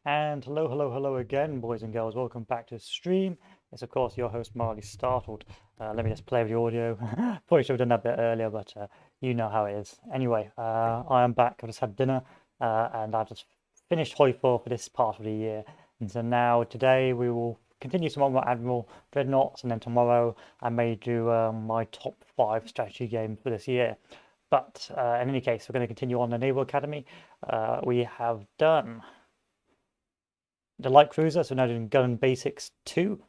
And hello again, boys and girls. Welcome back to the stream. It's of course your host Marley Startled. Let me just play with the audio. Probably should have done that a bit earlier, but you know how it is. Anyway, I am back. I just had dinner, and I've just finished Hoi 4 for this part of the year. And so now today we will continue some more Admiral Dreadnoughts, and then tomorrow I may do my top 5 strategy games for this year. But in any case, we're going to continue on the Naval Academy. We have done the light cruiser, so now doing gun basics 2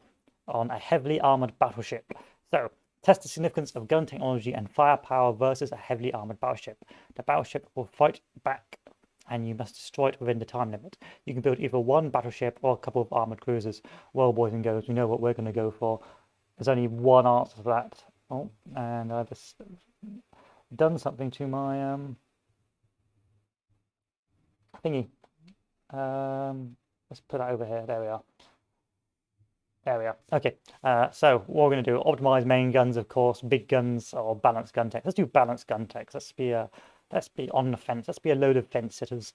on a heavily armored battleship. So test the significance of gun technology and firepower versus a heavily armored battleship. The battleship will fight back and you must destroy it within the time limit. You can build either one battleship or a couple of armored cruisers. Well, boys and girls, we know what we're going to go for. There's only one answer to that. Oh, and I've just done something to my thingy. Let's put that over here. There we are. There we are. Okay. So what we're going to do, optimize main guns, of course, big guns or balanced gun tech. Let's do balanced gun tech. Let's be on the fence. Let's be a load of fence sitters.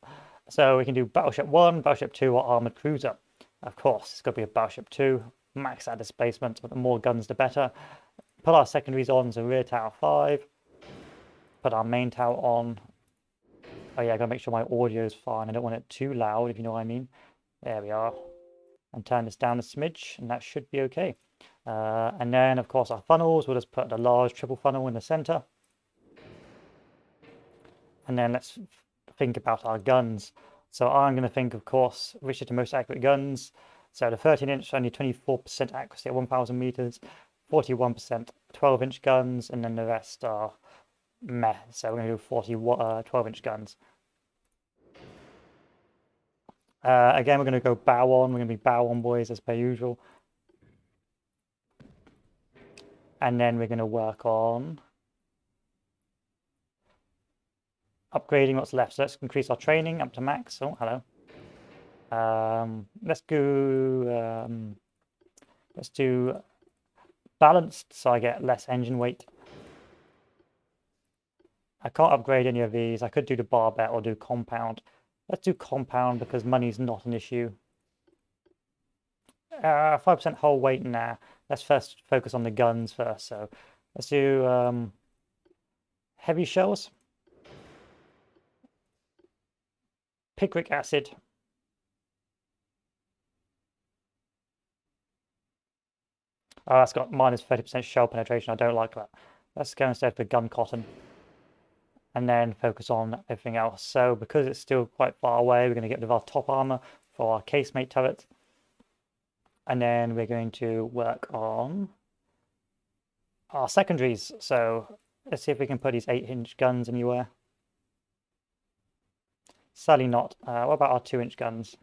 So we can do Battleship 1, Battleship 2, or Armored Cruiser. Of course, it's got to be a Battleship 2. Max our displacement, but the more guns, the better. Put our secondaries on, so rear tower 5. Put our main tower on. Oh yeah, I gotta make sure my audio is fine. I don't want it too loud, if you know what I mean. There we are. And turn this down a smidge, and that should be okay. And then, of course, our funnels, we'll just put the large triple funnel in the center. And then let's think about our guns. So I'm going to think, of course, which are the most accurate guns. So the 13-inch, only 24% accuracy at 1,000 meters, 41% 12-inch guns, and then the rest are meh. So we're going to do 12-inch guns. Again, we're going to go bow on. We're going to be bow on, boys, as per usual. And then we're going to work on upgrading what's left. So let's increase our training up to max. Oh, hello. Let's do balanced, so I get less engine weight. I can't upgrade any of these. I could do the barbette or do compound. Let's do compound because money's not an issue. 5% hull weight now. Let's first focus on the guns first. So let's do heavy shells, picric acid, oh, that's got minus 30% shell penetration. I don't like that. Let's go instead for gun cotton and then focus on everything else. So because it's still quite far away, we're going to get rid of our top armor for our casemate turret. And then we're going to work on our secondaries. So let's see if we can put these 8-inch guns anywhere. Sadly not. What about our 2-inch guns?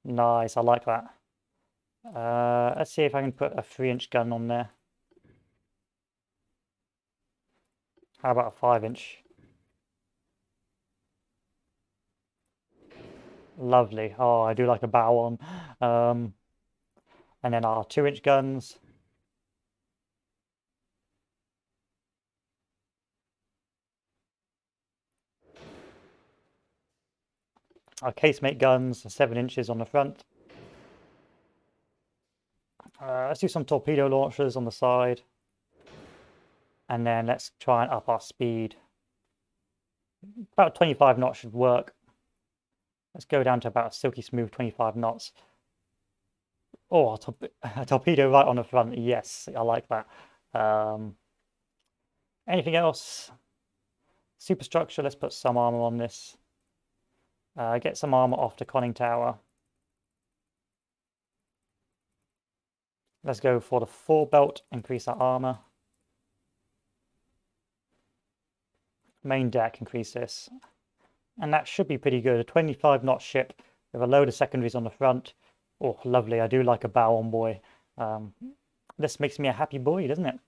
Nice, I like that. Let's see if I can put a 3-inch gun on there. How about a 5-inch? Lovely. Oh, I do like a bow on. And then our 2-inch guns. Our casemate guns, 7 inches on the front. Let's do some torpedo launchers on the side. And then let's try and up our speed. About 25 knots should work. Let's go down to about a silky smooth 25 knots. Oh, a torpedo right on the front. Yes, I like that. Anything else? Superstructure, let's put some armor on this. Get some armor off the conning tower. Let's go for the full belt, increase our armor. Main deck, increase this. And that should be pretty good. A 25 knot ship with a load of secondaries on the front. Oh, lovely. I do like a bow on, boy. This makes me a happy boy, doesn't it?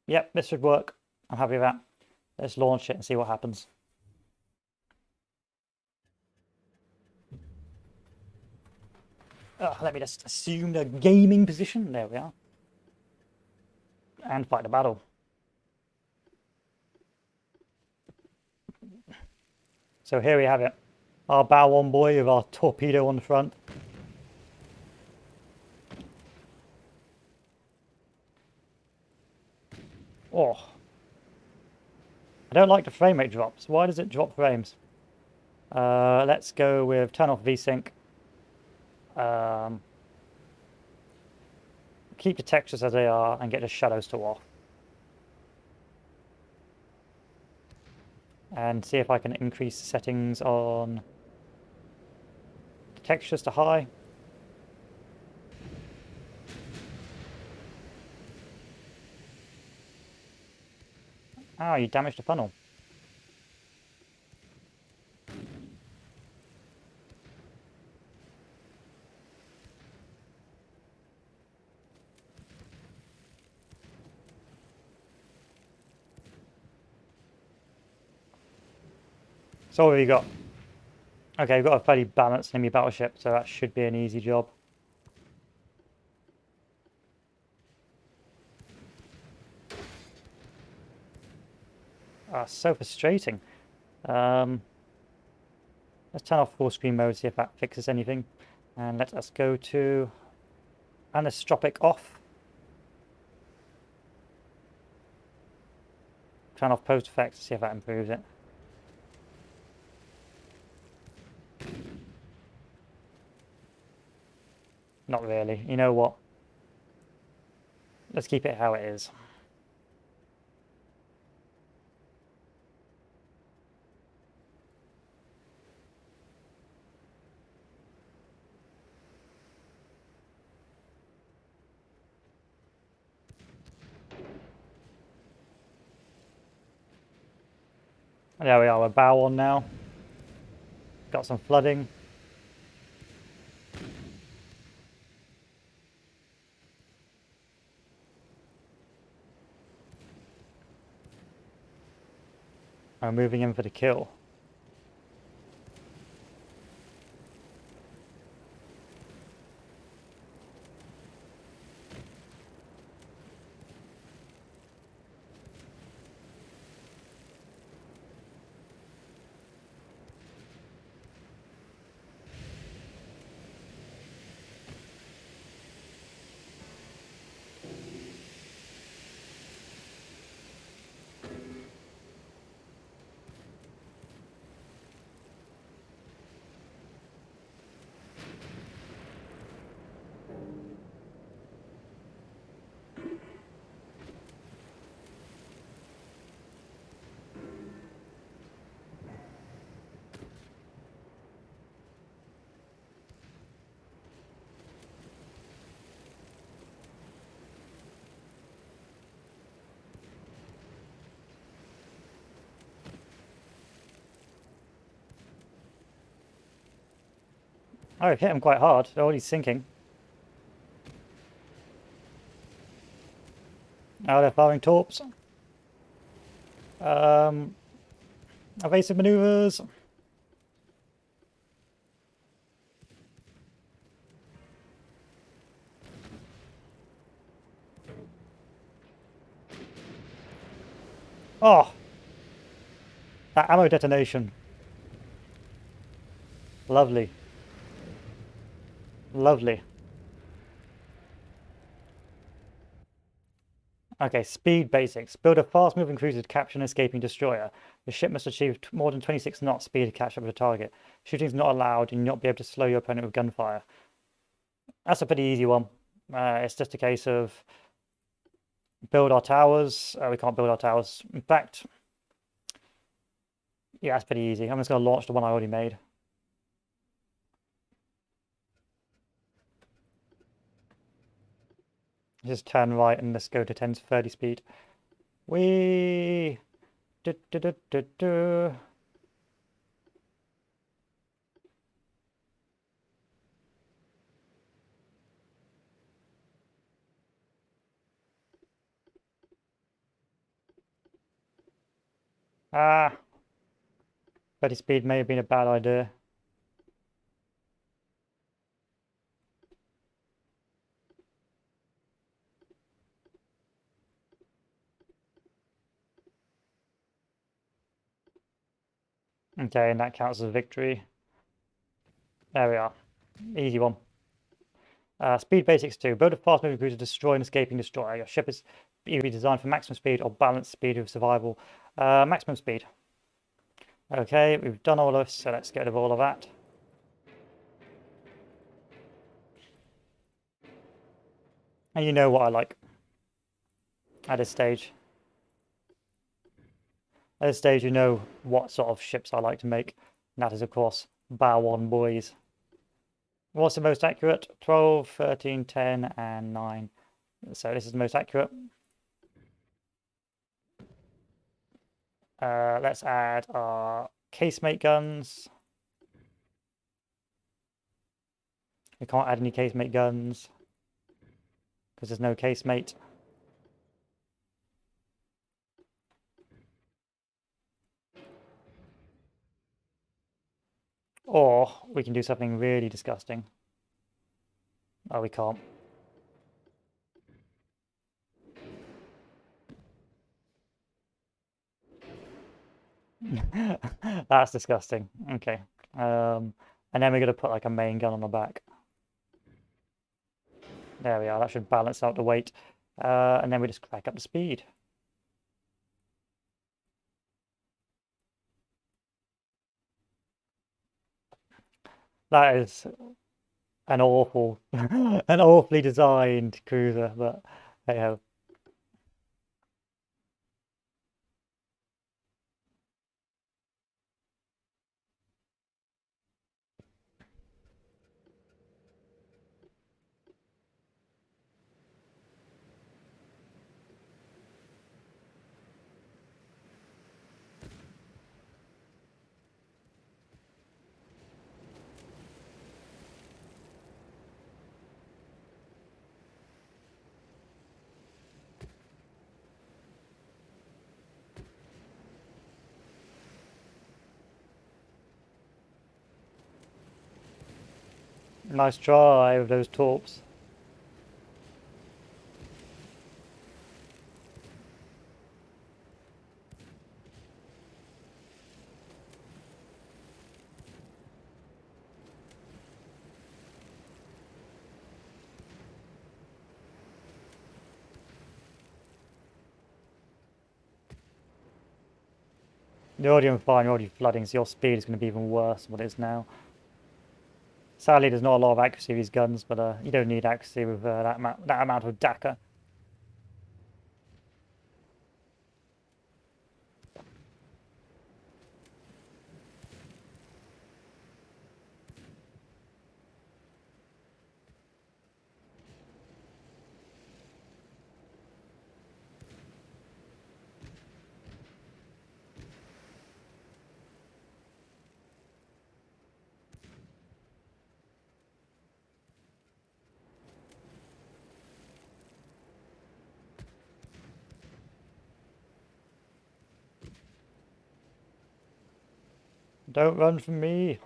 Yep, this should work. I'm happy with that. Let's launch it and see what happens. Let me just assume the gaming position. There we are. And fight the battle. So here we have it. Our bow on boy with our torpedo on the front. Oh. I don't like the frame rate drops. Why does it drop frames? Let's go with turn off VSync. Keep the textures as they are and get the shadows to off. And see if I can increase the settings on the textures to high. Ah, you damaged the funnel. So what have you got? Okay, we've got a fairly balanced enemy battleship, so that should be an easy job. Ah, so frustrating. Let's turn off full screen mode, see if that fixes anything. And let us go to anisotropic off. Turn off post effects, see if that improves it. Not really. You know what? Let's keep it how it is. There we are, we're bow on now. Got some flooding. I'm moving in for the kill. Oh, I've hit him quite hard. Oh, he's sinking. Oh, they're firing torps. Evasive maneuvers. Oh, that ammo detonation. Lovely. Lovely. Okay, speed basics. Build a fast-moving cruiser to capture an escaping destroyer. The ship must achieve more than 26 knots speed to catch up with the target. Shooting is not allowed, and you'll not be able to slow your opponent with gunfire. That's a pretty easy one. It's just a case of build our towers. We can't build our towers. In fact, yeah, it's pretty easy. I'm just going to launch the one I already made. Just turn right and let's go to 10 to 30 speed. Whee! Du, du, du, du, du. Ah! 30 speed may have been a bad idea. Okay, and that counts as a victory. There we are. Easy one. Speed basics 2. Build a fast-moving crew to destroy an escaping destroyer. Your ship is either designed for maximum speed or balanced speed with survival. Maximum speed. Okay, we've done all of this, so let's get rid of all of that. And you know what I like at this stage. At this stage, you know what sort of ships I like to make. And that is, of course, Bow 1 boys. What's the most accurate? 12, 13, 10, and 9. So this is the most accurate. Let's add our casemate guns. We can't add any casemate guns because there's no casemate. Or we can do something really disgusting. Oh, we can't. That's disgusting. Okay. And then we're going to put like a main gun on the back. There we are. That should balance out the weight. And then we just crack up the speed. That is an awful, an awfully designed cruiser, but hey ho. Nice try with those torps. You're already on fire, you're already flooding, so your speed is going to be even worse than what it is now. Sadly, there's not a lot of accuracy with these guns, but you don't need accuracy with that amount of DACA. Don't run from me.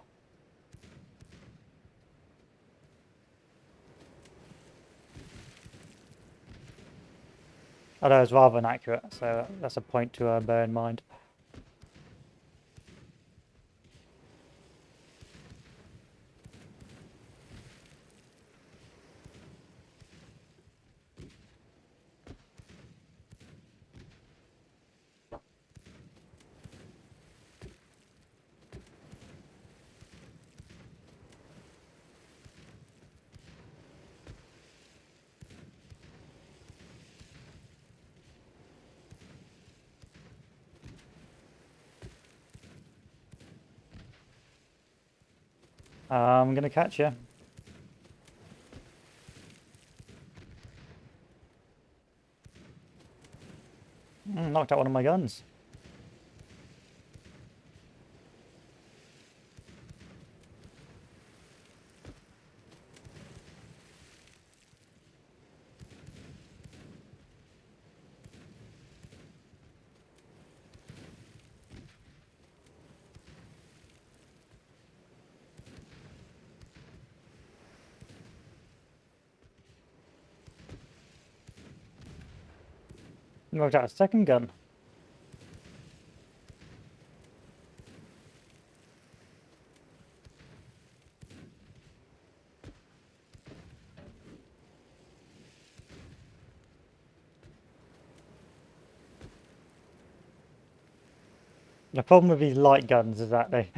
Although it's rather inaccurate, so that's a point to bear in mind. I'm going to catch you. Knocked out one of my guns. Knocked out a second gun. The problem with these light guns is that they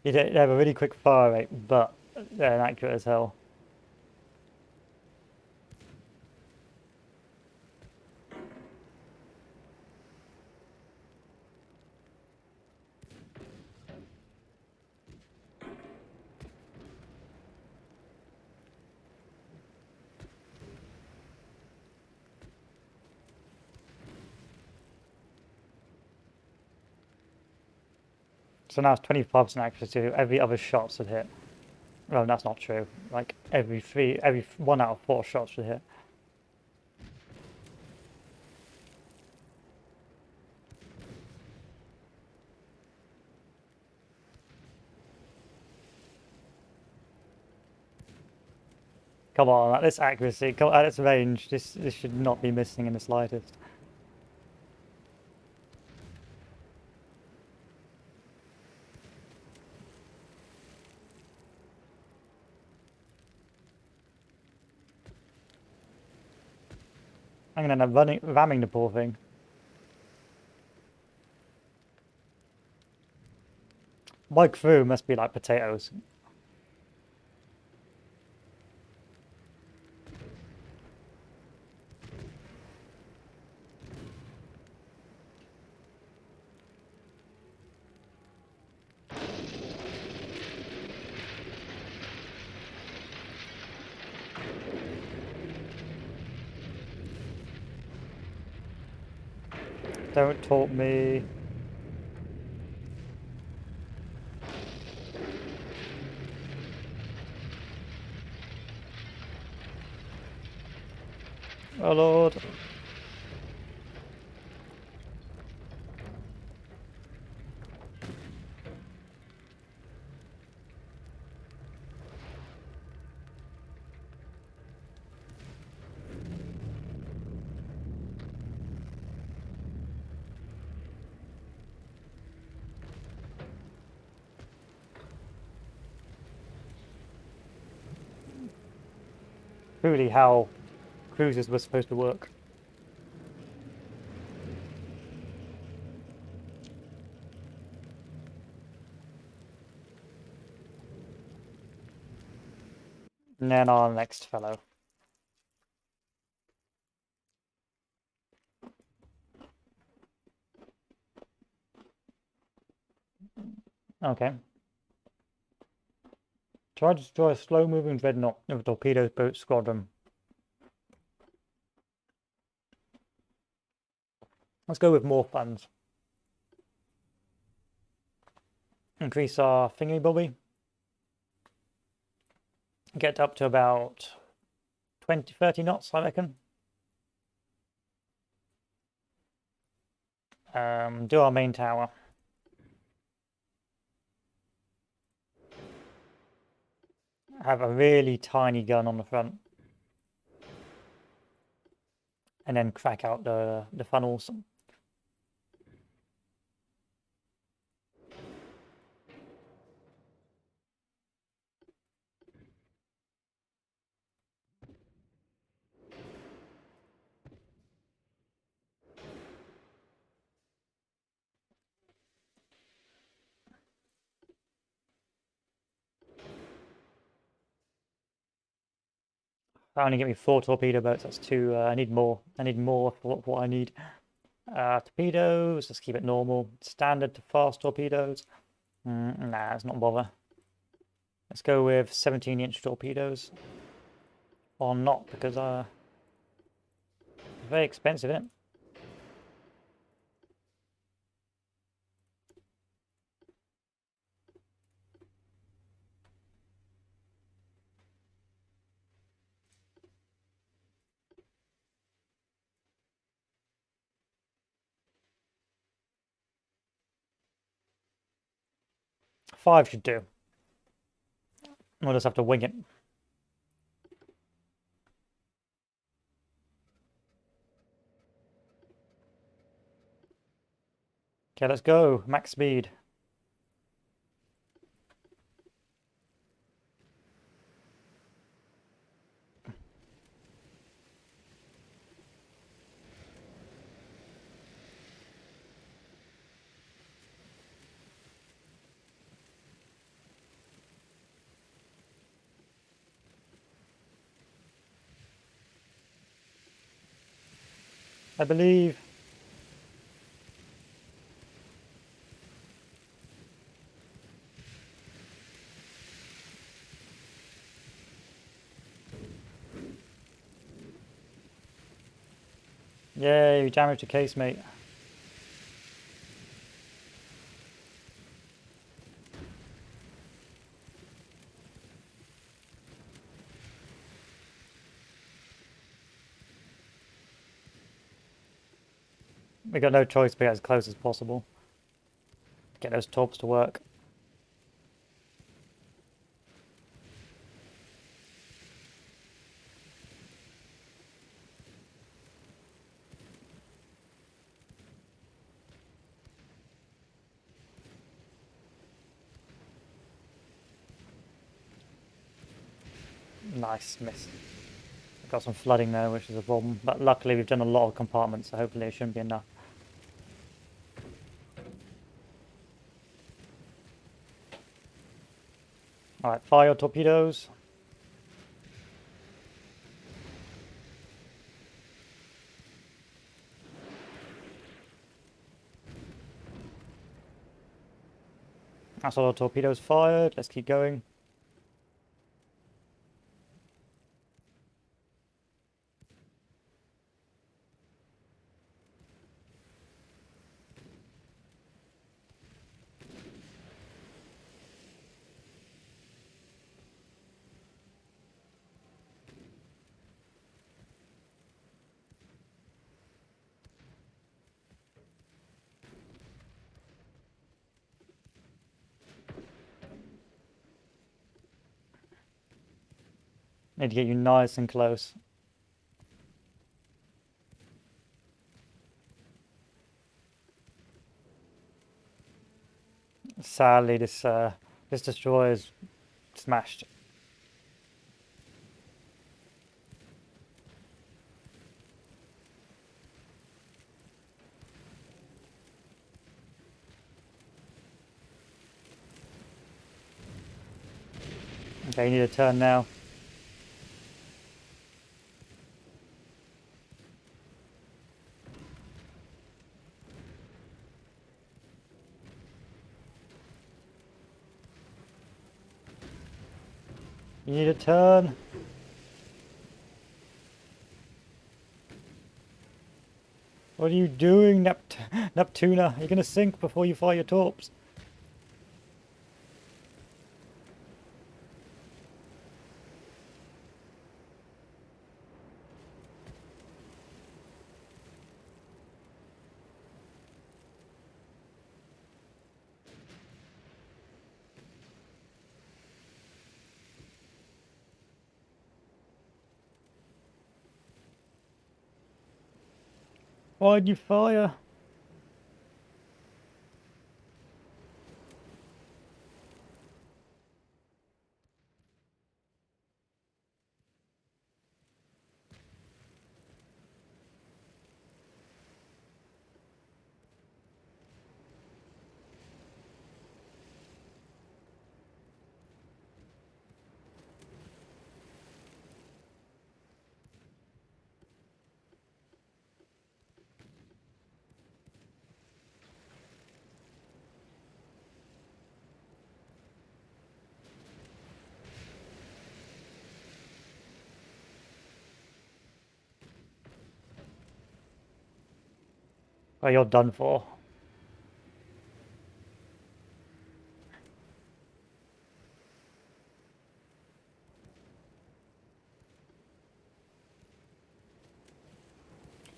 they have a really quick fire rate, but they're inaccurate as hell. So now it's 25% accuracy to every other shot should hit. Well, that's not true. Like every 1 out of 4 shots should hit. Come on, at this accuracy, at its range, this should not be missing in the slightest. I'm gonna end up ramming the poor thing. My crew must be like potatoes. Don't taunt me. Oh lord. Truly how cruisers were supposed to work. And then our next fellow. Okay. Try to destroy a slow-moving dreadnought with a torpedo boat squadron. Let's go with more funds. Increase our thingy bobby. Get up to about 20, 30 knots, I reckon. Do our main tower. Have a really tiny gun on the front. And then crack out the funnels. 'That only get me 4 torpedo boats. That's 2. I need more. I need more for what I need. Torpedoes. Let's keep it normal. Standard to fast torpedoes. Nah, it's not bother. Let's go with 17-inch torpedoes. Or not, because very expensive, isn't it? Five should do. We'll just have to wing it. Okay, let's go. Max speed. I believe. Yay, we damaged a casemate. We got no choice but get as close as possible. Get those torps to work. Nice miss. Got some flooding there, which is a problem. But luckily we've done a lot of compartments, so hopefully it shouldn't be enough. Alright, fire your torpedoes. That's all our torpedoes fired. Let's keep going. Need to get you nice and close. Sadly, this destroyer is smashed. Okay, you need a turn now. You need a turn. What are you doing, Neptuna? You're gonna sink before you fire your torps. Why'd you fire? Oh, you're done for.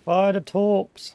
Fire the torps.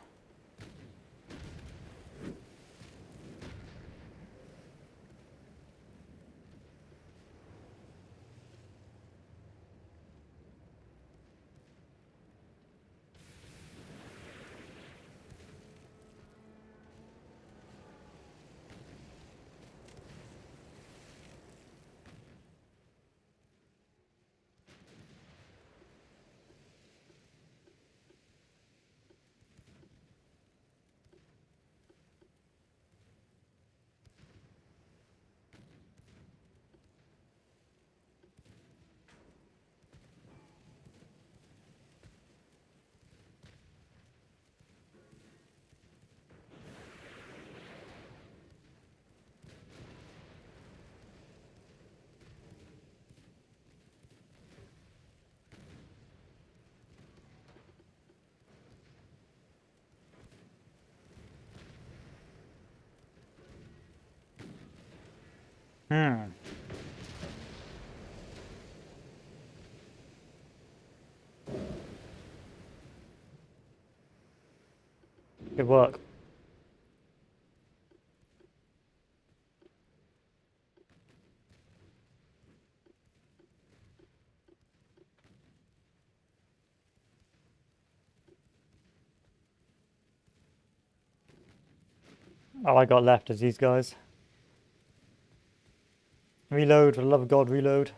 Hmm. Good work. All I got left is these guys. Reload, for the love of God, reload.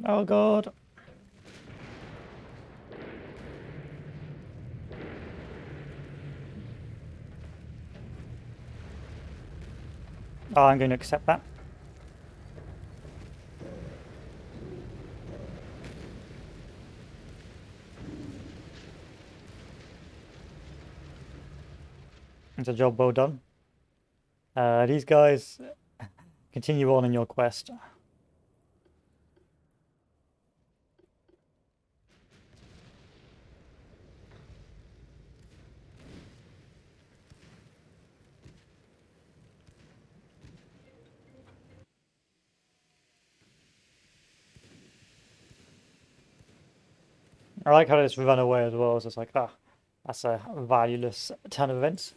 Oh God. Oh, I'm going to accept that. It's a job well done. These guys continue on in your quest. I like how they just run away as well. So it's like, ah, that's a valueless turn of events.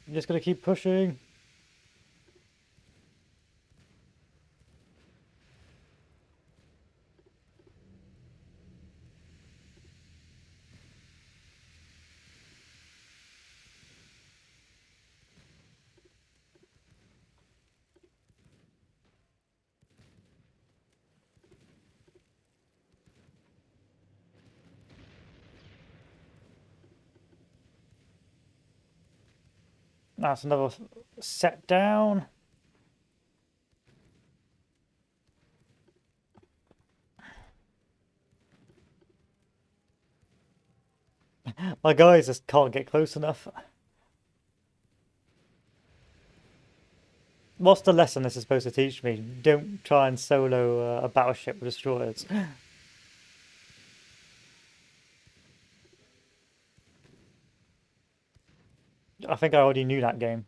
I'm just gonna keep pushing. That's another set down. My guys just can't get close enough. What's the lesson this is supposed to teach me? Don't try and solo a battleship with destroyers. I think I already knew that game.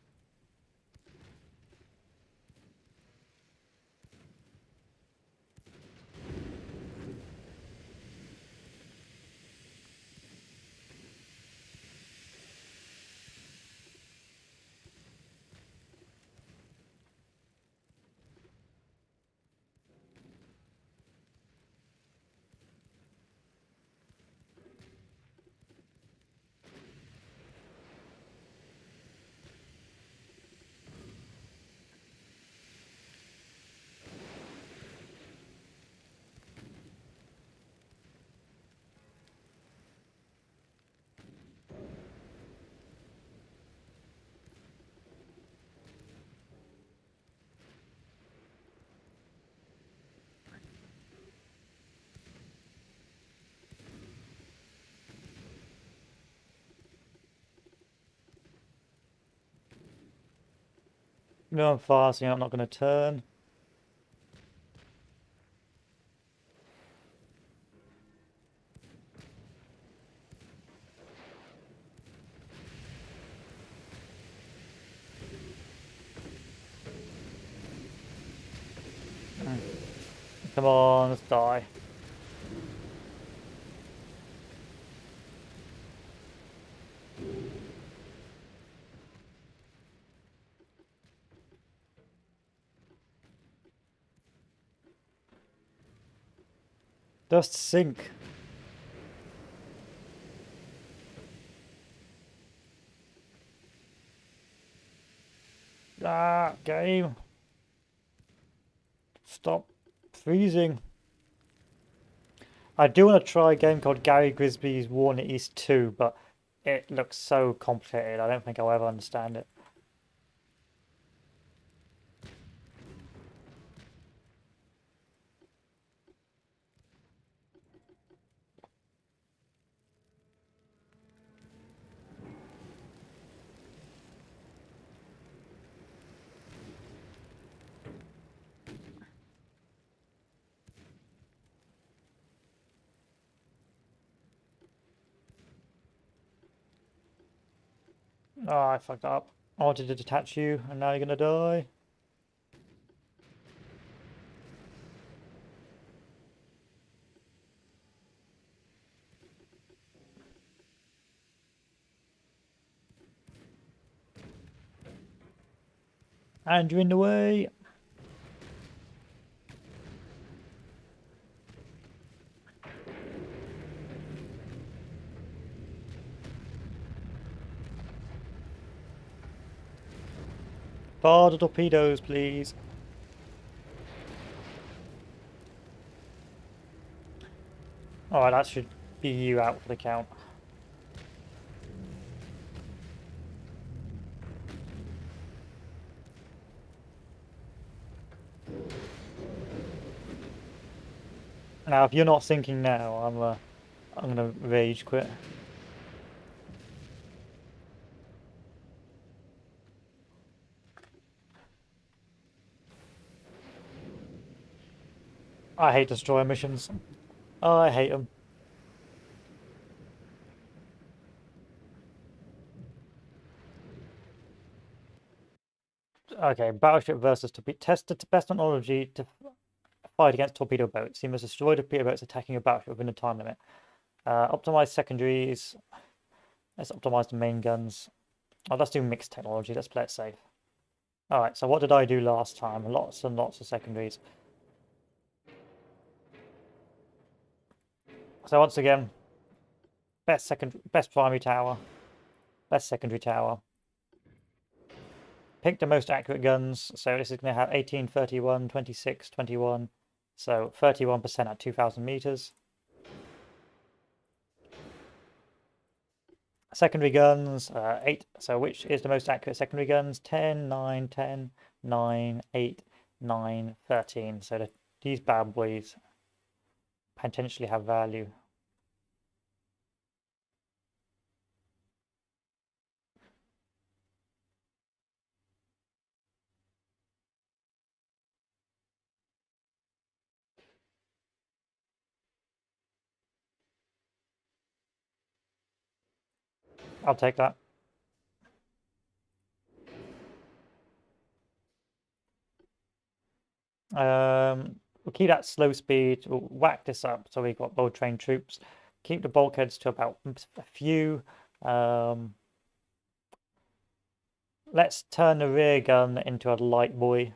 No, I'm fast, so I'm not going to turn. Come on, let's die. Just sink. Ah, game. Stop freezing. I do want to try a game called Gary Grisby's War in the East 2, but it looks so complicated. I don't think I'll ever understand it. Oh, I fucked up. I wanted to detach you, and now you're gonna die. And you're in the way. Fire the torpedoes, please. Alright, that should be you out for the count. Now, if you're not sinking now, I'm gonna rage quit. I hate destroyer missions. Oh, I hate them. Okay, battleship versus torpedo. Test the best technology to fight against torpedo boats. You must destroy torpedo boats attacking a battleship within a time limit. Optimize secondaries. Let's optimize the main guns. Oh, let's do mixed technology. Let's play it safe. Alright, so what did I do last time? Lots and lots of secondaries. So once again, best primary tower, best secondary tower. Pick the most accurate guns. So this is going to have 18, 31, 26, 21. So 31% at 2,000 meters. Secondary guns, 8. So which is the most accurate secondary guns? 10, 9, 10, 9, 8, 9, 13. So these bad boys potentially have value. I'll take that. We'll keep that slow speed. We'll whack this up so we've got well-trained troops. Keep the bulkheads to about a few. Let's turn the rear gun into a light boy.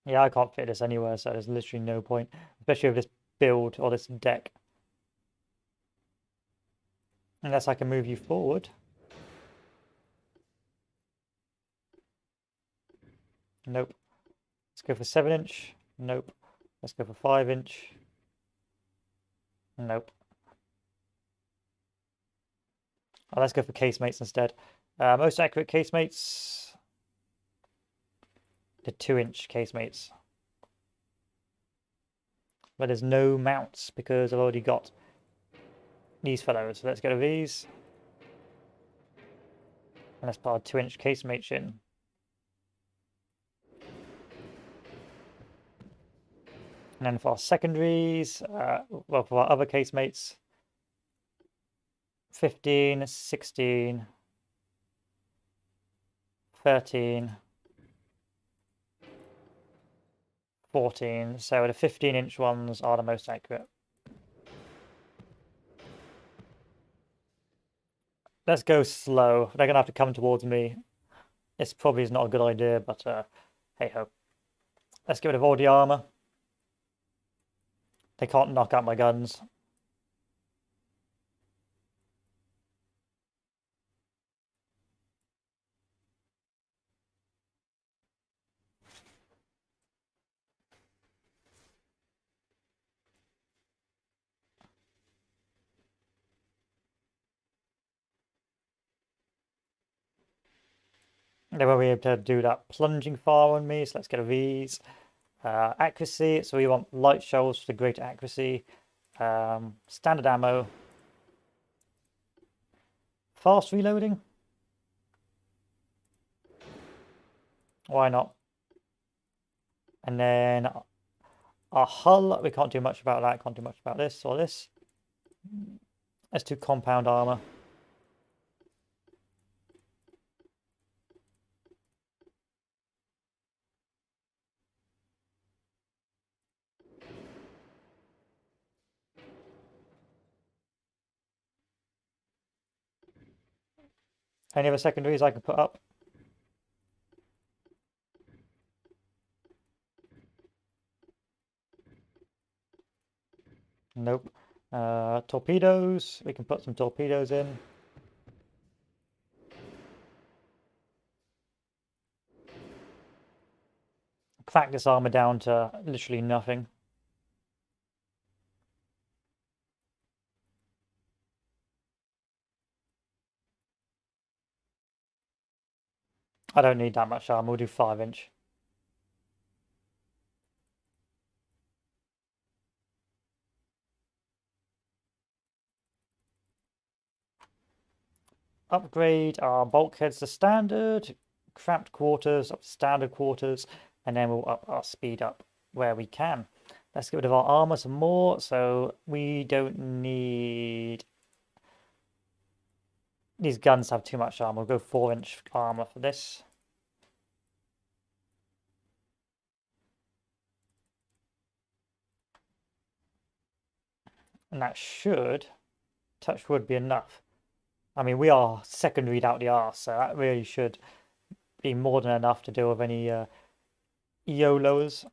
Yeah, I can't fit this anywhere, so there's literally no point, especially with this build or this deck. Unless I can move you forward. Nope. Let's go for 7-inch. Nope. Let's go for 5-inch. Nope. Oh, let's go for casemates instead. Most accurate casemates. The 2-inch casemates. But there's no mounts because I've already got these fellows. So let's go to these. And let's put our 2-inch casemates in. And then for our secondaries, well, for our other casemates, 15, 16, 13, 14. So the 15-inch ones are the most accurate. Let's go slow. They're going to have to come towards me. This probably is not a good idea, but hey ho. Let's get rid of all the armor. They can't knock out my guns. They won't be able to do that plunging fire on me, so let's get a these. Accuracy, so we want light shells for the greater accuracy. Standard ammo. Fast reloading? Why not? And then our hull, we can't do much about that, can't do much about this or this. Let's do compound armor. Any other secondaries I can put up? Nope. Torpedoes, we can put some torpedoes in. Crack this armor down to literally nothing. I don't need that much armor, we'll do 5-inch. Upgrade our bulkheads to standard, cramped quarters up to standard quarters, and then we'll up our speed up where we can. Let's get rid of our armor some more, so we don't need... These guns have too much armor. We'll go 4-inch armor for this. And that should, touch wood, be enough. I mean, we are secondaried out the arse, so that really should be more than enough to deal with any YOLOs.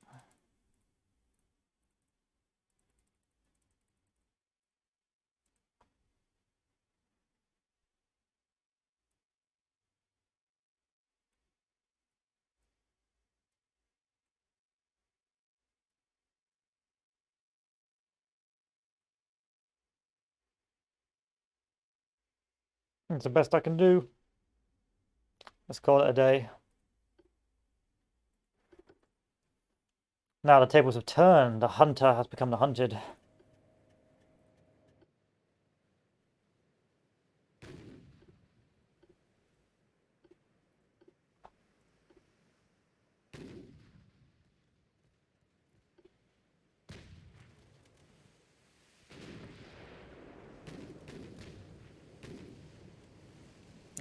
That's the best I can do. Let's call it a day. Now the tables have turned. The hunter has become the hunted.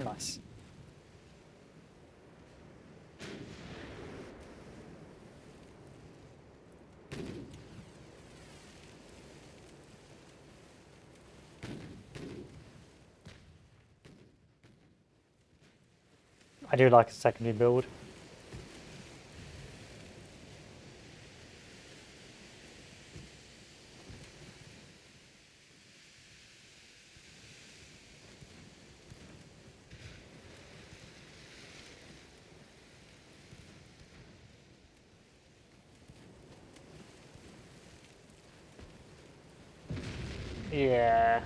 Nice. I do like a secondary build. Yeah.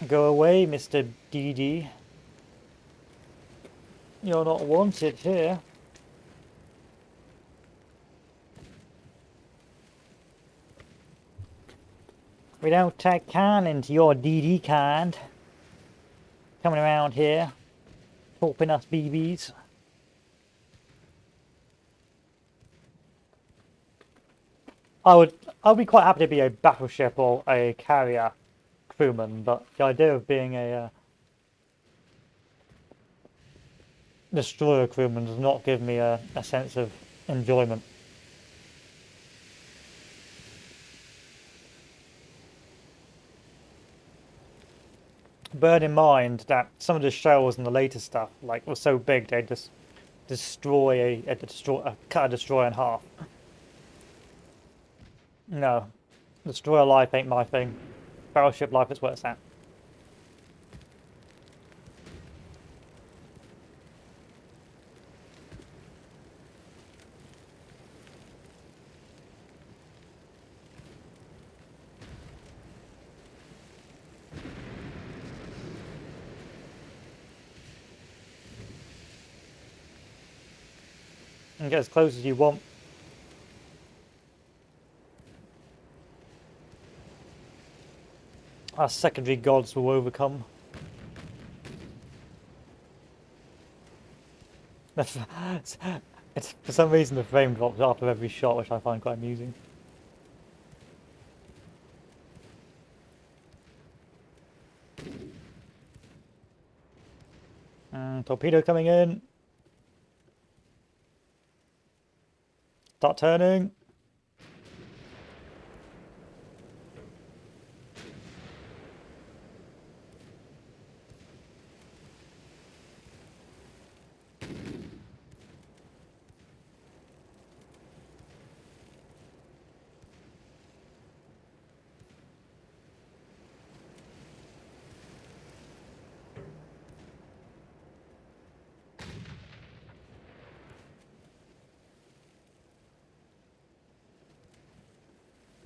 Go away, Mr. DD. You're not wanted here. We don't take kindly to your DD kind. Coming around here, helping us BBs. I'd be quite happy to be a battleship or a carrier crewman, but the idea of being a destroyer crewman does not give me a sense of enjoyment. Bear in mind that some of the shells and the later stuff were so big they just cut a destroyer in half. No, destroyer life ain't my thing. Battleship life is where it's at. And get as close as you want. Our secondary gods will overcome. it's, for some reason the frame drops after every shot, which I find quite amusing. Torpedo coming in. Start turning.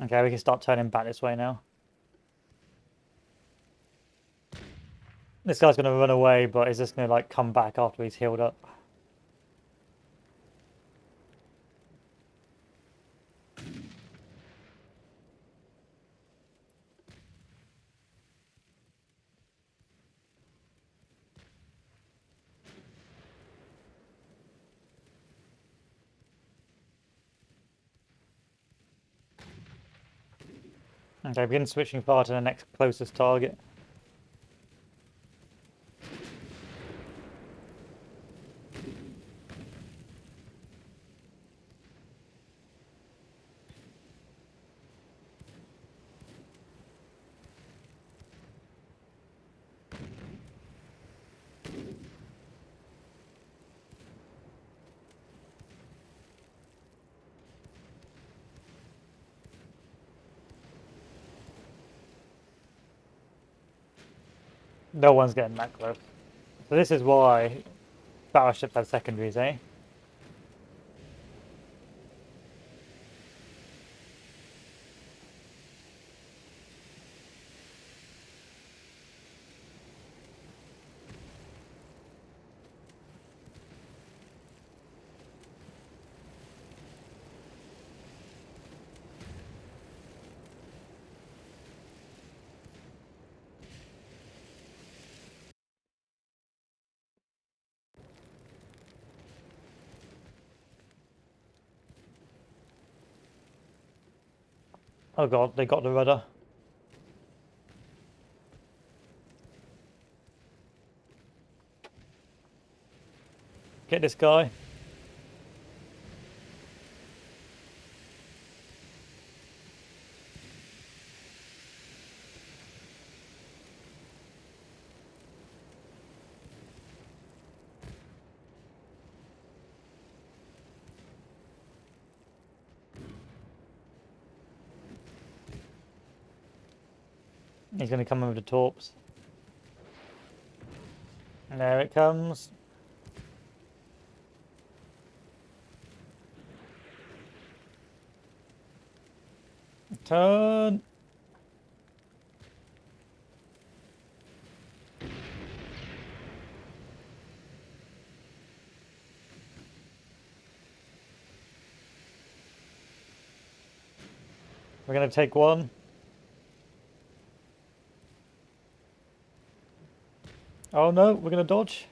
Okay, we can start turning back this way now. This guy's going to run away, but is this going to like come back after he's healed up? Okay, begin switching fire to the next closest target. No one's getting that close. So this is why battleships have secondaries, eh? Oh god, they got the rudder. Get this guy. He's going to come in with the torps. And there it comes. Turn. We're going to take one. Oh no, we're going to dodge.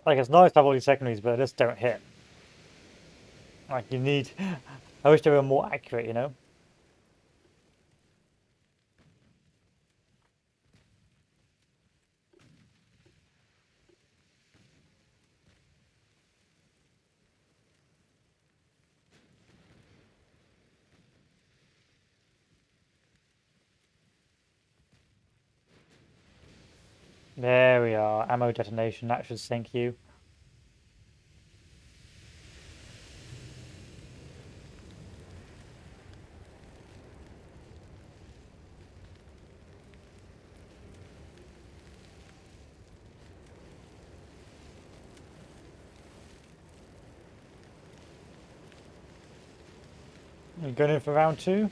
Like, it's nice to have all these secondaries, but they just don't hit. Like, you need... I wish they were more accurate, you know? There we are. Ammo detonation. That should sink you. You going in for round 2?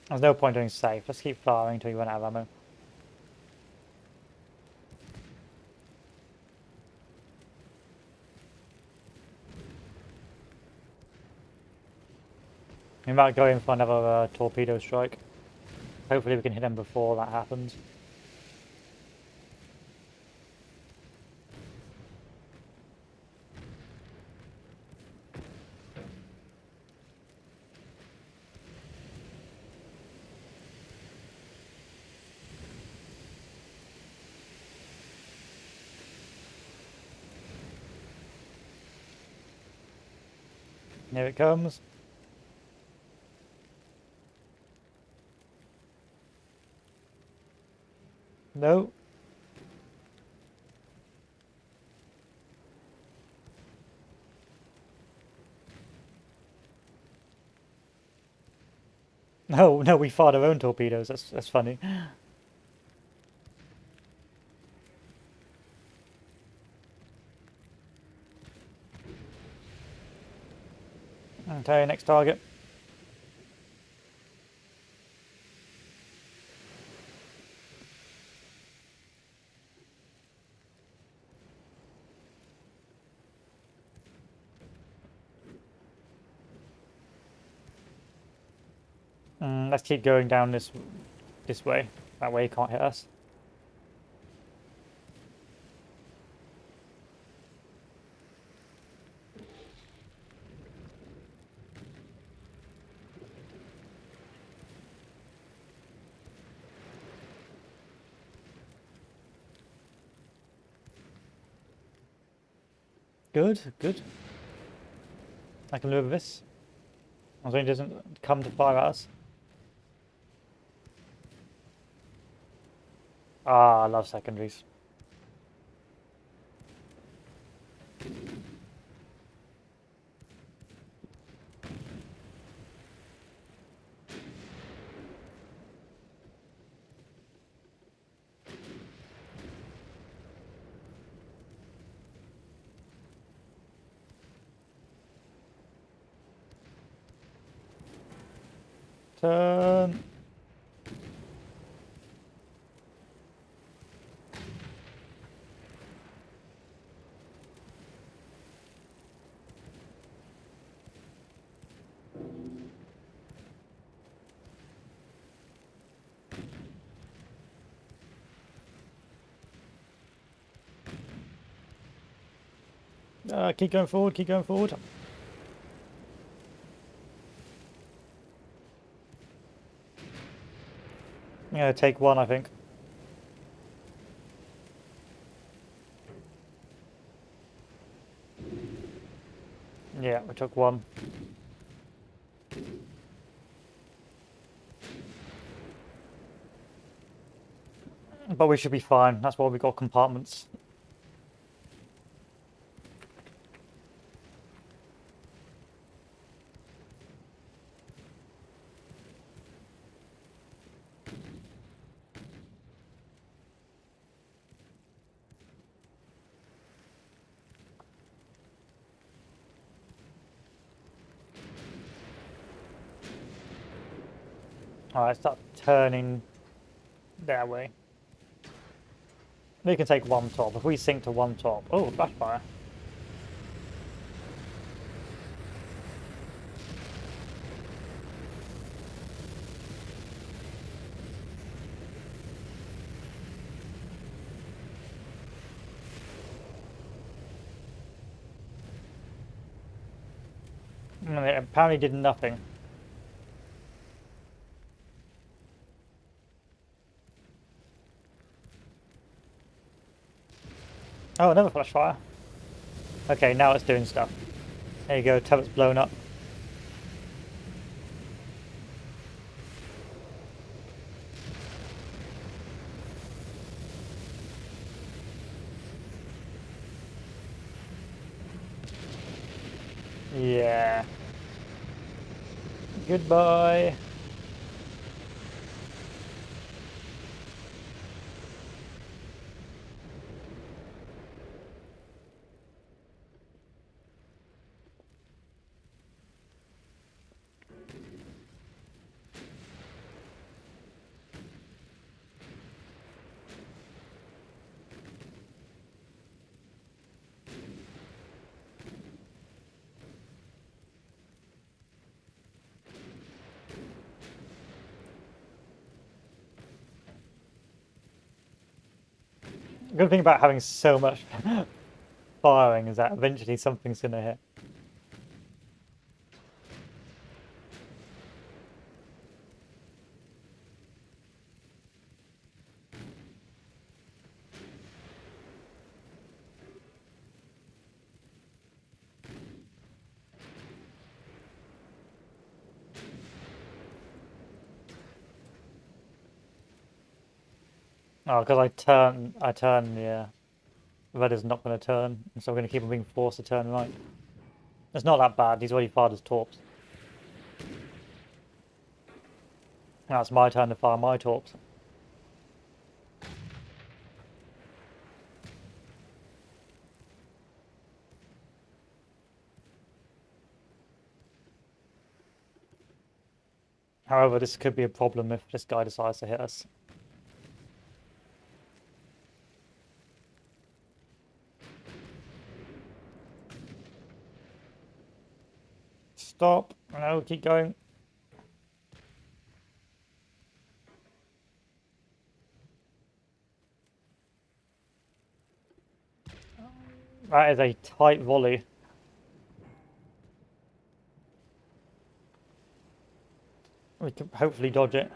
There's no point doing safe. Let's keep firing until you run out of ammo. We might go in for another torpedo strike. Hopefully we can hit them before that happens. Here it comes. No. No, no, we fired our own torpedoes. That's funny. Okay, next target. Let's keep going down this way. That way he can't hit us. Good, good. I can live with this. As long as he doesn't come to fire at us. Ah, I love secondaries. Turn. Keep going forward, keep going forward. Yeah, take one, I think. Yeah, we took one. But we should be fine. That's why we got compartments. Alright, start turning that way. We can take one top. If we sink to one top. Oh, flash fire. And it apparently did nothing. Oh, another flash fire. Okay, now it's doing stuff. There you go, turret's blown up. Yeah. Goodbye. Good thing about having so much firing is that eventually something's going to hit. Oh, because I turn, yeah. Red is not going to turn, so I'm going to keep him being forced to turn right. It's not that bad, he's already fired his torps. Now it's my turn to fire my torps. However, this could be a problem if this guy decides to hit us. Stop. No, keep going. That is a tight volley. We can hopefully dodge it.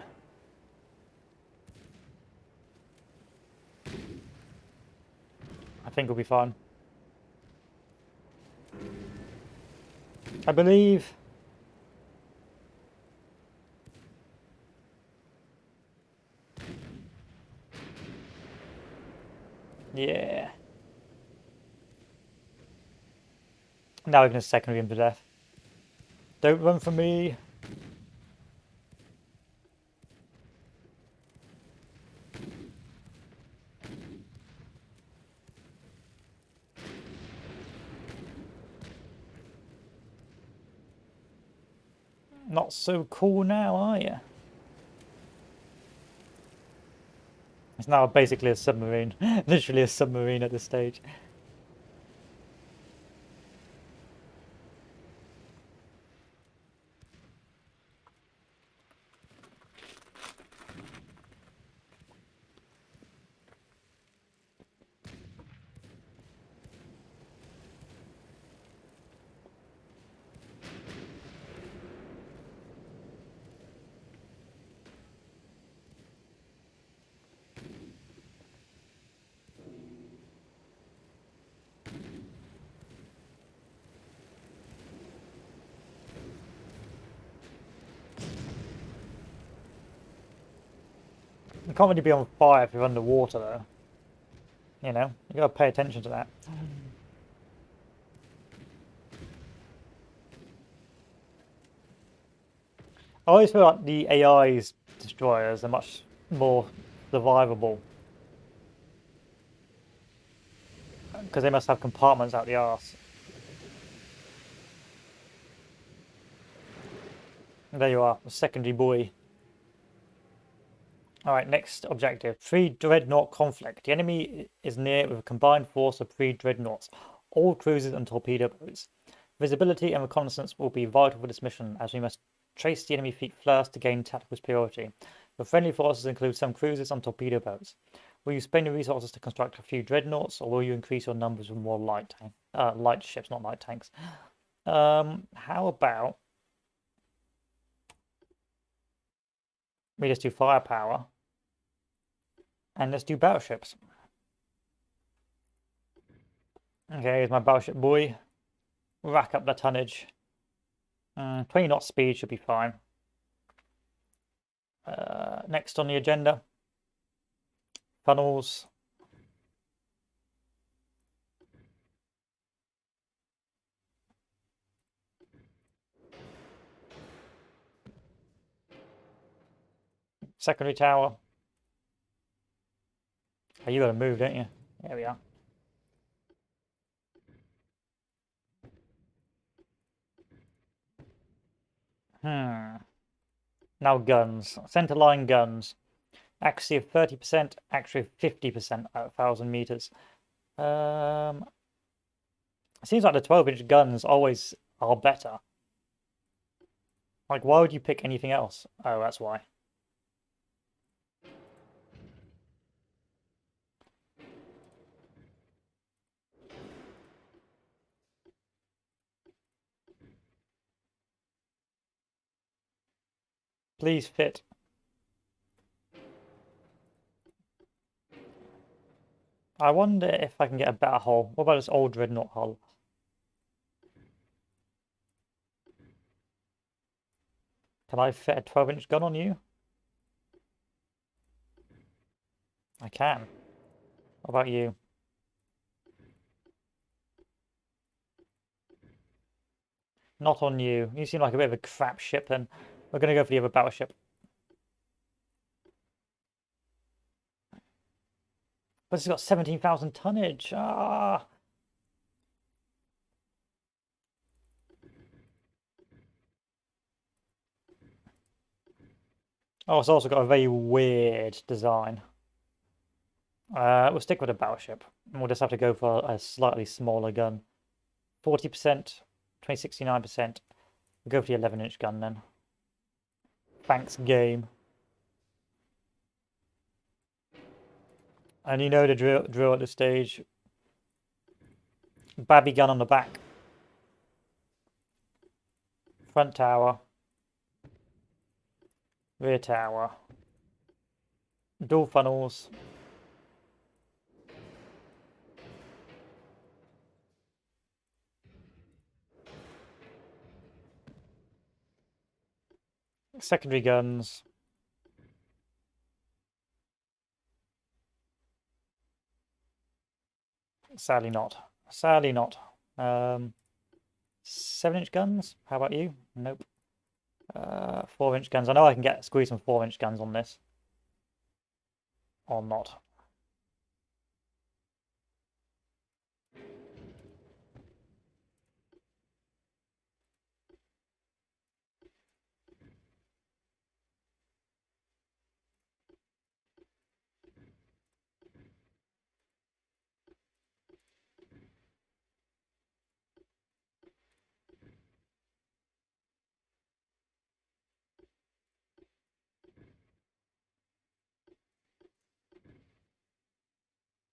I think we'll be fine. I believe. Yeah. Now we're going to secondary him to death. Don't run from me. Not so cool now, are you? It's now basically a submarine. Literally a submarine at this stage. You can't really be on fire if you're underwater, though. You know, you gotta pay attention to that. I always feel like the AI's destroyers are much more survivable. Because they must have compartments out the arse. There you are, a secondary buoy. Alright, next objective. Pre-dreadnought conflict. The enemy is near with a combined force of 3 dreadnoughts, all cruisers and torpedo boats. Visibility and reconnaissance will be vital for this mission, as we must trace the enemy fleet first to gain tactical superiority. Your friendly forces include some cruisers and torpedo boats. Will you spend your resources to construct a few dreadnoughts, or will you increase your numbers with more light ships, not light tanks? How about we just do firepower? And let's do battleships. Okay, here's my battleship buoy. Rack up the tonnage. 20 knot speed should be fine. Next on the agenda, funnels. Secondary tower. Oh, you gotta move, don't you? There we are. Now guns. Centerline guns. Accuracy of 30%, accuracy of 50% at 1,000 meters. It seems like the 12-inch guns always are better. Like, why would you pick anything else? Oh, that's why. Please fit. I wonder if I can get a better hull. What about this old Dreadnought hull? Can I fit a 12-inch gun on you? I can. What about you? Not on you. You seem like a bit of a crap ship then. We're going to go for the other battleship. But it's got 17,000 tonnage. Ah! Oh, it's also got a very weird design. We'll stick with a battleship. And we'll just have to go for a slightly smaller gun. 40%, 69%. We'll go for the 11-inch gun then. Thanks, game. And you know the drill at this stage. Babby gun on the back. Front tower. Rear tower. Dual funnels. Secondary guns. Sadly not. Sadly not. 7-inch guns? How about you? Nope. 4-inch guns. I know I can squeeze some 4-inch guns on this. Or not.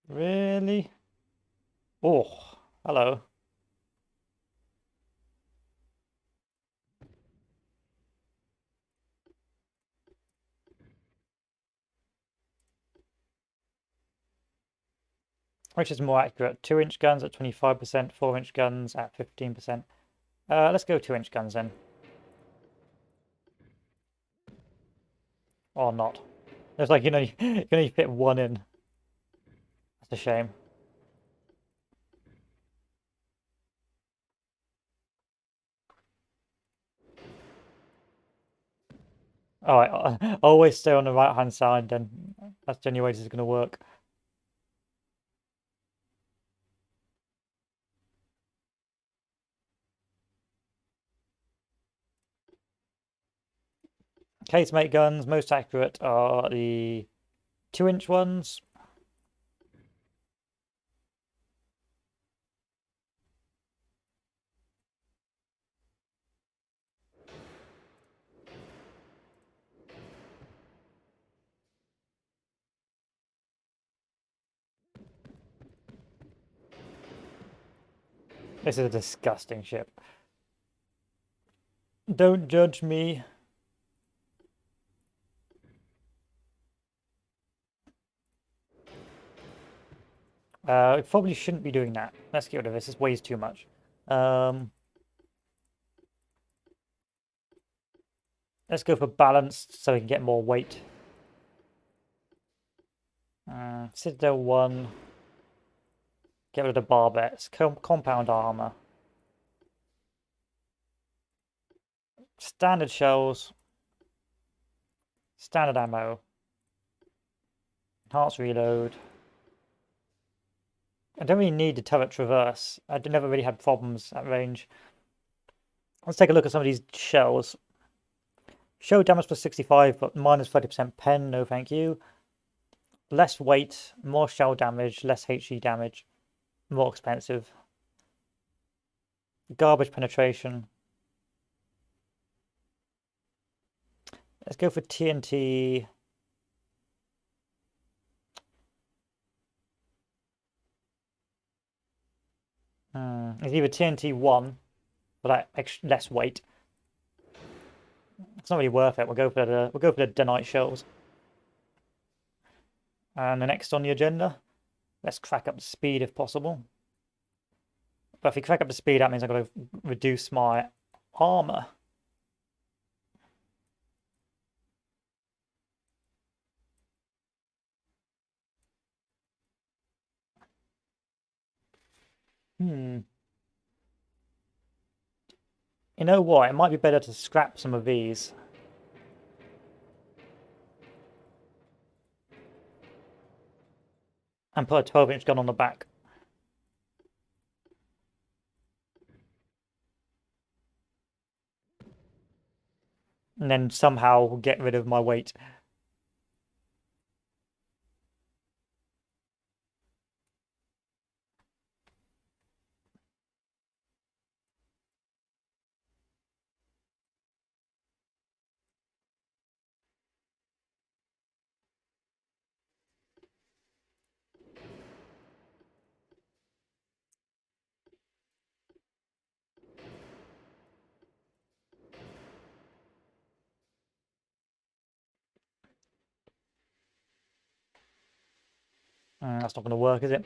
Really? Oh, hello. Which is more accurate? 2-inch guns at 25%, 4-inch guns at 15%. Let's go 2-inch guns then. Or not. It's like you can only fit one in. That's a shame. Alright, always stay on the right hand side then. That's the only way this is going to work. Casemate guns, most accurate are the 2-inch ones. This is a disgusting ship. Don't judge me. We probably shouldn't be doing that. Let's get rid of this. This weighs too much. Let's go for balanced so we can get more weight. Citadel 1. Get rid of the barbettes. Compound armor. Standard shells. Standard ammo. Enhanced reload. I don't really need the turret traverse. I never really had problems at range. Let's take a look at some of these shells. Show damage plus 65, but minus 30% pen, no thank you. Less weight, more shell damage, less HE damage, more expensive. Garbage penetration. Let's go for TNT. It's either TNT 1 for that less weight. It's not really worth it. We'll go for the Detonite shells. And the next on the agenda, let's crack up the speed if possible. But if we crack up the speed, that means I've got to reduce my armor. You know what? It might be better to scrap some of these. And put a 12-inch gun on the back. And then somehow get rid of my weight. That's not going to work, is it?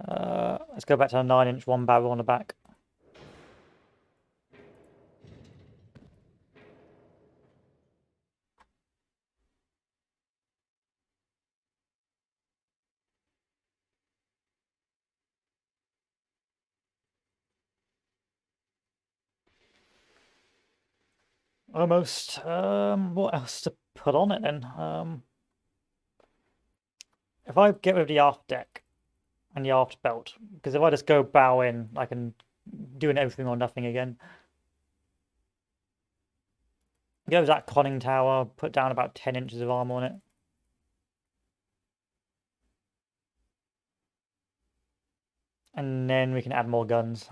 Let's go back to a 9-inch one barrel on the back. Almost. What else to put on it then? If I get rid of the aft deck and the aft belt, because if I just go bow in, I can do an everything or nothing again. Go to that conning tower, put down about 10 inches of armor on it. And then we can add more guns.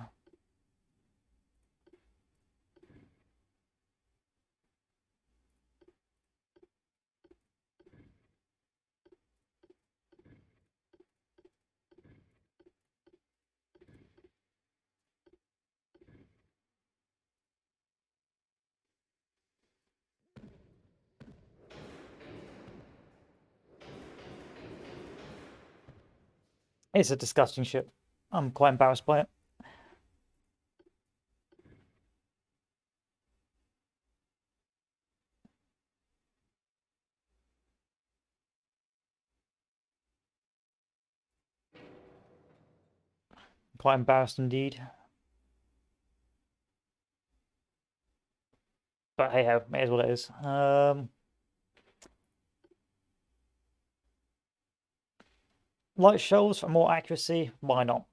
It's a disgusting ship. I'm quite embarrassed by it. Quite embarrassed indeed. But hey ho, it is what it is. Light shells for more accuracy, why not?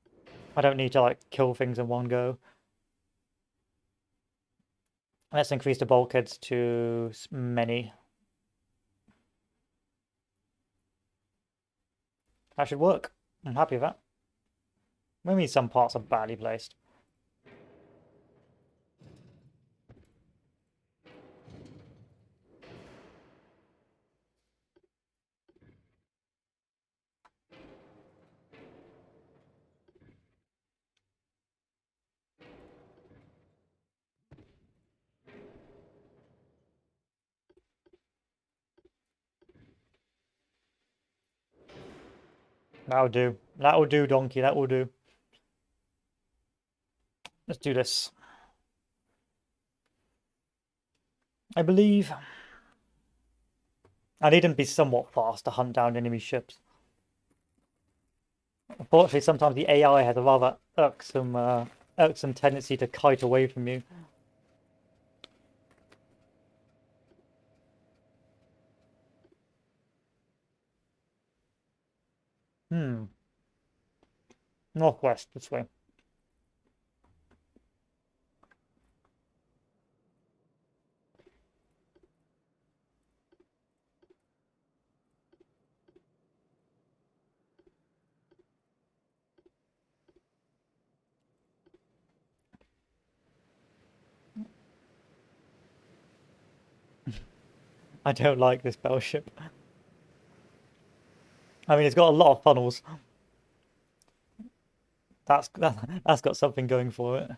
I don't need to like kill things in one go. Let's increase the bulkheads to many. That should work. I'm happy with that. Maybe some parts are badly placed. That'll do. That'll do, donkey. That will do. Let's do this. I believe I need them to be somewhat fast to hunt down enemy ships. Unfortunately, sometimes the AI has a rather irksome tendency to kite away from you. Northwest, this way. I don't like this battleship. I mean, it's got a lot of funnels. That's got something going for it.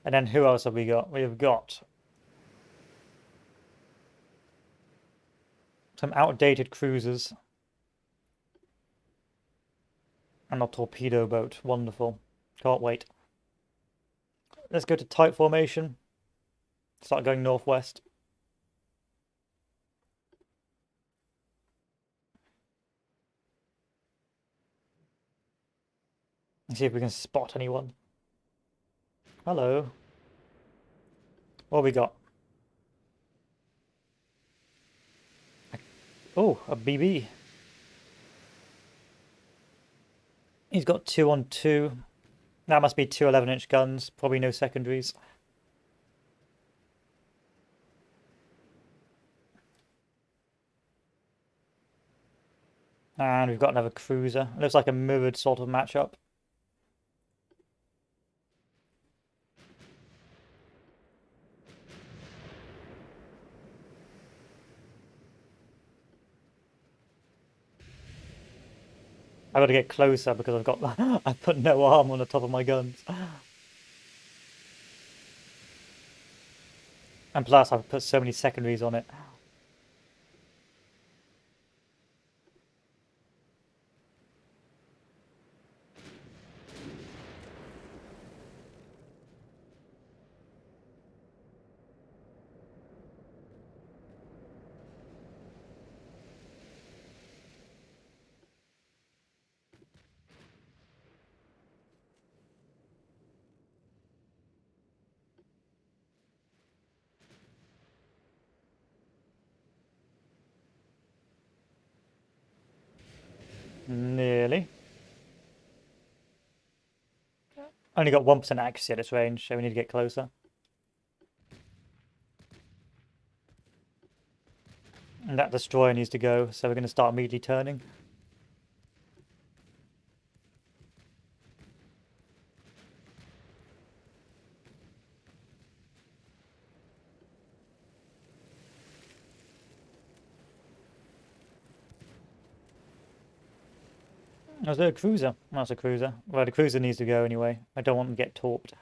And then who else have we got? We have got some outdated cruisers. And a torpedo boat. Wonderful. Can't wait. Let's go to tight formation. Start going northwest. And see if we can spot anyone. Hello. What have we got? Oh, a BB. He's got 2 on 2. That must be 2 11-inch guns. Probably no secondaries. And we've got another cruiser. It looks like a mirrored sort of matchup. I've got to get closer because I've got I've put no arm on the top of my guns. And plus I've put so many secondaries on it. Nearly. Only got 1% accuracy at its range, so we need to get closer. And that destroyer needs to go, so we're going to start immediately turning. Was there a cruiser? That's a cruiser. Well, the cruiser needs to go anyway. I don't want them to get torped.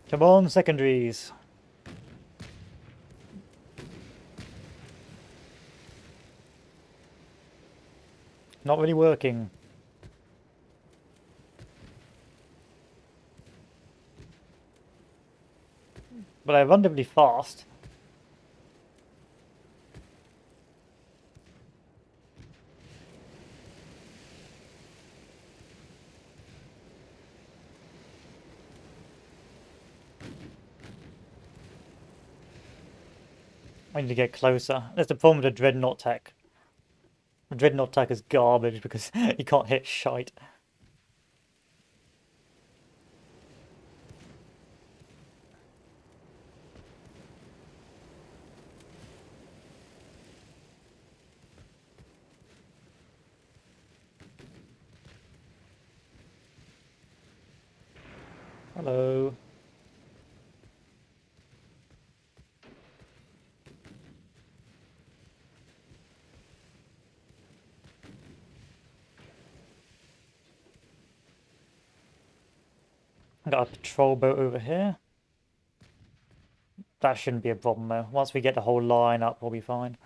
Come on, secondaries. Not really working. But I run really fast. I need to get closer. That's the problem with the Dreadnought tech. The Dreadnought tech is garbage because you can't hit shite. Hello. I got a patrol boat over here. That shouldn't be a problem though. Once we get the whole line up, we'll be fine.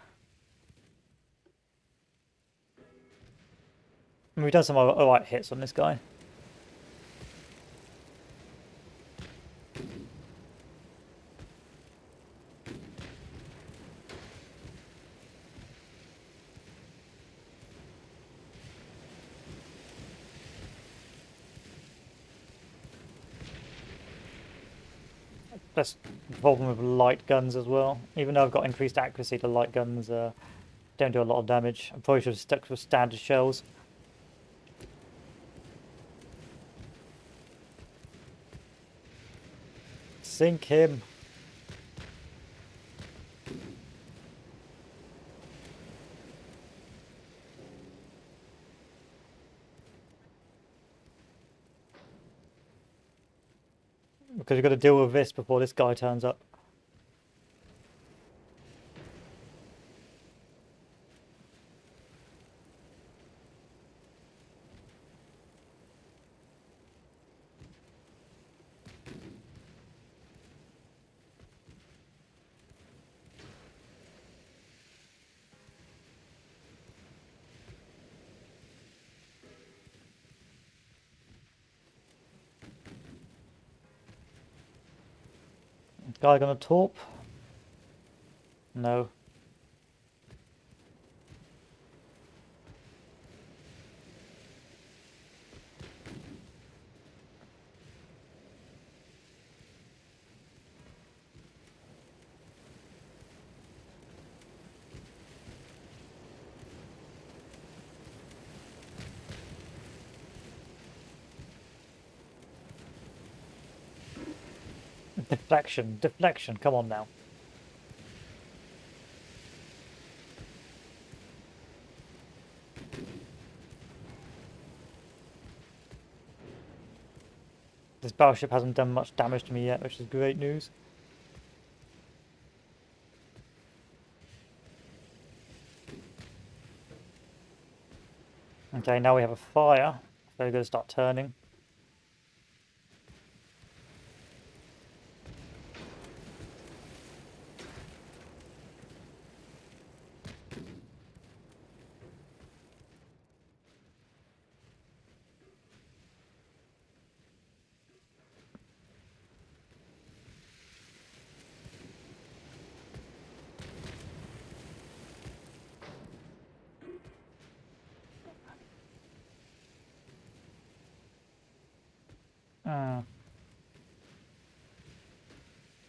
And we've done some alright hits on this guy. That's the problem with light guns as well. Even though I've got increased accuracy, the light guns don't do a lot of damage. I probably should have stuck with standard shells. Sink him. Because you've got to deal with this before this guy turns up. Guy gonna torp? No. Deflection, deflection, come on now. This battleship hasn't done much damage to me yet, which is great news. Okay, now we have a fire, so we're going to start turning.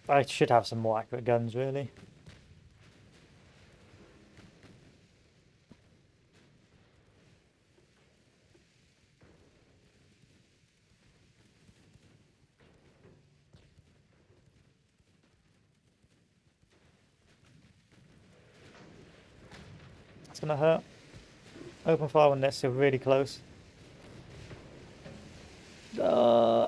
I should have some more accurate guns, really. That's gonna hurt. Open fire on this, you're really close. Uh,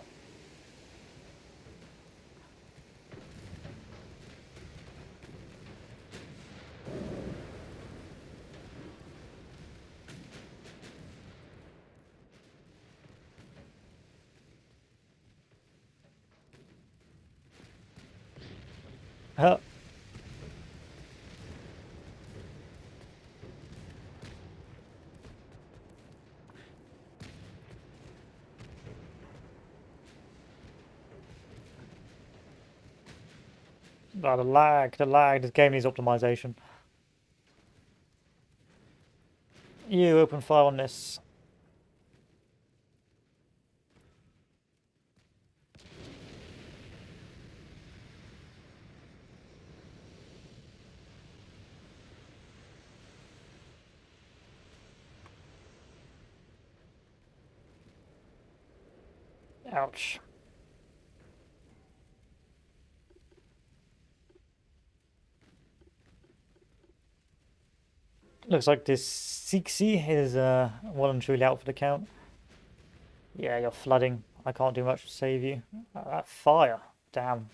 oh, the lag, this game needs optimization. You open fire on this. Ouch. Looks like this Sixi is well and truly out for the count. Yeah, you're flooding. I can't do much to save you. That fire. Damn.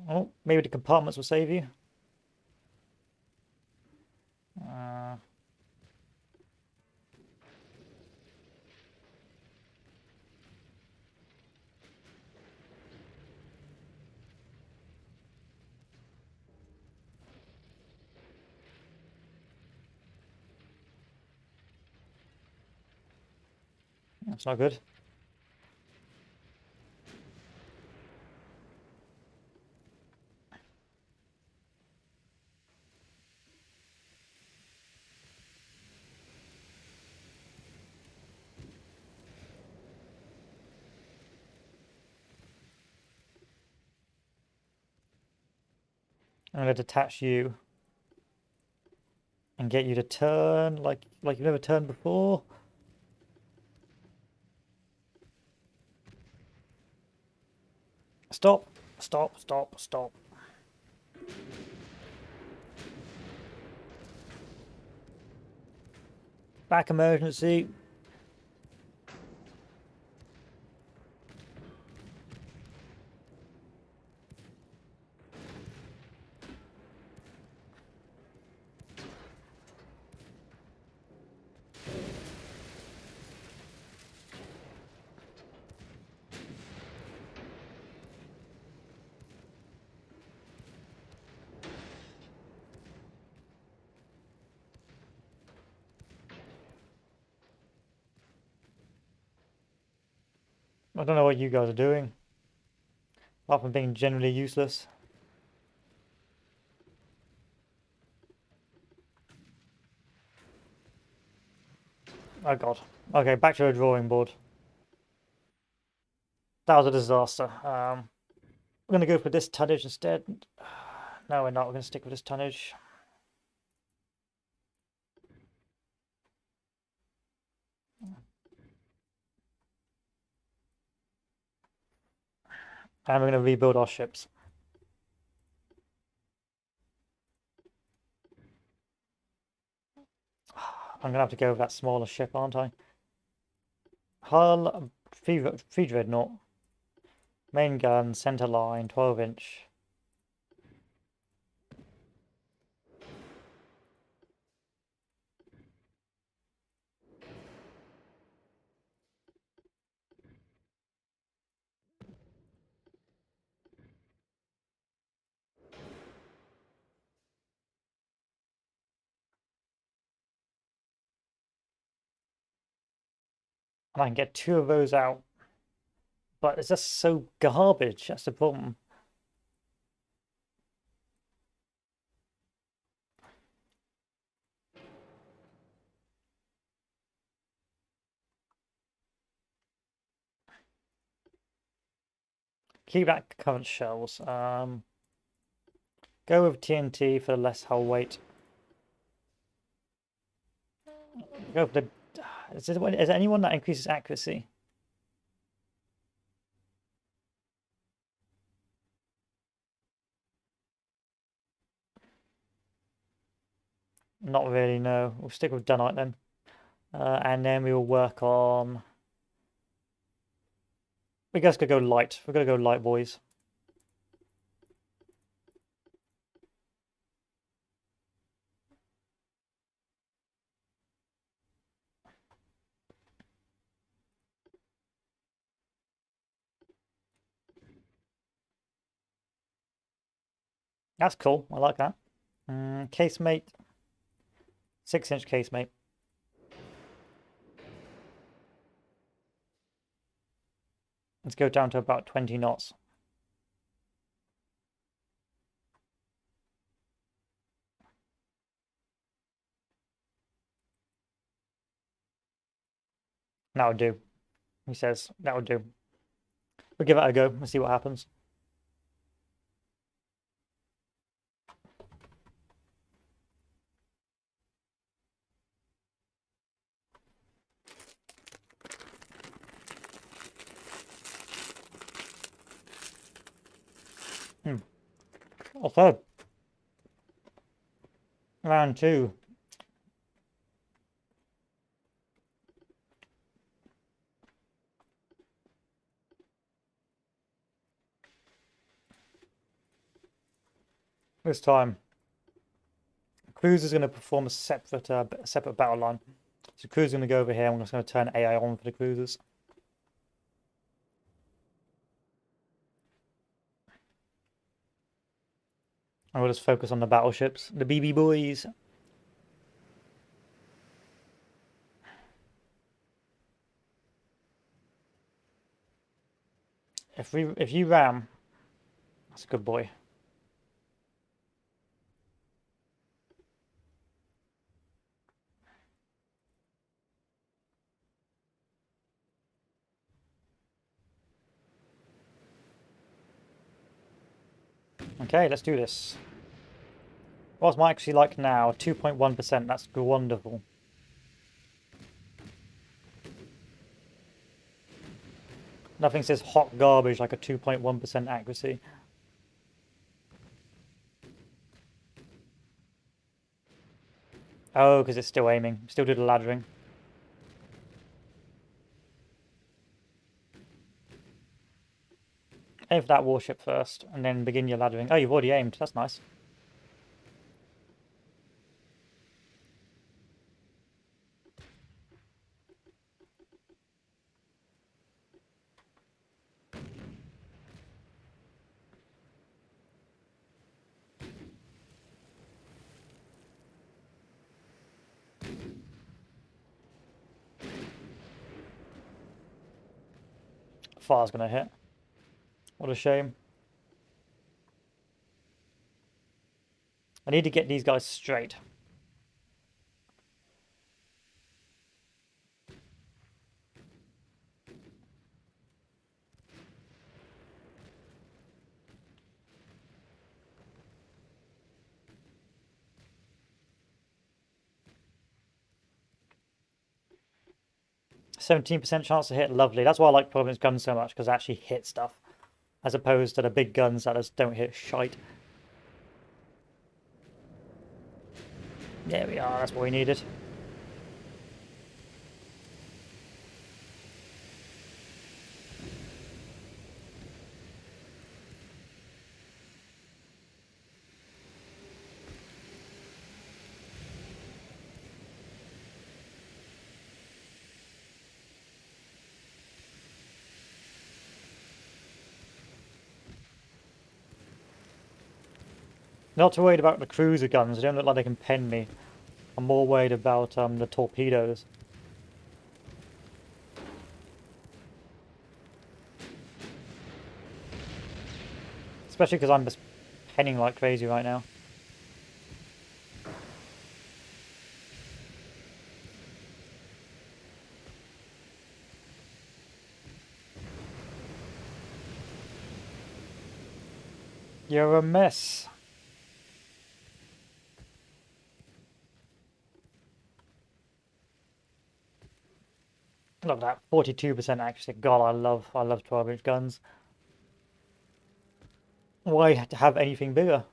Oh, maybe the compartments will save you. Uh, that's not good. I'm going to detach you and get you to turn like you've never turned before. Stop, stop, stop, stop. Back emergency. I don't know what you guys are doing, apart from being generally useless. Oh god. Okay, back to the drawing board. That was a disaster. We're going to go for this tonnage instead. No, we're not. We're going to stick with this tonnage. And we're going to rebuild our ships. I'm going to have to go with that smaller ship, aren't I? Hull, free dreadnought. Main gun, center line, 12-inch. And I can get 2 of those out. But it's just so garbage. That's the problem. Keep that current shells. Go with TNT for less hull weight. Go for the. Is there anyone that increases accuracy? Not really, no. We'll stick with Dunite then. And then we will work on. We guys could go light. We're gonna go light, boys. That's cool. I like that. Casemate. 6-inch casemate. Let's go down to about 20 knots. That would do. He says that would do. We'll give it a go and see what happens. Also, round 2. This time, Cruiser's going to perform a separate battle line. So Cruiser's going to go over here. I'm just going to turn AI on for the cruisers. And we'll just focus on the battleships, the BB boys. If you ram, that's a good boy. Okay, let's do this. What's my actually like now? 2.1%. That's wonderful. Nothing says hot garbage like a 2.1% accuracy. Oh, because it's still aiming. Still do the laddering. Aim for that warship first, and then begin your laddering. Oh, you've already aimed. That's nice. Fire's gonna hit. What a shame. I need to get these guys straight. %17% chance to hit, lovely. That's why I like Providence guns so much, because they actually hit stuff. As opposed to the big guns that just don't hit shite. There we are, that's what we needed. Not too worried about the cruiser guns, they don't look like they can pen me. I'm more worried about the torpedoes. Especially because I'm just penning like crazy right now. You're a mess. Look at that, 42% accuracy. God, I love 12-inch guns. Why to have anything bigger?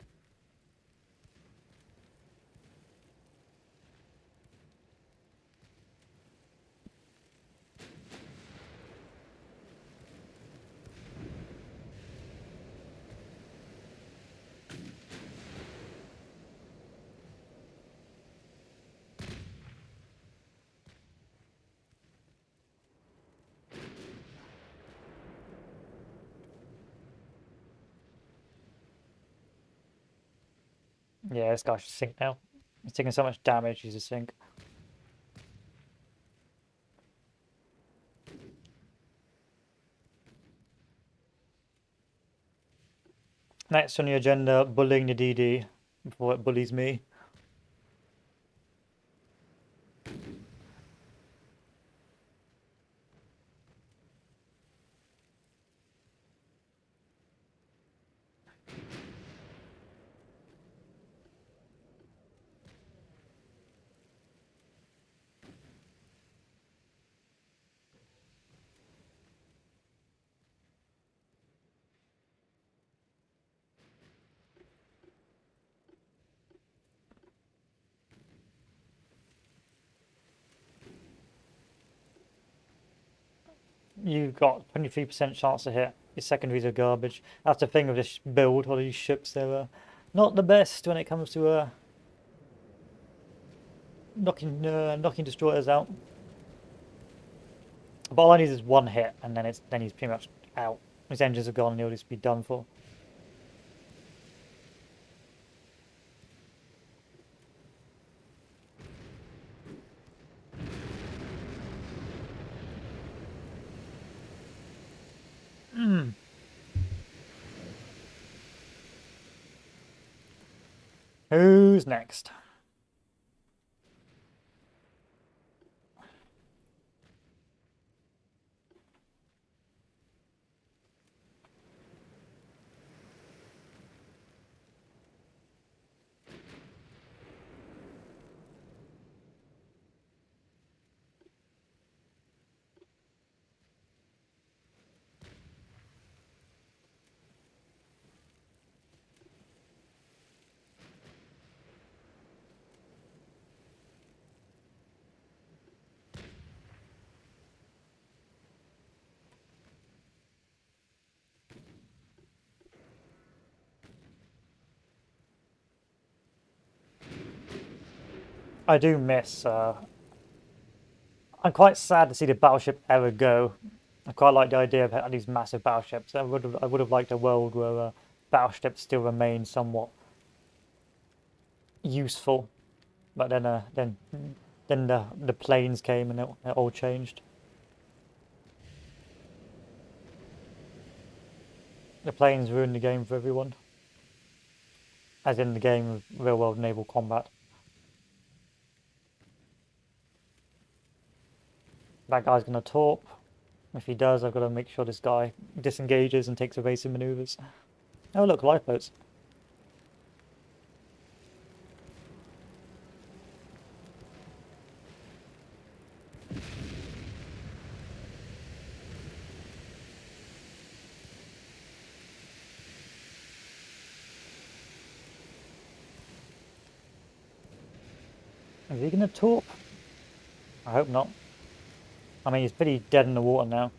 Yeah, this guy should sink now. He's taking so much damage, he's a sink. Next on the agenda, bullying the DD before it bullies me. You got 23% chance to hit. Your secondaries are garbage. That's the thing with this build, all these ships, they're not the best when it comes to knocking destroyers out. But all I need is one hit, and then he's pretty much out. His engines are gone, and he'll just be done for. Who's next? I do miss. I'm quite sad to see the battleship ever go. I quite like the idea of having these massive battleships. I would have liked a world where battleships still remain somewhat useful, but then the planes came and it all changed. The planes ruined the game for everyone, as in the game of real world naval combat. That guy's gonna torp. If he does, I've got to make sure this guy disengages and takes evasive maneuvers. Oh look, lifeboats. Is he gonna torp? I hope not. I mean, he's pretty dead in the water now.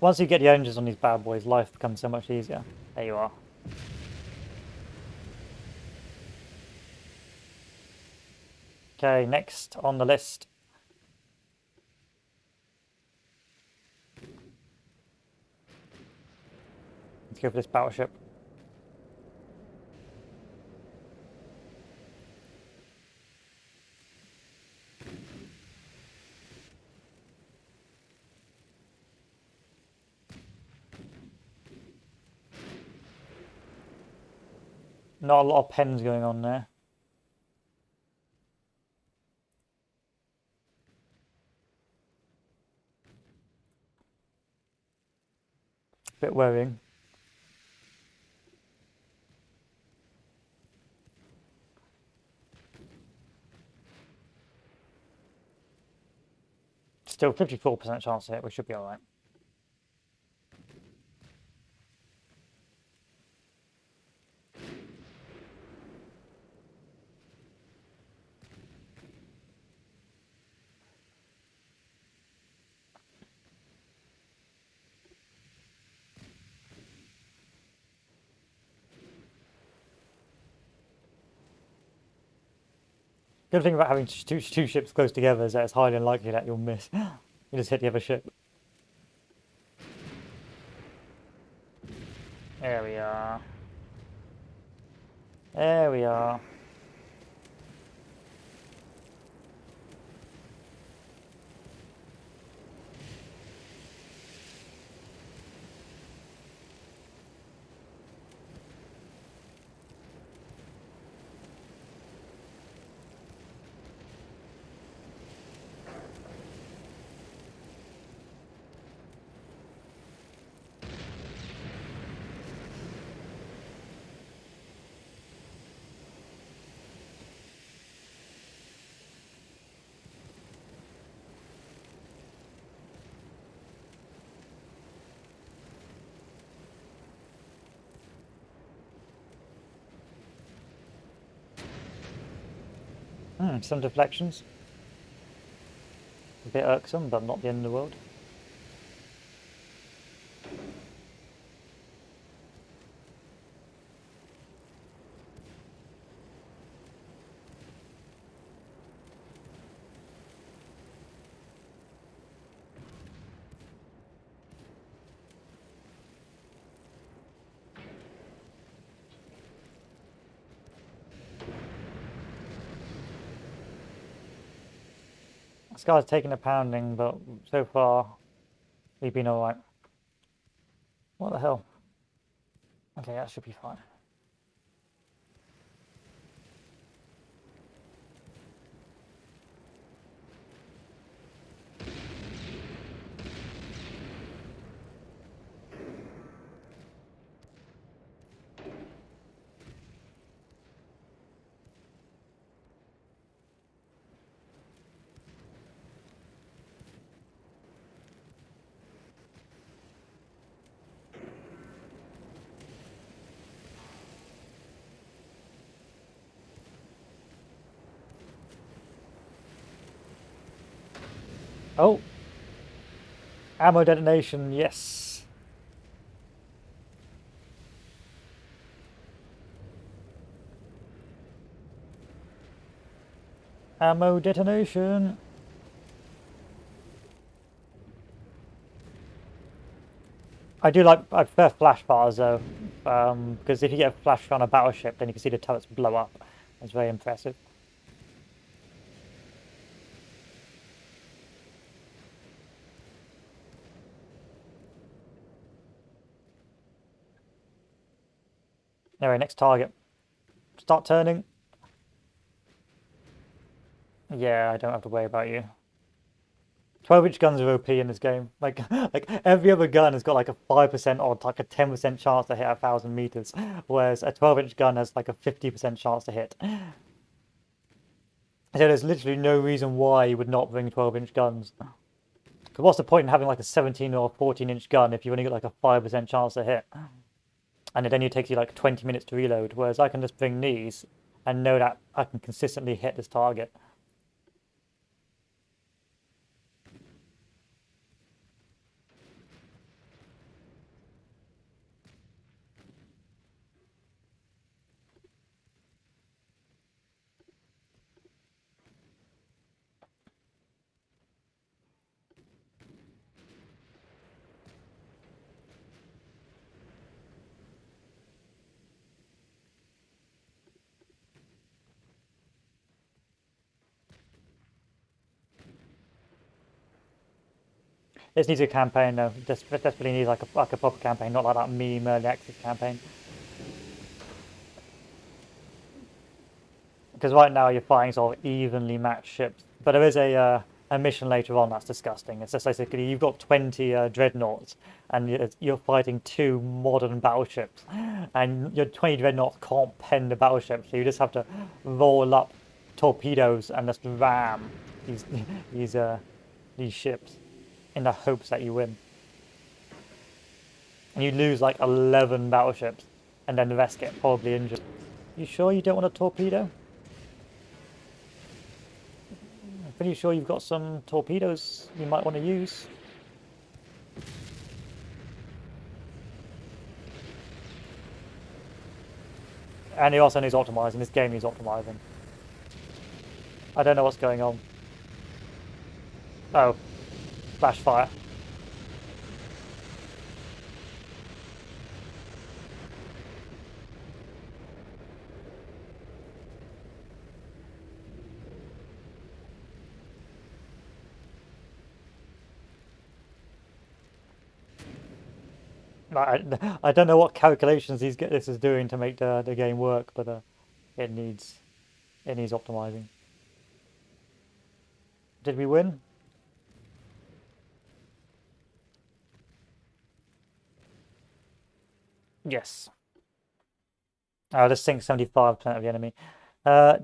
Once you get the engines on these bad boys, life becomes so much easier. There you are. Okay, next on the list. Let's go for this battleship. Not a lot of pens going on there. Bit worrying. Still 54% chance to hit, we should be alright. Good thing about having two ships close together is that it's highly unlikely that you'll miss. You just hit the other ship. There we are. There we are. Some deflections. A bit irksome, but not the end of the world. This guy's taking a pounding, but so far we've been alright. What the hell? Okay, that should be fine. Oh! Ammo detonation, yes! Ammo detonation. I prefer flash fires though, because if you get a flash fire on a battleship, then you can see the turrets blow up. That's very impressive. Anyway, next target. Start turning. Yeah, I don't have to worry about you. 12-inch guns are OP in this game. Like every other gun has got like a 5% or like a 10% chance to hit 1,000 meters, whereas a 12-inch gun has like a 50% chance to hit. So there's literally no reason why you would not bring 12-inch guns. Because what's the point in having like a 17 or 14-inch gun if you've only got like a 5% chance to hit? And it only takes you like 20 minutes to reload, whereas I can just bring these and know that I can consistently hit this target. This needs a campaign though. This desperately needs like a proper campaign, not like that meme early access campaign. Because right now you're fighting sort of evenly matched ships, but there is a mission later on that's disgusting. It's just basically you've got 20 dreadnoughts, and you're fighting 2 modern battleships, and your 20 dreadnoughts can't pen the battleship, so you just have to roll up torpedoes and just ram these these these ships in the hopes that you win. And you lose like 11 battleships, and then the rest get horribly injured. You sure you don't want a torpedo? I'm pretty sure you've got some torpedoes you might want to use. And he also needs optimizing. This game needs optimizing. I don't know what's going on. Oh, flash fire. I don't know what calculations this is doing to make the game work, but it needs optimizing. Did we win? Yes. Oh, this sinks 75% of the enemy.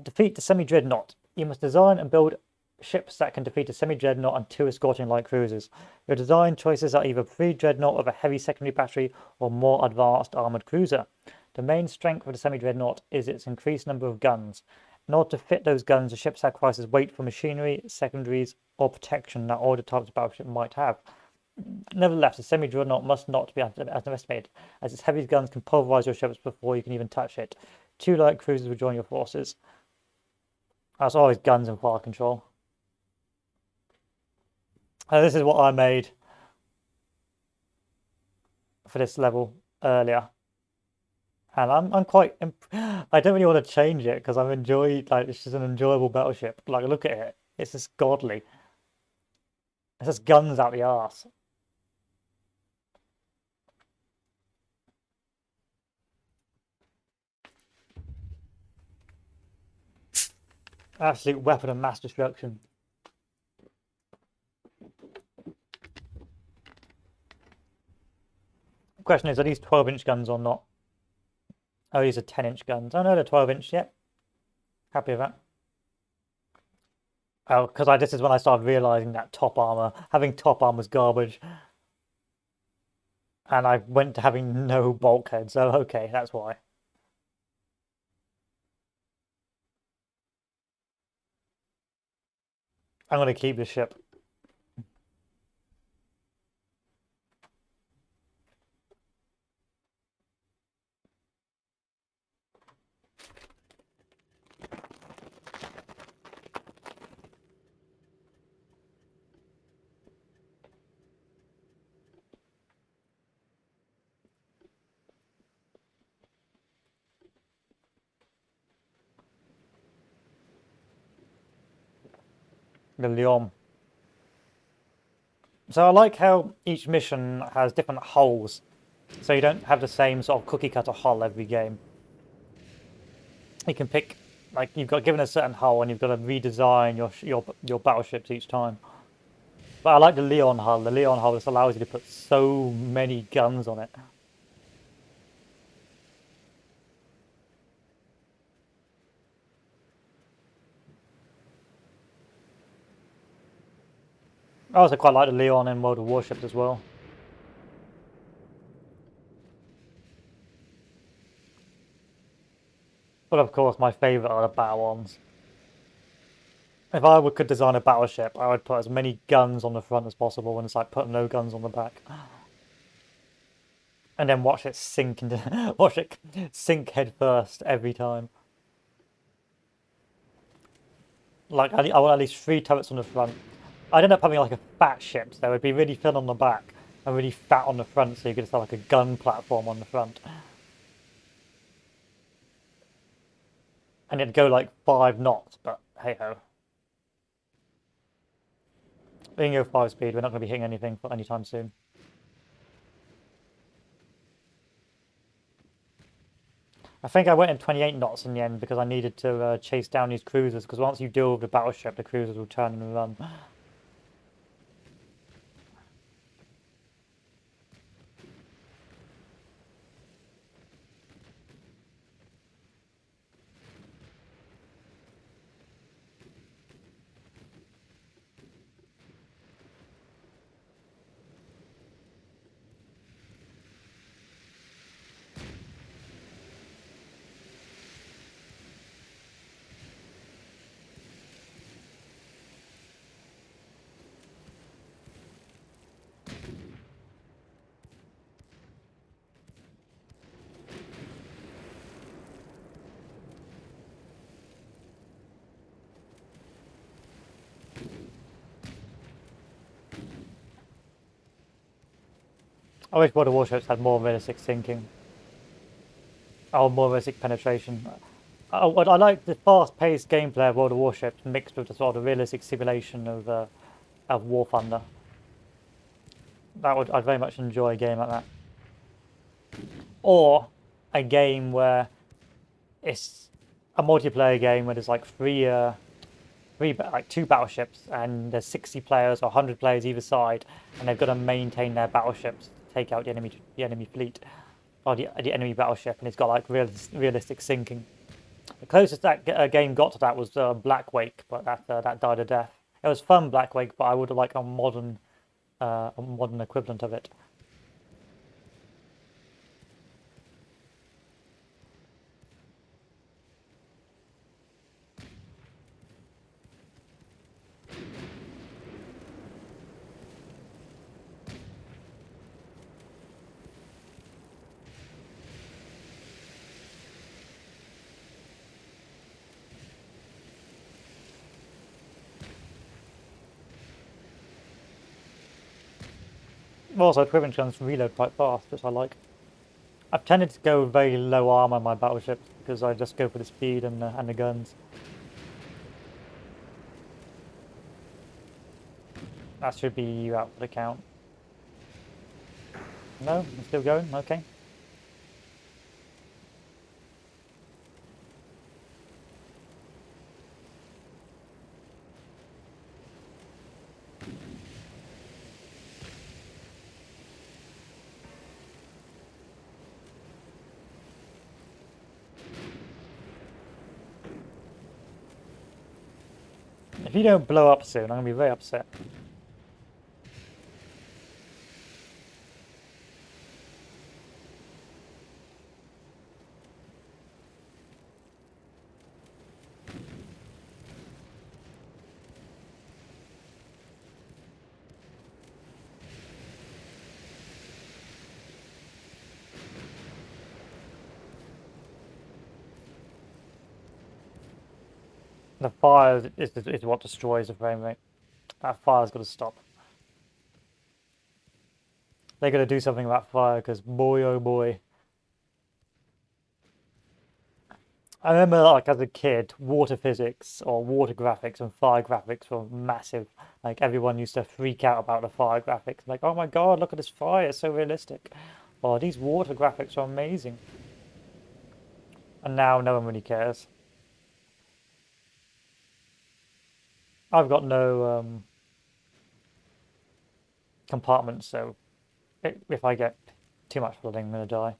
Defeat the semi-dreadnought. You must design and build ships that can defeat a semi-dreadnought and 2 escorting light cruisers. Your design choices are either pre-dreadnought with a heavy secondary battery or more advanced armored cruiser. The main strength of the semi-dreadnought is its increased number of guns. In order to fit those guns, the ship sacrifices weight for machinery, secondaries, or protection that older types of battleship might have. Nevertheless, the semi-dreadnought must not be underestimated, as its heavy guns can pulverize your ships before you can even touch it. 2 light cruisers will join your forces. That's always guns and fire control. This is what I made for this level earlier, and I'm quite. I don't really want to change it because I'm enjoying it's just an enjoyable battleship. Like look at it, it's just godly. It's just guns out the arse. Absolute weapon of mass destruction. The question is, are these 12-inch guns or not? Oh, these are 10-inch guns. Oh no, they're 12-inch. Yep. Happy with that. Oh, because this is when I started realizing that having top armor was garbage. And I went to having no bulkhead, so okay, that's why. I'm going to keep the ship. the Lyon. So I like how each mission has different hulls, so you don't have the same sort of cookie cutter hull every game. You can pick, like, you've got given a certain hull and you've got to redesign your battleships each time. But I like the Leon hull. The Leon hull just allows you to put so many guns on it. I also quite like the Leon in World of Warships as well. But of course, my favourite are the battle arms. If I could design a battleship, I would put as many guns on the front as possible, and it's like put no guns on the back. And then watch it sink into watch it sink head first every time. Like I want at least 3 turrets on the front. I'd end up having like a fat ship, so it would be really thin on the back and really fat on the front, so you could just have like a gun platform on the front. And it'd go like 5 knots, but hey ho. We can go 5 speed, we're not going to be hitting anything for anytime soon. I think I went in 28 knots in the end because I needed to chase down these cruisers, because once you deal with the battleship, the cruisers will turn and run. I wish World of Warships had more realistic sinking. Oh, more realistic penetration. I like the fast-paced gameplay of World of Warships mixed with the sort of realistic simulation of War Thunder. I'd very much enjoy a game like that. Or a game where it's a multiplayer game where there's like like 2 battleships and there's 60 players or 100 players either side, and they've got to maintain their battleships to take out the enemy fleet or the enemy battleship, and it's got like realistic sinking. The closest that game got to that was Black Wake, but that died a death. It was fun, Black Wake, but I would have liked a modern equivalent of it. Also, equipment guns reload quite fast, which I like. I've tended to go very low armor on my battleships because I just go for the speed and the guns. That should be you out for the count. No, I'm still going. Okay. If you don't blow up soon, I'm gonna be very upset. The fire is what destroys the frame rate. That fire's got to stop. They got to do something about fire because boy, oh boy. I remember, like, as a kid, water physics or water graphics and fire graphics were massive. Like, everyone used to freak out about the fire graphics. Like, oh my God, look at this fire, it's so realistic. Oh, these water graphics are amazing. And now no one really cares. I've got no compartments, so if I get too much flooding, I'm gonna die.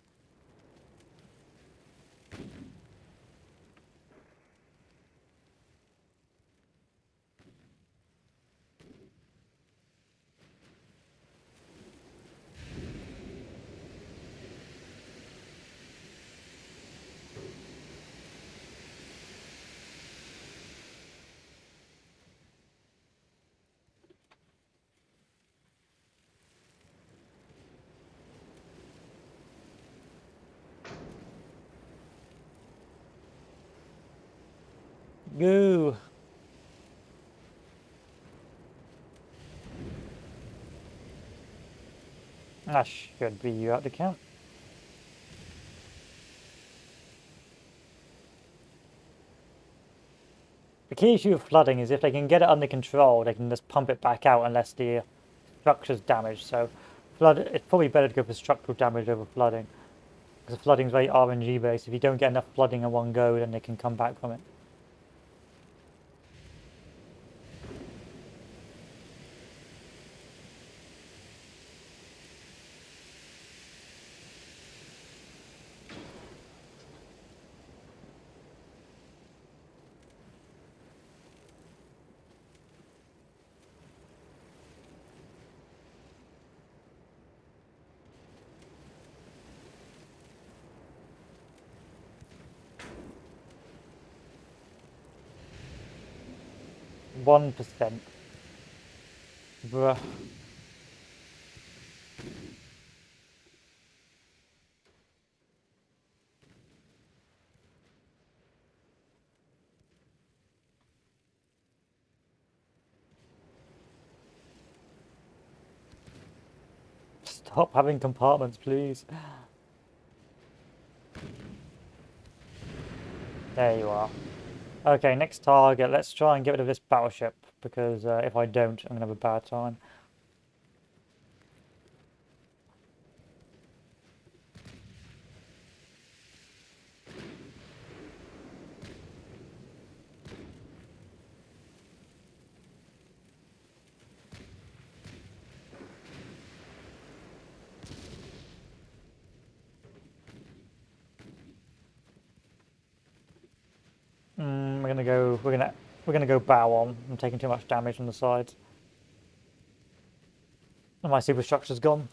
Goo! That should be you out the count. The key issue with flooding is if they can get it under control, they can just pump it back out unless the structure's damaged. So it's probably better to go for structural damage over flooding. Because flooding is very RNG based. If you don't get enough flooding in one go, then they can come back from it. %. Bruh. Stop having compartments, please. There you are. Okay, next target. Let's try and get rid of this battleship, because if I don't, I'm going to have a bad time. We're gonna go bow on. I'm taking too much damage on the sides. And my superstructure's gone.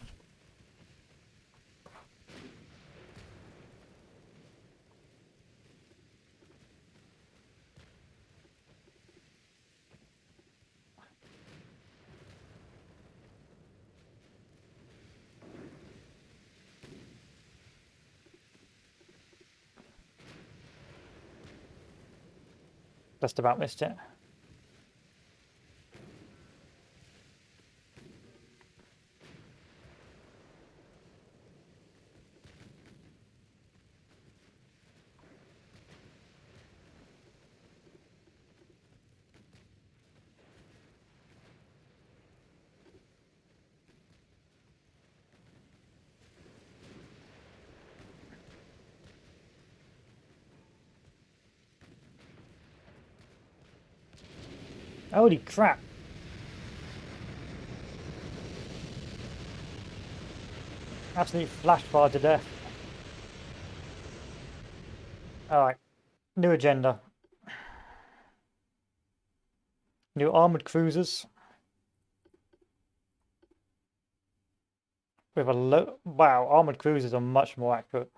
Just about missed it. Holy crap! Absolutely flash fired to death. Alright, new agenda. New armoured cruisers. With a low... Wow, armoured cruisers are much more accurate.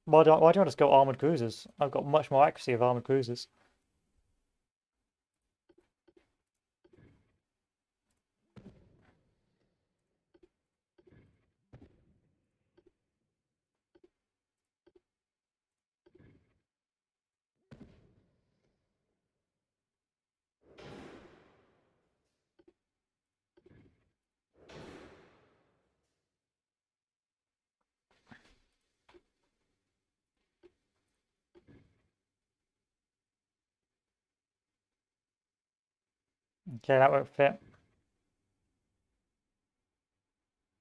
Why do I just go armoured cruisers? I've got much more accuracy of armoured cruisers. Okay, that won't fit.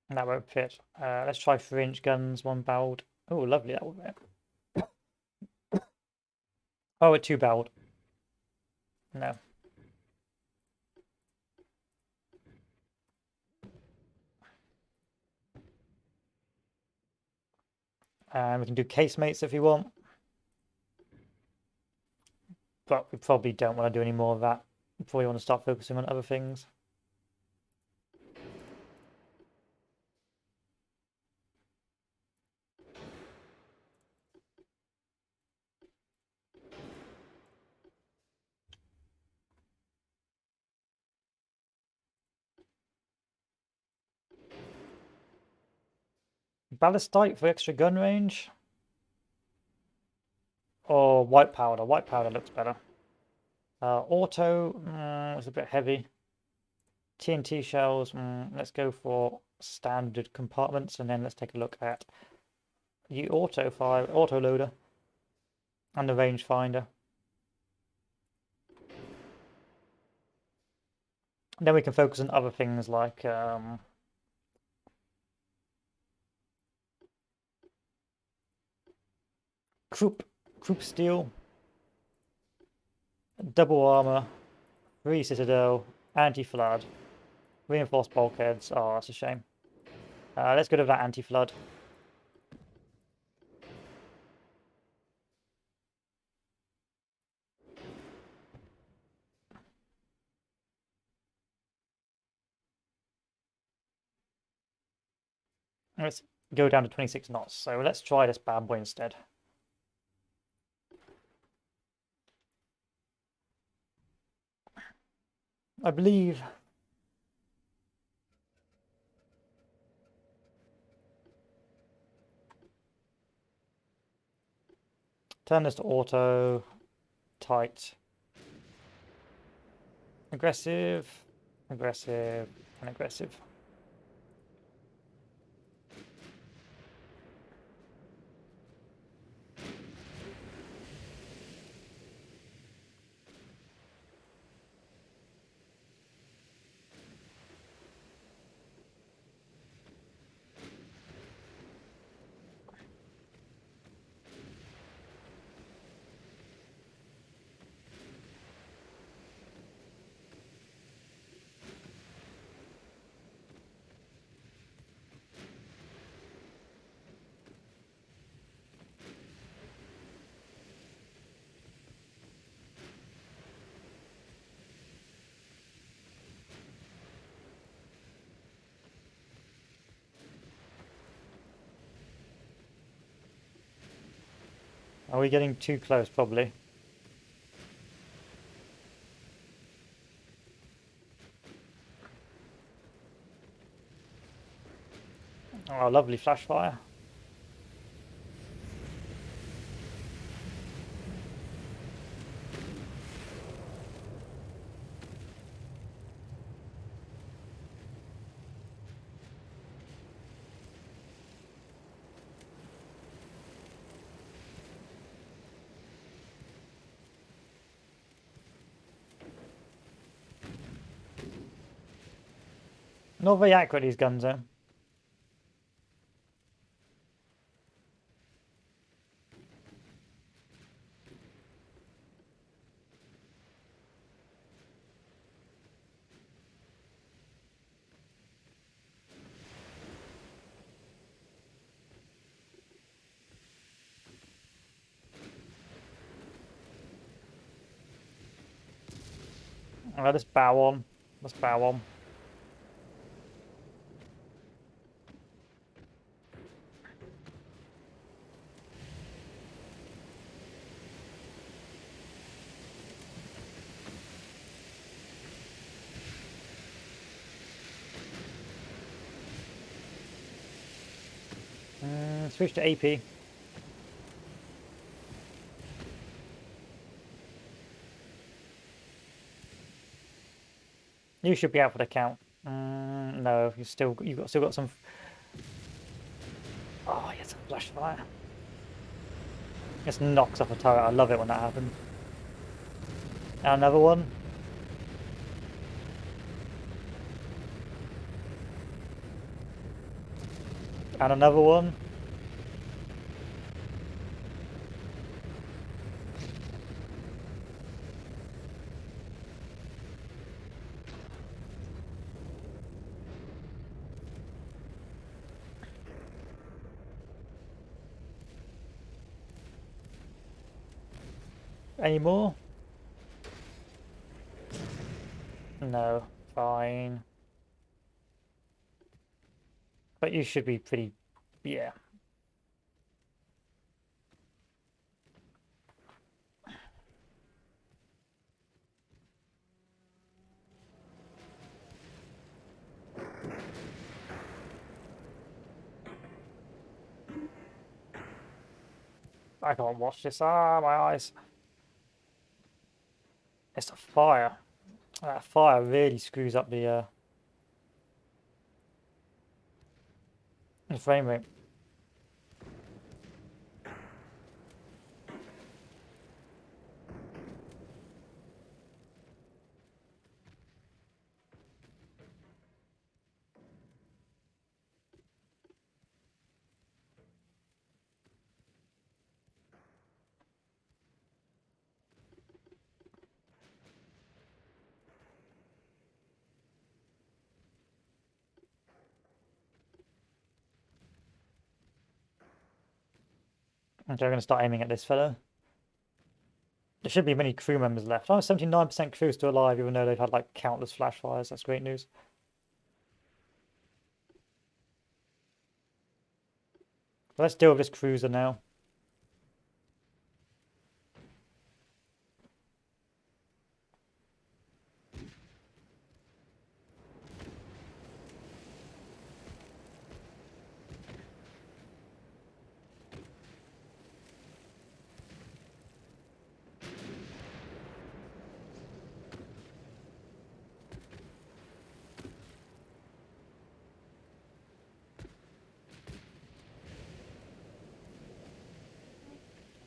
That won't fit. Let's try 3-inch guns, one barreled. Oh, lovely, that will fit. Oh, a 2-barreled. No. And we can do casemates if you want. But we probably don't want to do any more of that. We probably want to start focusing on other things. Ballistite for extra gun range? Or white powder? White powder looks better. Auto, it's a bit heavy. TNT shells, let's go for standard compartments, and then let's take a look at the auto loader and the rangefinder. And then we can focus on other things like croup steel, double armor, 3 citadel, anti-flood, reinforced bulkheads. Oh, that's a shame. Let's go to that anti-flood. Let's go down to 26 knots. So let's try this bad boy instead. I believe turn this to auto, tight, aggressive, aggressive, and aggressive. Are we getting too close? Probably. Oh, lovely flash fire. Not very accurate, these guns, though. Alright, let's bow on. Let's bow on. Switch to AP. You should be out for the count. No, still got some. Oh, yes, a flash fire. Just knocks off a turret. I love it when that happens. And another one. And another one. Any more? No, fine. But you should be pretty, yeah. I can't watch this. Ah, my eyes. It's the fire. That fire really screws up the frame rate. Okay, I'm going to start aiming at this fellow. There should be many crew members left. Oh, 79% crew still alive, even though they've had like countless flash fires. That's great news. Let's deal with this cruiser now.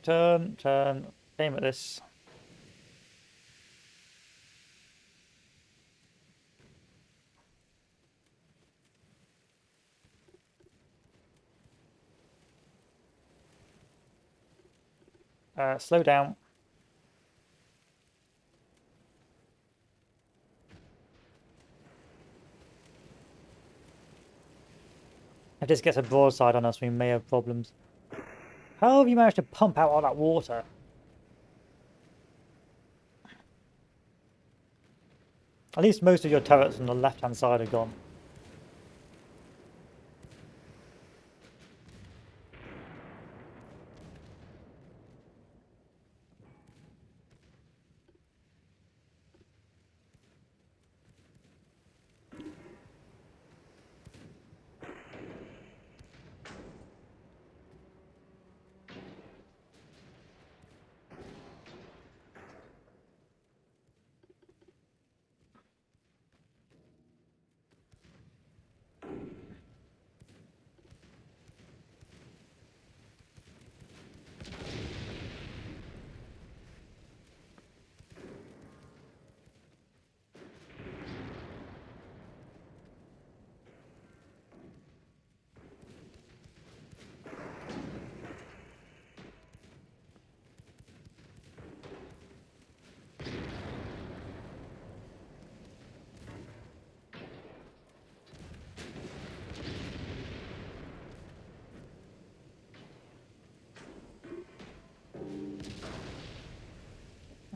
Turn, aim at this. Slow down. If this gets a broadside on us, we may have problems. How have you managed to pump out all that water? At least most of your turrets on the left-hand side are gone.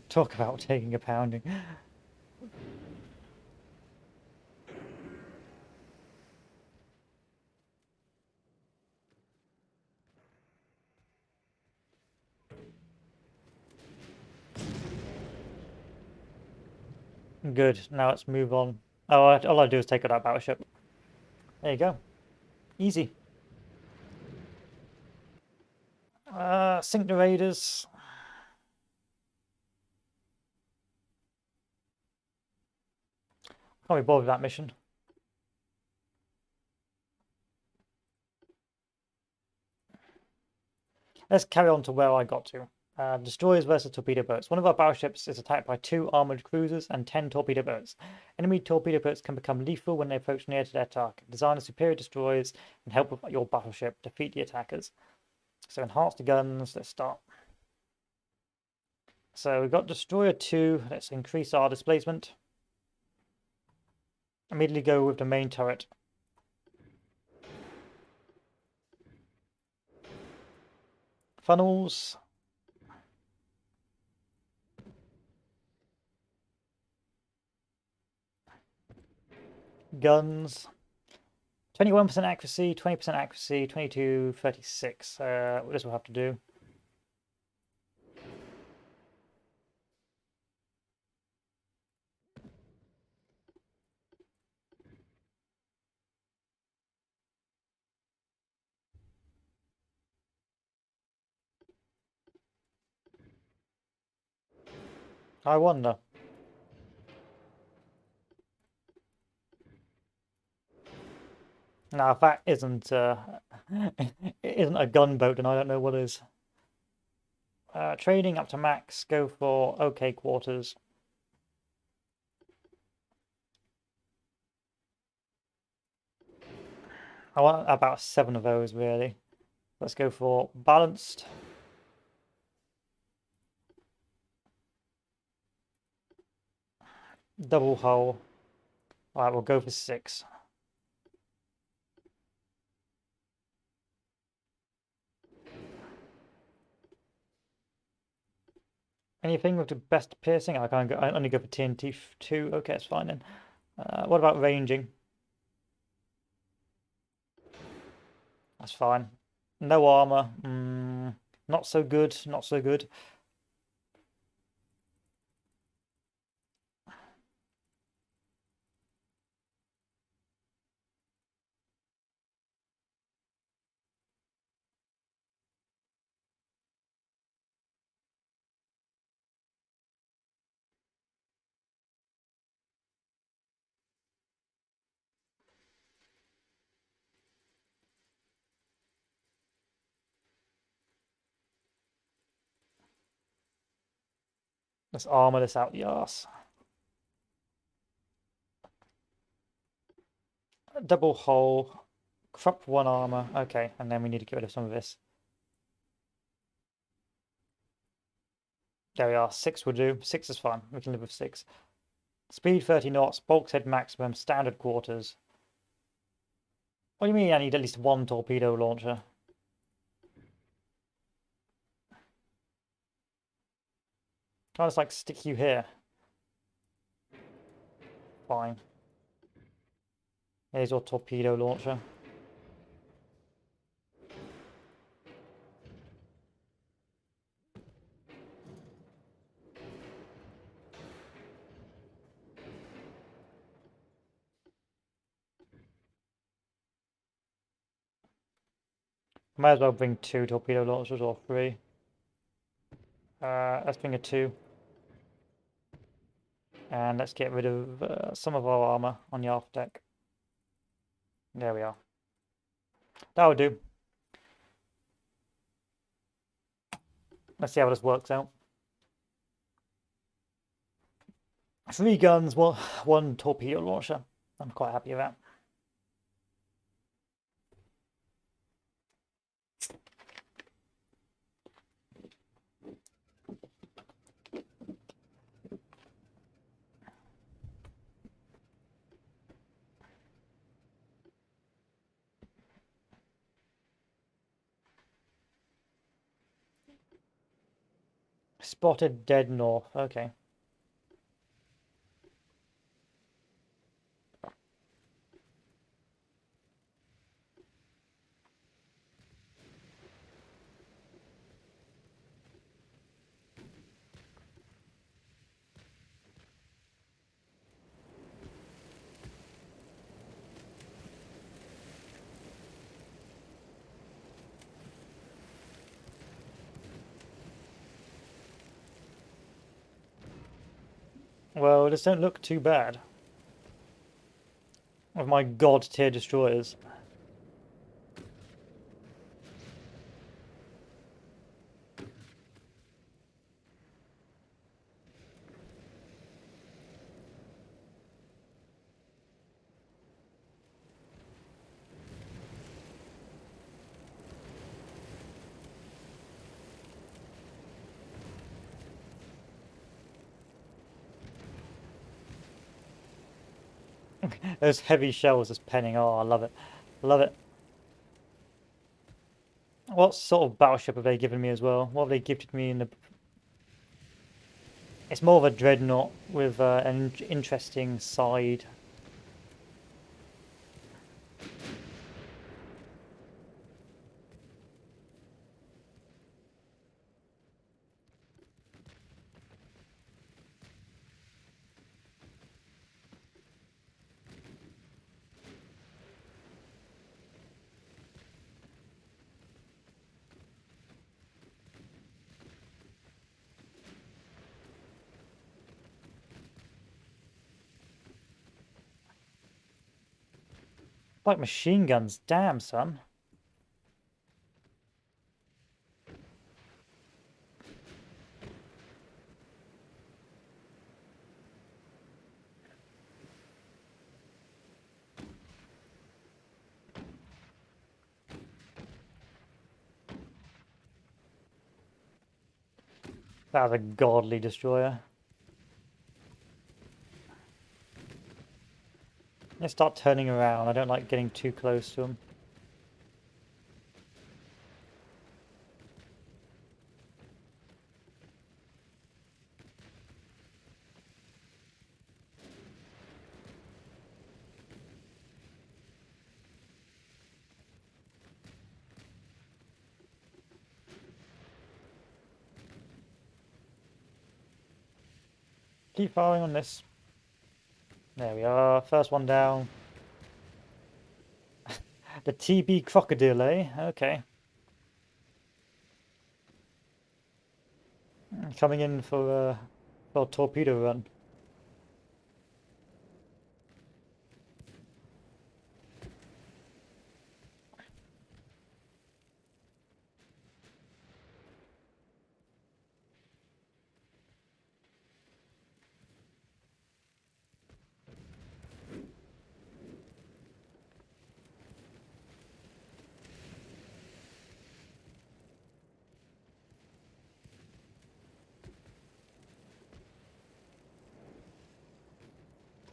Talk about taking a pounding. Good, now let's move on. Oh, all I do is take out that battleship. There you go. Easy. Sink the raiders. Can't be bothered with that mission. Let's carry on to where I got to. Destroyers versus torpedo boats. One of our battleships is attacked by 2 armored cruisers and 10 torpedo boats. Enemy torpedo boats can become lethal when they approach near to their target. Design superior destroyers and help with your battleship defeat the attackers. So enhance the guns. Let's start. So we've got Destroyer 2. Let's increase our displacement. Immediately go with the main turret. Funnels. Guns. 21% accuracy, 20% accuracy, 22, 36. This will have to do. I wonder. Now, if that isn't isn't a gunboat, then I don't know what is. Trading up to max. Go for OK quarters. I want about 7 of those, really. Let's go for balanced. Double hull. Alright, we'll go for 6. Anything with the best piercing? I can't go. I only go for TNT 2. Okay, that's fine then. What about ranging? That's fine. No armor. Not so good. Not so good. Let's armor this out the arse. Double hull. Crop 1 armor. Okay, and then we need to get rid of some of this. There we are. 6 will do. 6 is fine. We can live with 6. Speed 30 knots. Bulkhead maximum. Standard quarters. What do you mean I need at least 1 torpedo launcher? I'll just like stick you here. Fine. Here's your torpedo launcher. Might as well bring 2 torpedo launchers or 3. Let's bring a 2. And let's get rid of some of our armor on the aft deck. There we are. That'll do. Let's see how this works out. 3 guns, 1 torpedo launcher. I'm quite happy with that. Spotted dead north. Okay. Well, this don't look too bad. With my god tier destroyers. Those heavy shells just penning. Oh, I love it. Love it. What sort of battleship have they given me as well? What have they gifted me in the... It's more of a dreadnought with an interesting side. Like machine guns. Damn, son. That was a godly destroyer. Let's start turning around. I don't like getting too close to them. Keep firing on this. There we are. First one down. The TB crocodile, eh? Okay. Coming in for a torpedo run.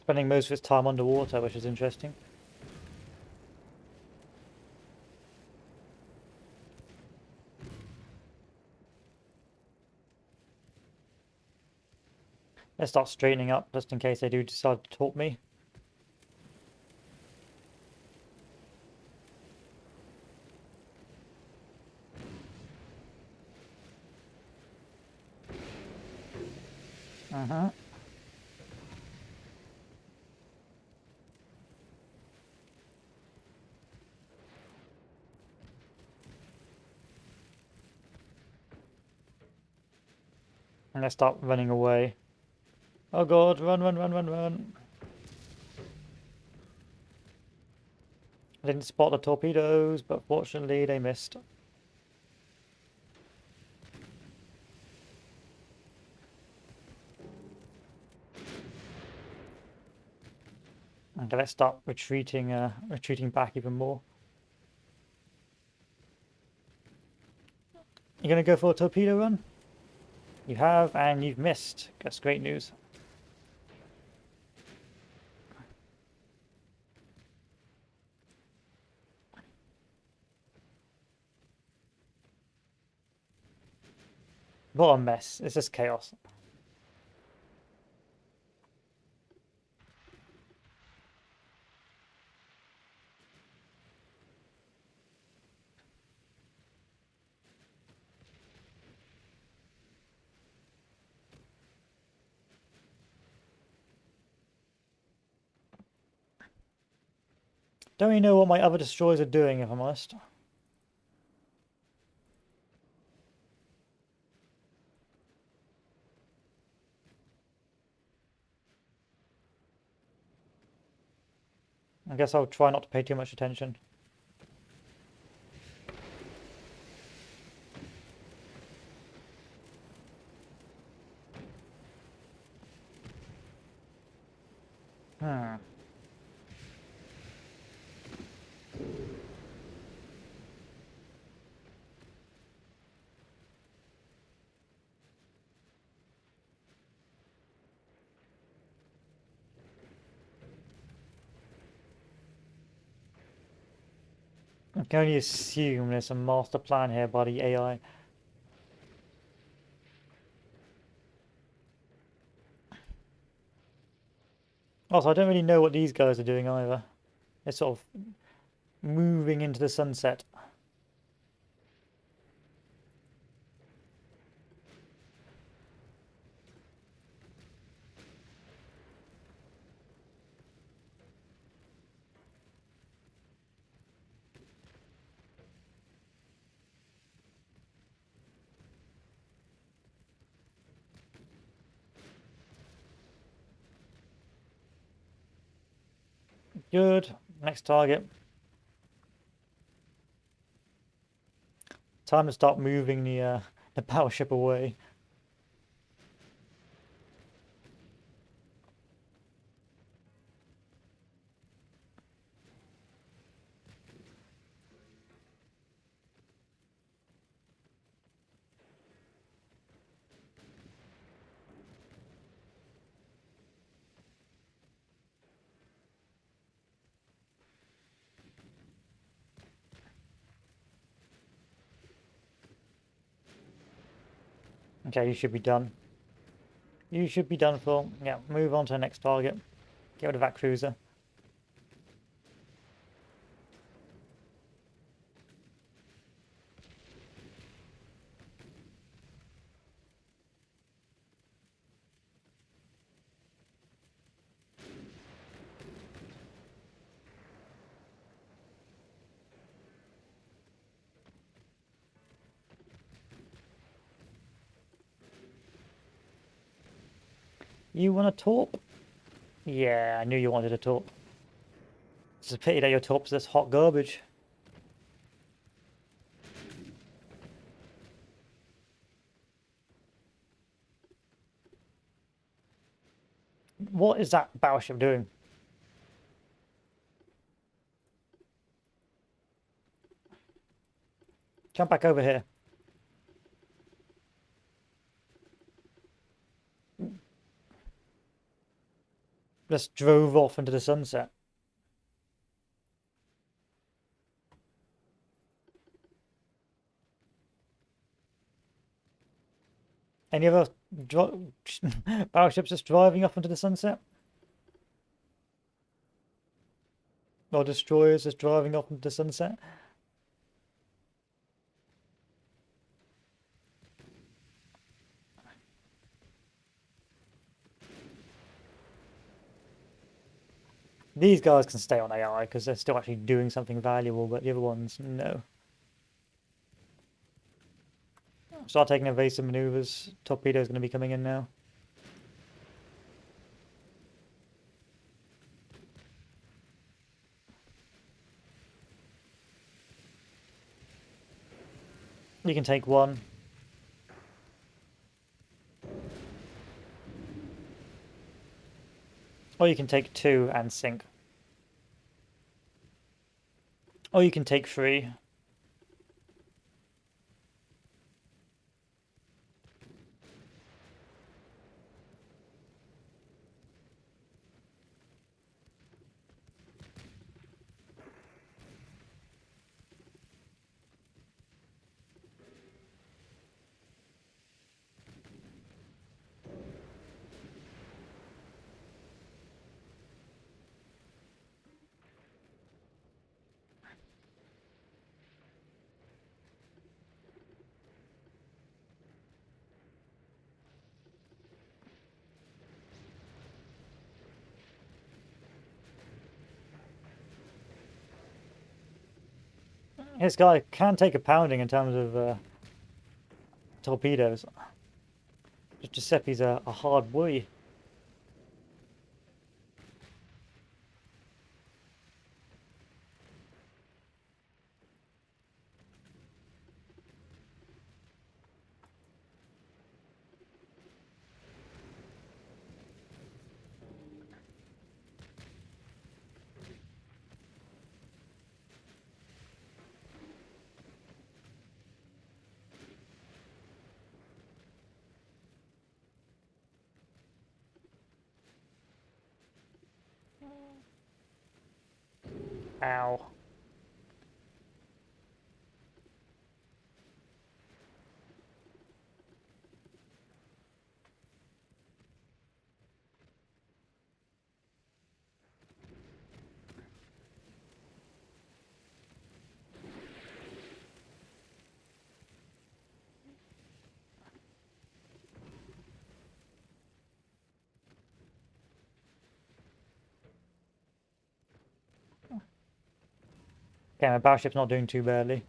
Spending most of its time underwater, which is interesting. Let's start straightening up just in case they do decide to taunt me. And let's start running away. Oh god, run, run, run, run, run. I didn't spot the torpedoes, but fortunately they missed. Okay, let's start retreating back even more. You gonna go for a torpedo run? You have, and you've missed. That's great news. What a mess. It's just chaos. Don't really know what my other destroyers are doing, if I'm honest. I guess I'll try not to pay too much attention. Hmm. I can only assume there's a master plan here by the AI. Also, I don't really know what these guys are doing either. They're sort of moving into the sunset. Good. Next target. Time to start moving the battleship away. Okay, you should be done. You should be done for. Yeah, move on to the next target. Get rid of that cruiser. You want a torp? Yeah, I knew you wanted a torp. It's a pity that your torp's this hot garbage. What is that battleship doing? Come back over here. Just drove off into the sunset. Any other battleships just driving off into the sunset? Or destroyers just driving off into the sunset? These guys can stay on AI because they're still actually doing something valuable, but the other ones, no. Start taking evasive maneuvers. Torpedo's going to be coming in now. You can take one. Or you can take two and sink. Or you can take three. This guy can take a pounding in terms of torpedoes. Giuseppe's a hard boy. Ow. Okay, my battleship's not doing too badly.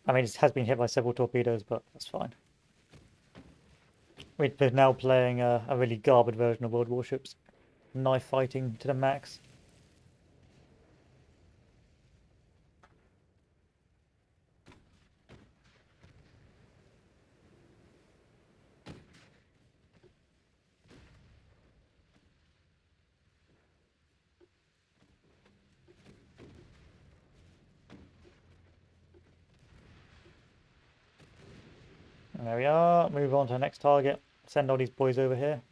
I mean, it has been hit by several torpedoes, but that's fine. We're now playing a really garbage version of World Warships. Knife fighting to the max. There we are. Move on to the next target. Send all these boys over here.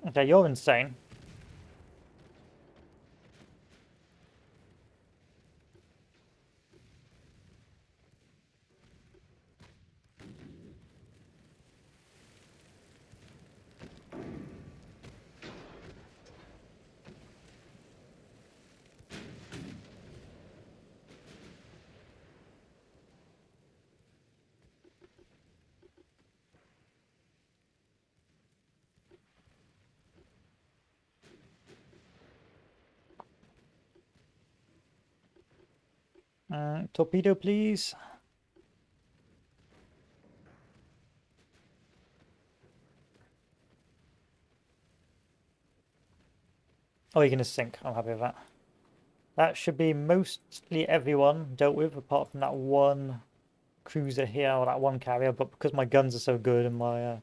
Okay, you're insane. Torpedo, please. Oh, you're going to sink. I'm happy with that. That should be mostly everyone dealt with, apart from that one cruiser here, or that one carrier. But because my guns are so good and my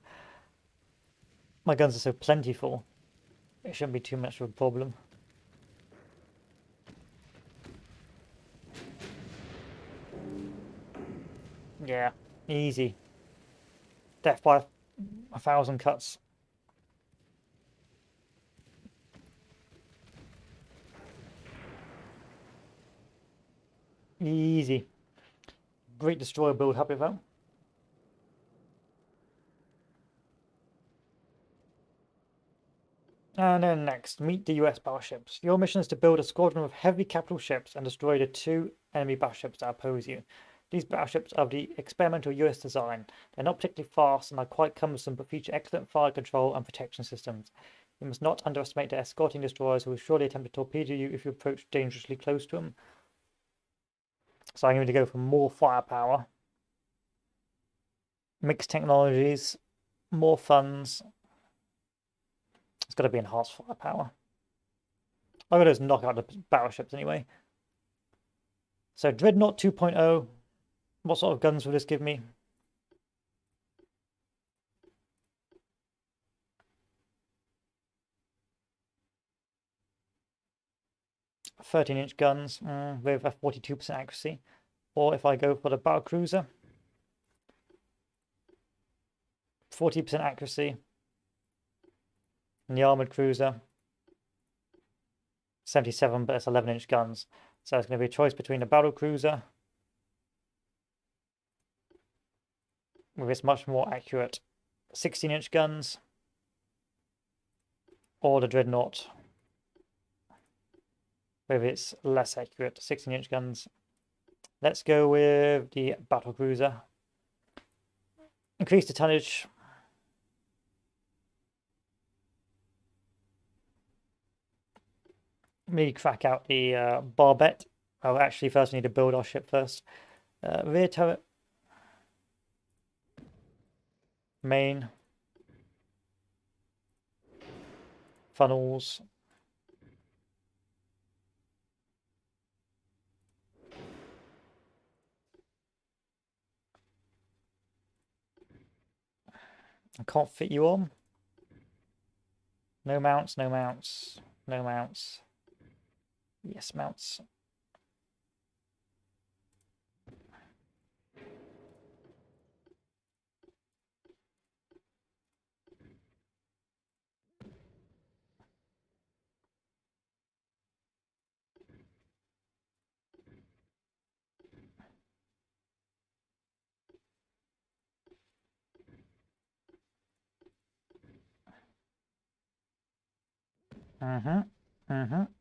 guns are so plentiful, it shouldn't be too much of a problem. Yeah, easy. Death by 1,000 cuts. Easy. Great destroyer build, happy with that. And then next, meet the US battleships. Your mission is to build a squadron of heavy capital ships and destroy the 2 enemy battleships that oppose you. These battleships are of the experimental US design. They're not particularly fast and are quite cumbersome, but feature excellent fire control and protection systems. You must not underestimate the escorting destroyers who will surely attempt to torpedo you if you approach dangerously close to them. So I'm going to go for more firepower, mixed technologies, more funds. It's got to be enhanced firepower. I'm going to just knock out the battleships anyway. So Dreadnought 2.0. What sort of guns will this give me? 13-inch guns with a 42% accuracy. Or if I go for the battle cruiser, 40% accuracy. And the armored cruiser, 77, but it's 11-inch guns. So it's going to be a choice between the battle cruiser with its much more accurate 16-inch guns, or the Dreadnought with its less accurate 16-inch guns. Let's go with the battle cruiser. Increase the tonnage. Me crack out the barbette. Oh, actually, first we need to build our ship first. Rear turret. Main. Funnels. I can't fit you on. No mounts, no mounts, no mounts. Yes, mounts.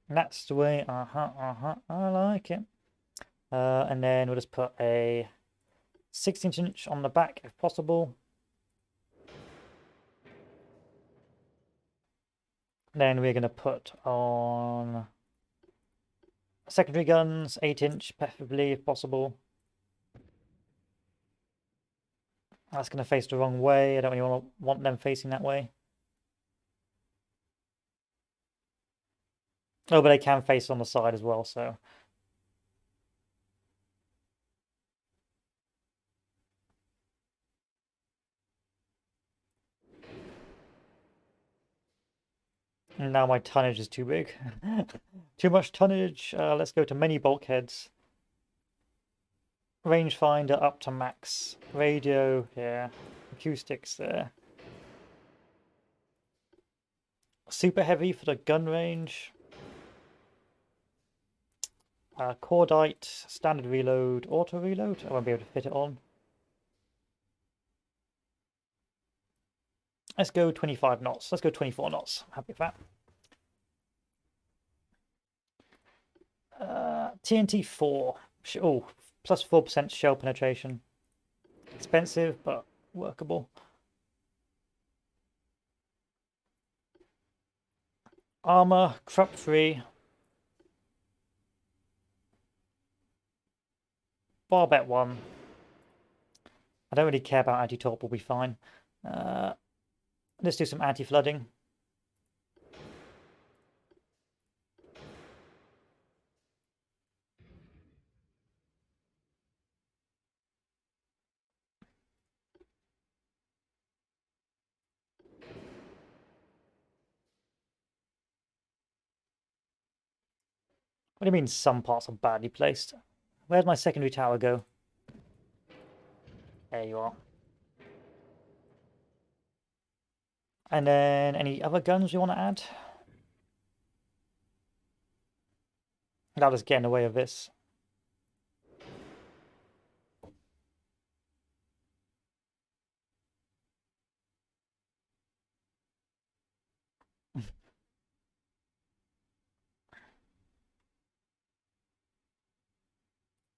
That's the way. I like it. And then we'll just put a 16-inch on the back if possible. Then we're going to put on secondary guns, 8-inch, preferably if possible. That's going to face the wrong way. I don't really want them facing that way. Oh, but they can face on the side as well, so. And now my tonnage is too big. Too much tonnage. Let's go to many bulkheads. Rangefinder up to max. Radio, yeah. Acoustics there. Super heavy for the gun range. Cordite, standard reload, auto reload. I won't be able to fit it on. Let's go 25 knots. Let's go 24 knots. I'm happy with that. TNT 4. Oh, plus 4% shell penetration. Expensive, but workable. Armor, crop 3. Barbette 1. I don't really care about anti-torp, will be fine. Let's do some anti-flooding. What do you mean some parts are badly placed? Where'd my secondary tower go? There you are. And then any other guns you want to add? I'll just get in the way of this.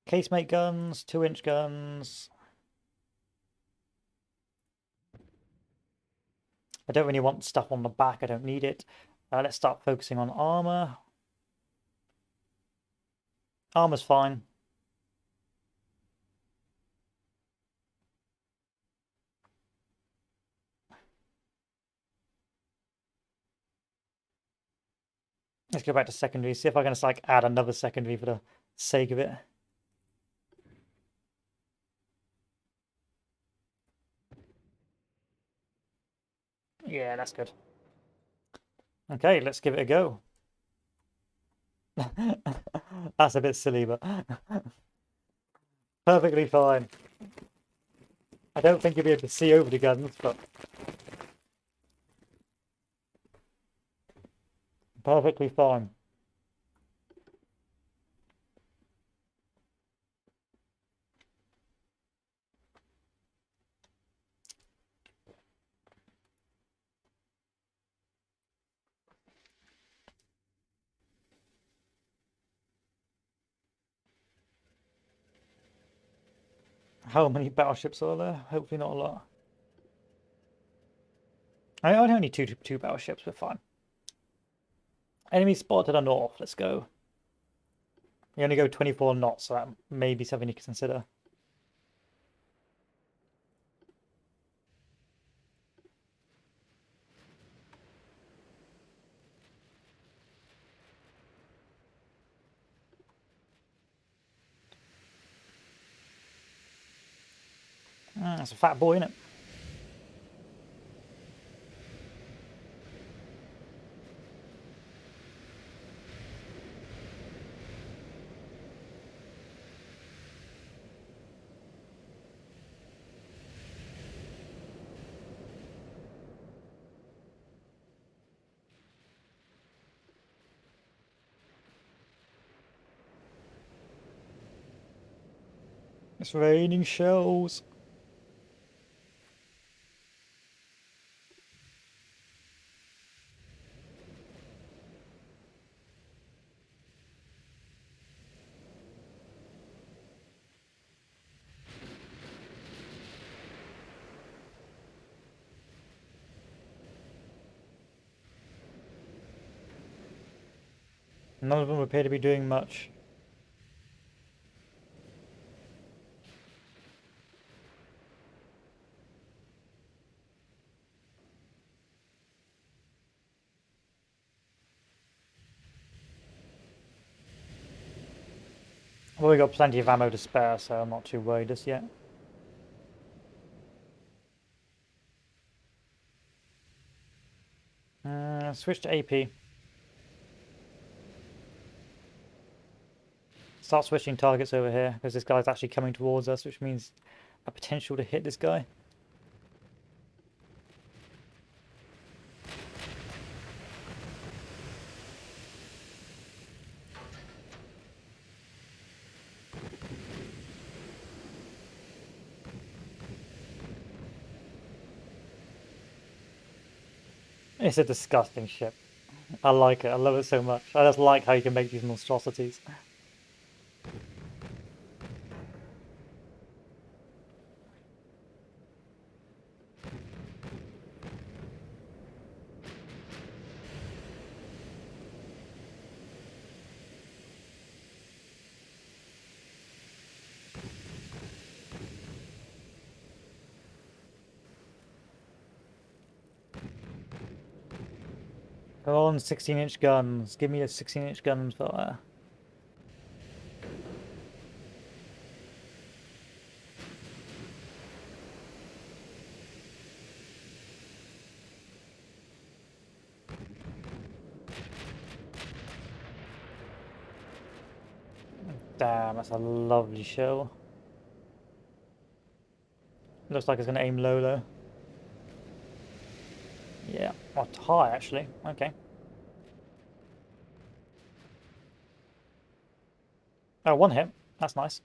Casemate guns, 2-inch guns. I don't really want stuff on the back, I don't need it. Let's start focusing on armor. Armor's fine. Let's go back to secondary, see if I can just like add another secondary for the sake of it. Yeah, that's good. Okay, let's give it a go. That's a bit silly, but perfectly fine. I don't think you'll be able to see over the guns, but perfectly fine. How many battleships are there? Hopefully not a lot. I only need two battleships, we're fine. Enemy spotted to the north, let's go. You only go 24 knots, so that may be something you can consider. That's a fat boy, isn't it? It's raining shells. None of them appear to be doing much. Well, we've got plenty of ammo to spare, so I'm not too worried just yet. Switch to AP. Start switching targets over here, because this guy's actually coming towards us, which means a potential to hit this guy. It's a disgusting ship. I like it. I love it so much. I just like how you can make these monstrosities. Come on, 16-inch guns. Give me a 16-inch gun fire. Damn, that's a lovely shell. Looks like it's going to aim low, though. Yeah, well, high, actually. Okay. Oh, one hit. That's nice.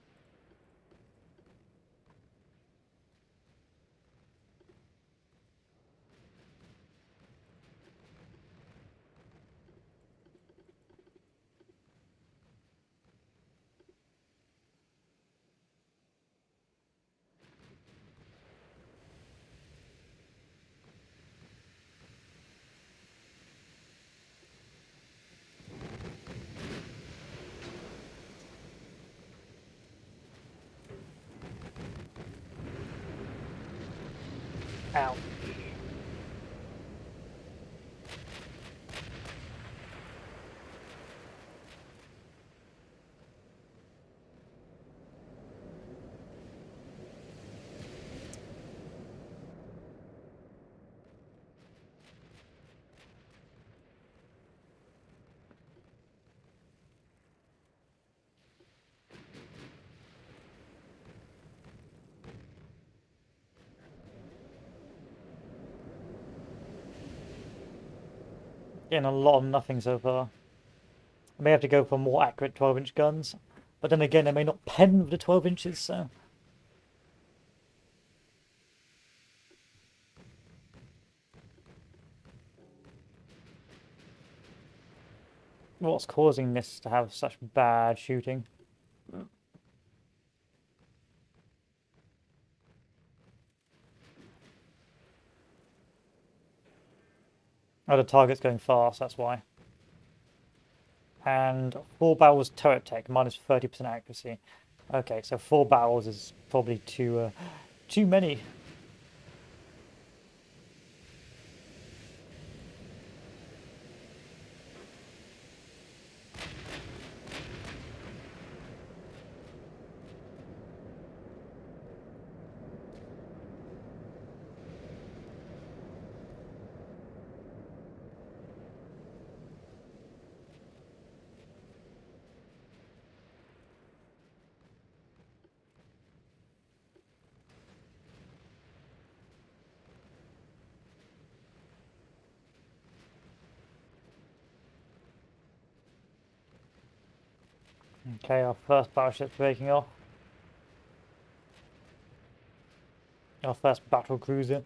Ow. Getting a lot of nothing so far. I may have to go for more accurate 12-inch guns. But then again, they may not pen with the 12 inches, so... What's causing this to have such bad shooting? Oh, the target's going fast, that's why. And 4 barrels turret tech, minus 30% accuracy. Okay, so 4 barrels is probably too many. Okay, our first battleship's breaking off. Our first battle cruiser.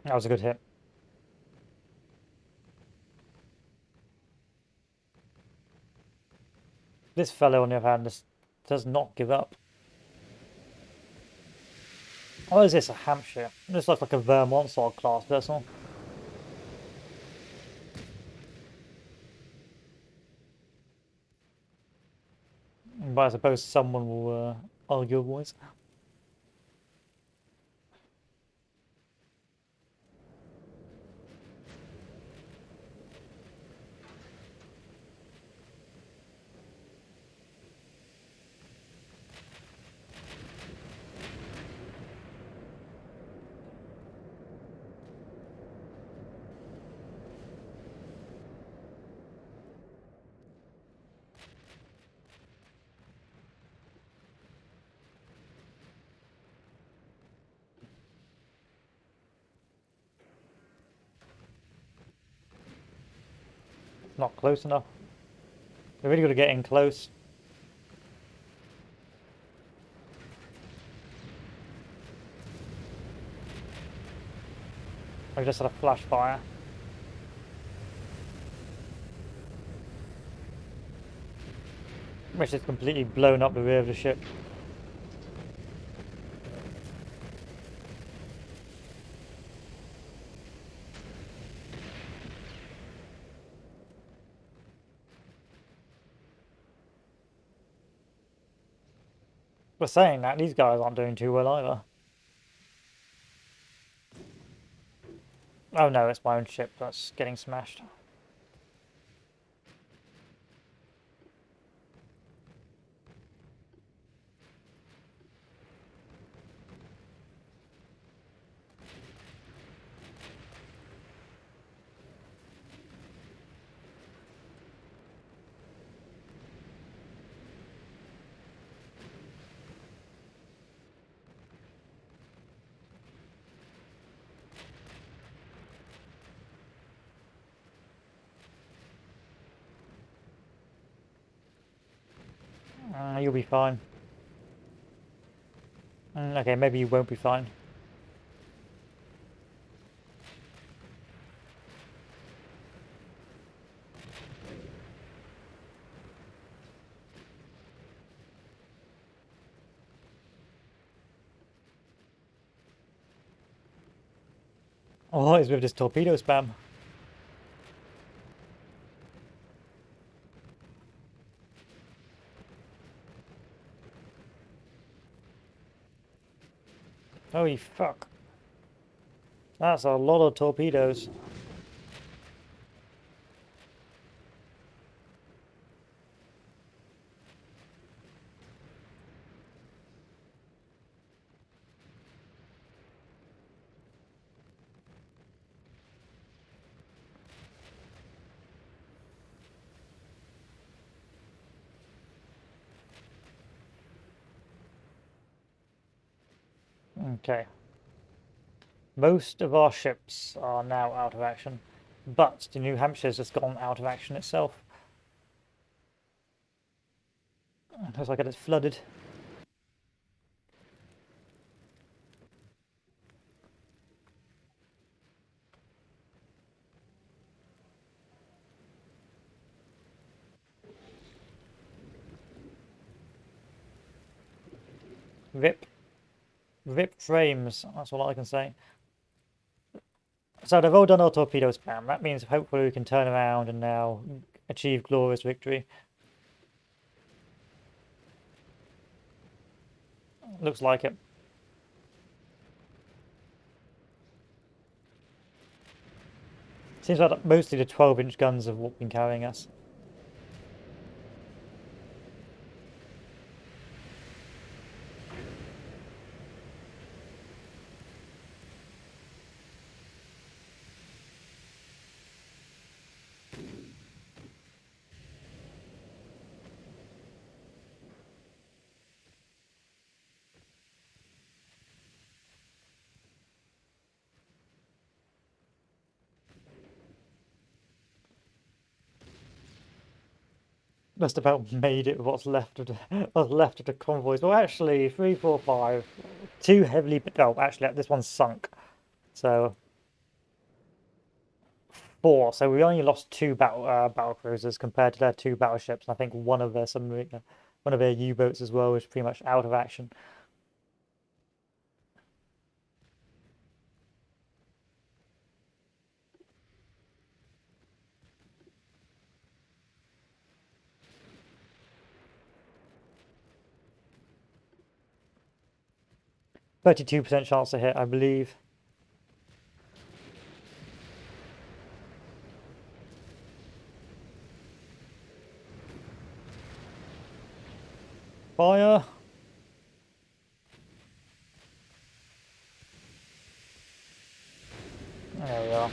That was a good hit. This fellow, on the other hand, just does not give up. What is this, a Hampshire? This looks like a Vermont sort of class vessel. But I suppose someone will argue otherwise. Not close enough. We're really got to get in close. I just had a flash fire. Which has completely blown up the rear of the ship. But saying that, these guys aren't doing too well either. Oh no, it's my own ship that's getting smashed. You'll be fine. Okay, maybe you won't be fine. Oh, what is with this torpedo spam? Holy fuck. That's a lot of torpedoes. Okay. Most of our ships are now out of action, but the New Hampshire's just gone out of action itself. Looks like it's flooded. Rip. Rip frames, that's all I can say. So they've all done our torpedo spam. That means hopefully we can turn around and now achieve glorious victory. Looks like it. Seems like mostly the 12-inch guns have been carrying us. Just about made it with what's left of the convoys. Well, actually, 3, 4, 5, 2 heavily. Oh, actually, this one's sunk. So 4, so we only lost 2 battle cruisers compared to their 2 battleships. And I think one of their submarine, one of their U-boats as well is pretty much out of action. %32 chance to hit, I believe. Fire. There we are.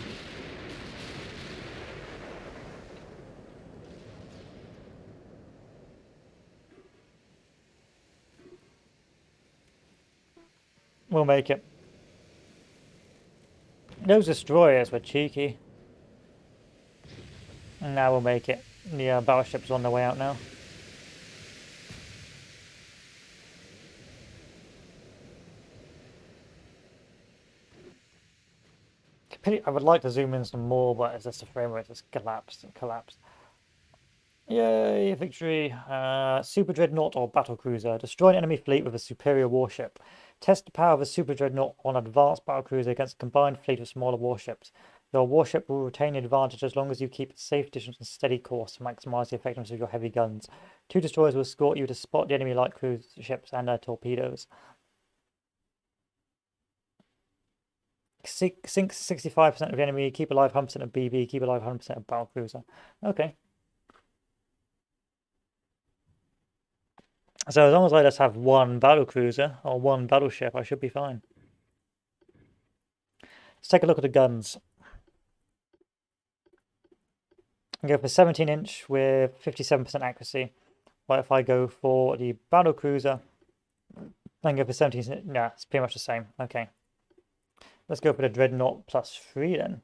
We'll make it. Those destroyers were cheeky. Now we'll make it. The battleship's on their way out now. I would like to zoom in some more, but it's just the frame rate just collapsed and collapsed. Yay, victory. Super Dreadnought or Battlecruiser. Destroy an enemy fleet with a superior warship. Test the power of a Super Dreadnought on advanced Battlecruiser against a combined fleet of smaller warships. Your warship will retain the advantage as long as you keep a safe distance and steady course to maximize the effectiveness of your heavy guns. 2 destroyers will escort you to spot the enemy light cruise ships and their torpedoes. Sink 65% of the enemy, keep alive 100% of BB, keep alive 100% of Battlecruiser. Okay. So as long as I just have 1 battlecruiser or 1 battleship, I should be fine. Let's take a look at the guns. I go for 17-inch with 57% accuracy. What if I go for the battlecruiser and go for 17? Yeah, it's pretty much the same. Okay. Let's go for the Dreadnought +3 then.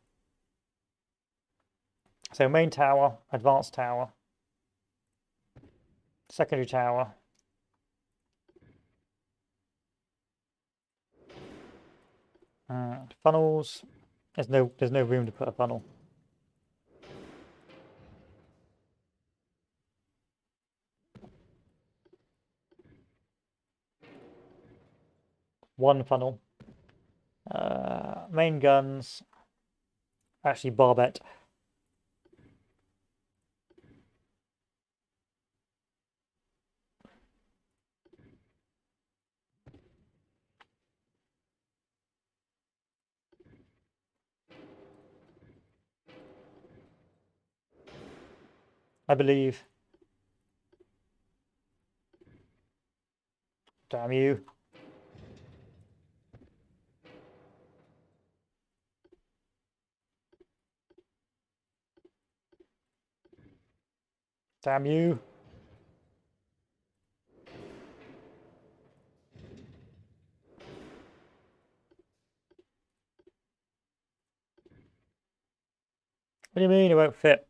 So main tower, advanced tower, secondary tower. Funnels. There's no room to put a funnel. One funnel. Main guns. Actually, barbette. I believe. Damn you. Damn you. What do you mean it won't fit?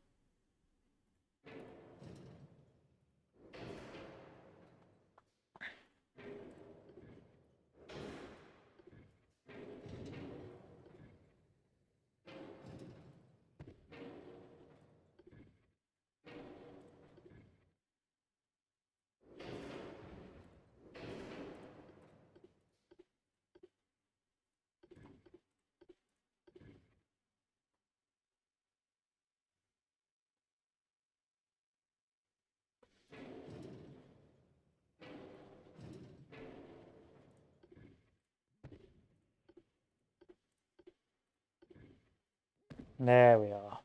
There we are.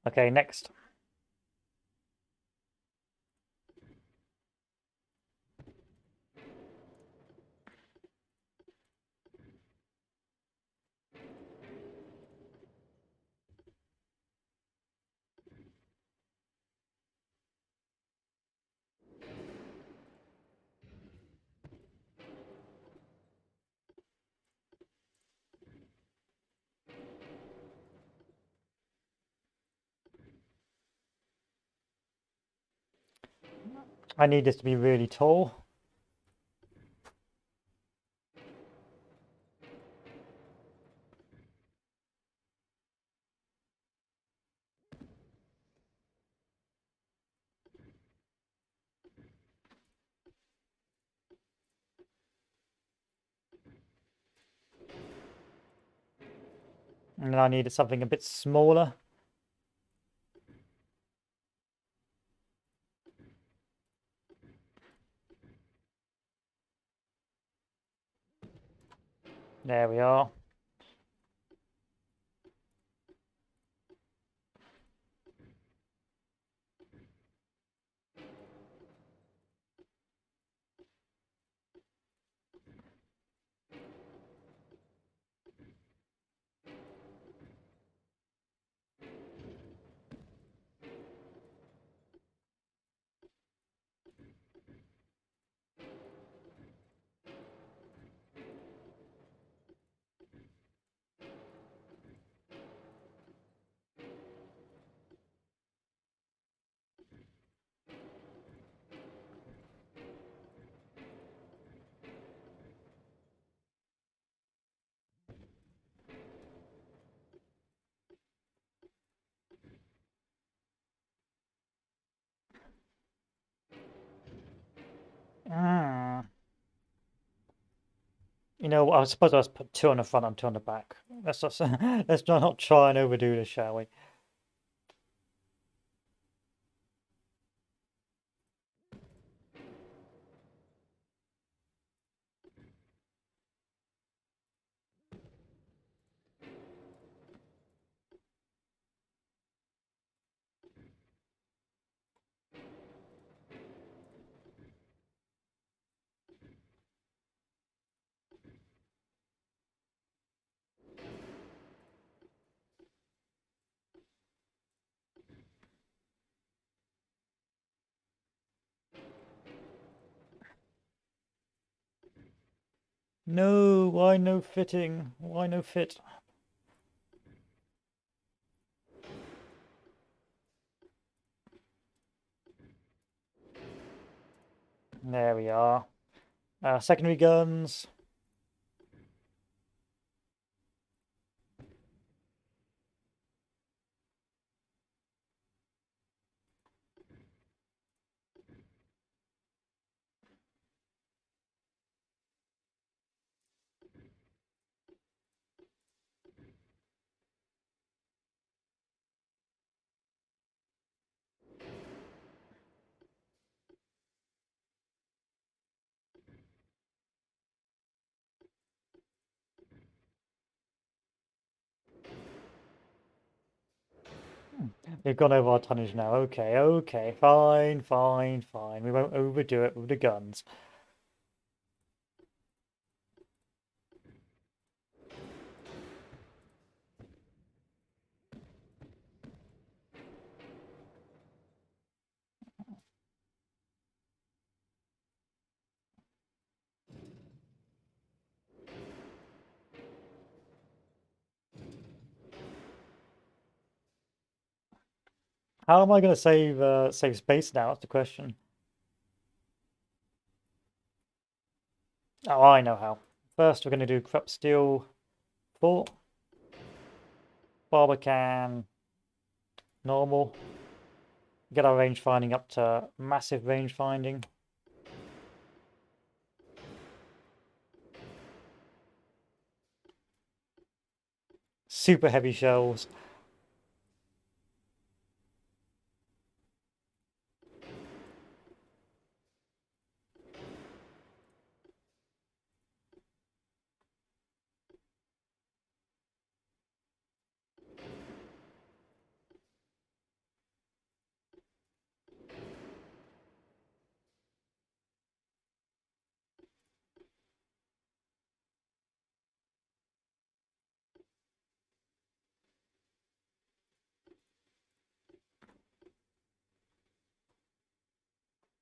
Okay, next. I need this to be really tall. And then I needed something a bit smaller. There we are. Mm. You know, I suppose I'll just put two on the front and two on the back. Let's just let's not try and overdo this, shall we? No, why no fitting? Why no fit? There we are. Secondary guns. We've gone over our tonnage now. Okay, okay, fine, fine, fine. We won't overdo it with the guns. How am I going to save space now? That's the question. Oh, I know how. First, we're going to do Krupp Steel 4, Barbican normal. Get our range finding up to massive range finding. Super heavy shells.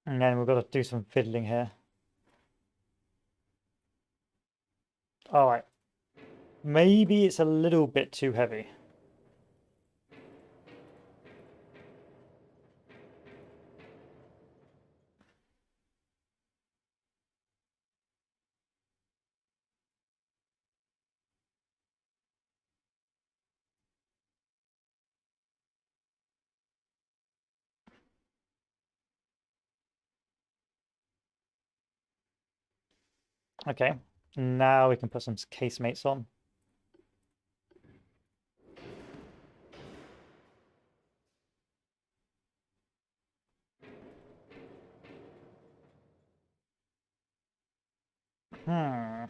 And then we've got to do some fiddling here. Alright. Maybe it's a little bit too heavy. Okay. Now we can put some casemates on. A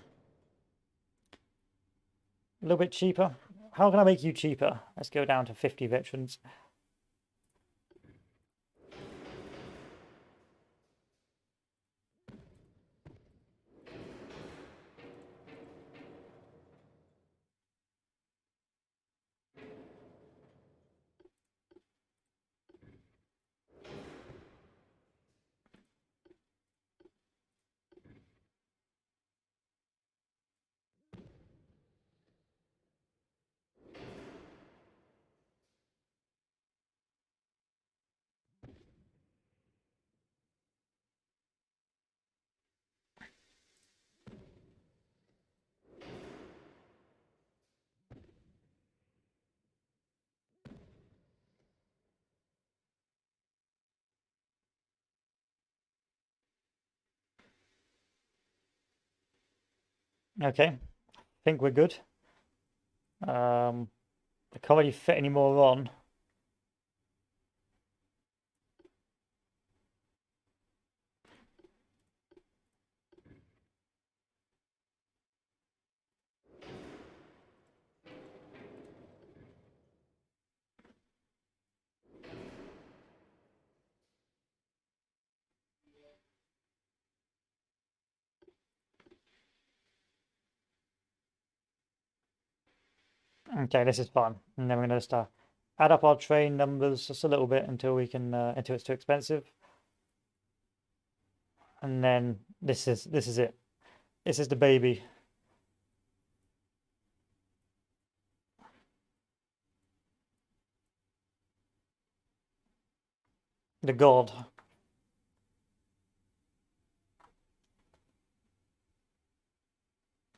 little bit cheaper. How can I make you cheaper? Let's go down to 50 veterans. Okay, I think we're good. I can't really fit any more on. Okay, this is fun. And then we're gonna just add up our train numbers just a little bit until we can until it's too expensive. And then this is it. This is the baby. The god.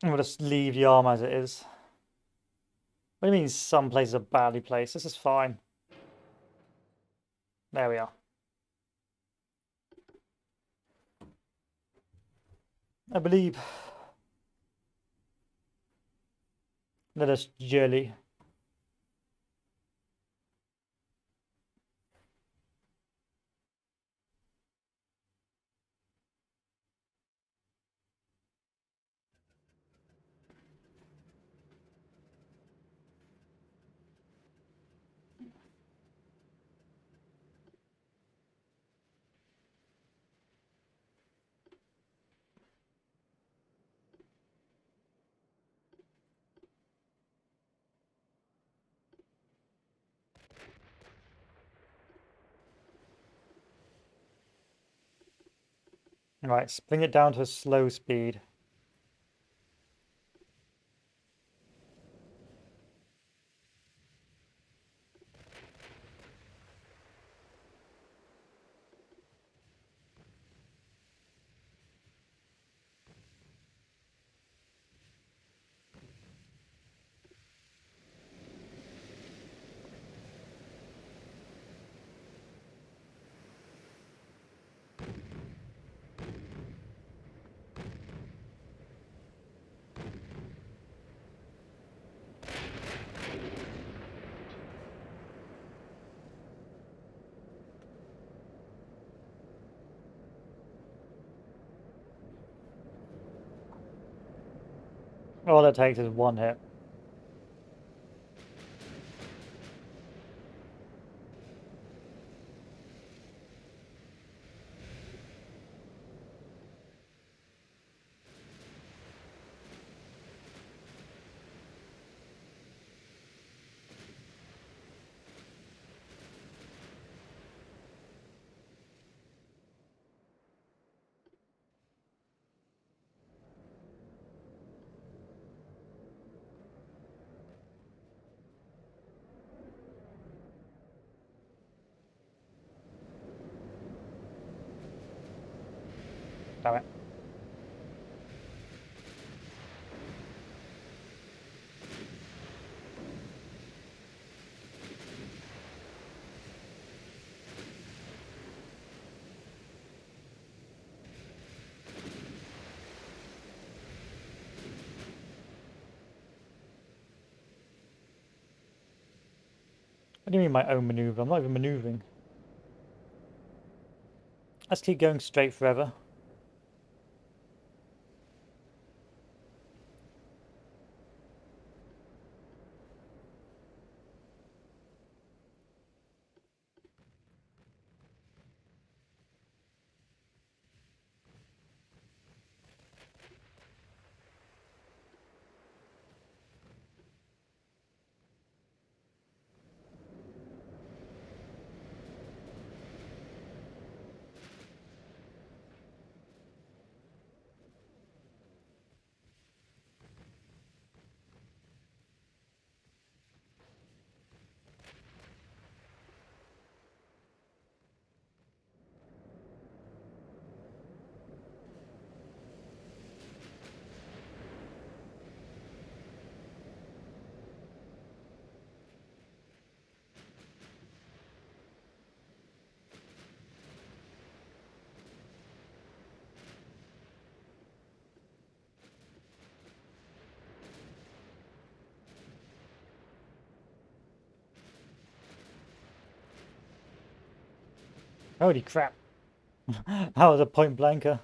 And we'll just leave the arm as it is. What do you mean some places are badly placed? This is fine. There we are. I believe. Let us jelly. Right, bring it down to a slow speed. All it takes is one hit. Damn it. What do you mean my own maneuver? I'm not even maneuvering. Let's keep going straight forever. Holy crap. That was a point blanker.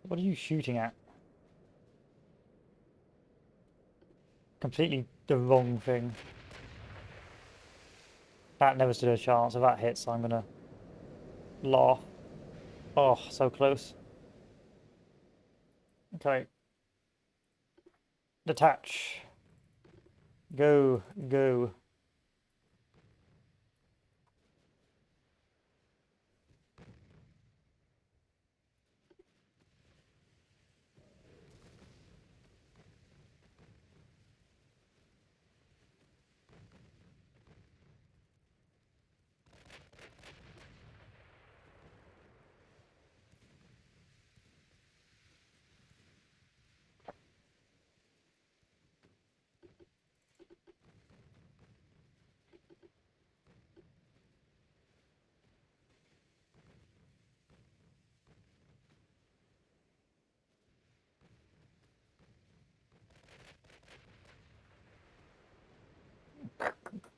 What are you shooting at? Completely the wrong thing. That never stood a chance. If that hits, I'm gonna laugh. Oh, so close. Okay. Detach. Go, go.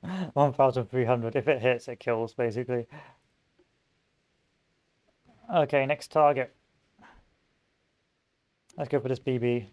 Mm. 1,300. If it hits, it kills, basically. Okay, next target. Let's go for this BB.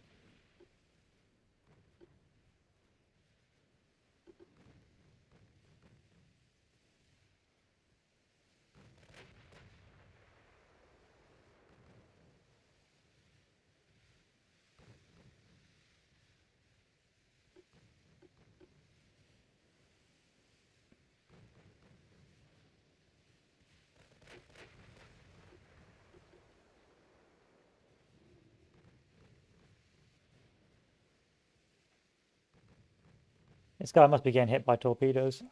This guy must be getting hit by torpedoes.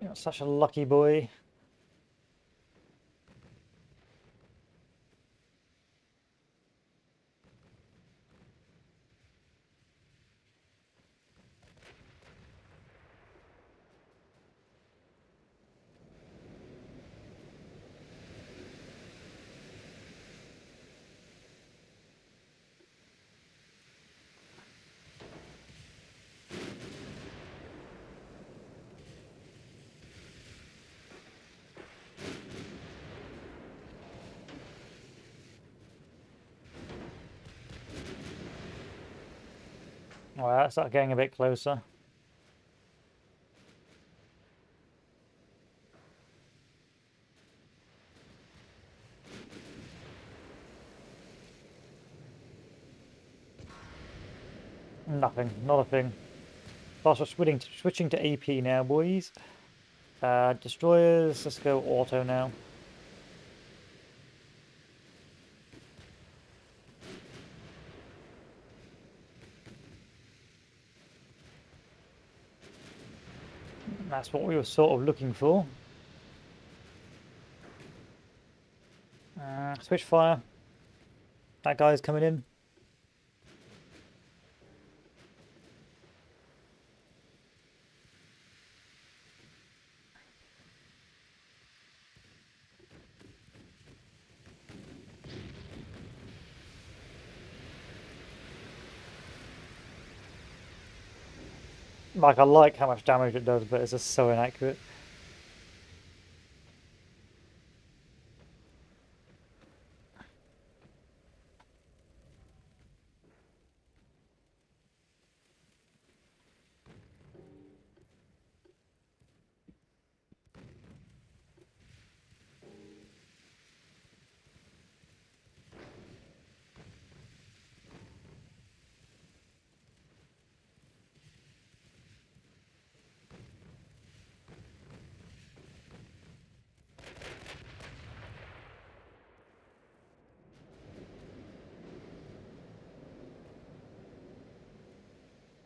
You're such a lucky boy. Alright, let's start getting a bit closer. Nothing, not a thing. Plus, we're switching to AP now, boys. Destroyers, let's go auto now. That's what we were sort of looking for. Switch fire. That guy's coming in. Like, I like how much damage it does, but it's just so inaccurate.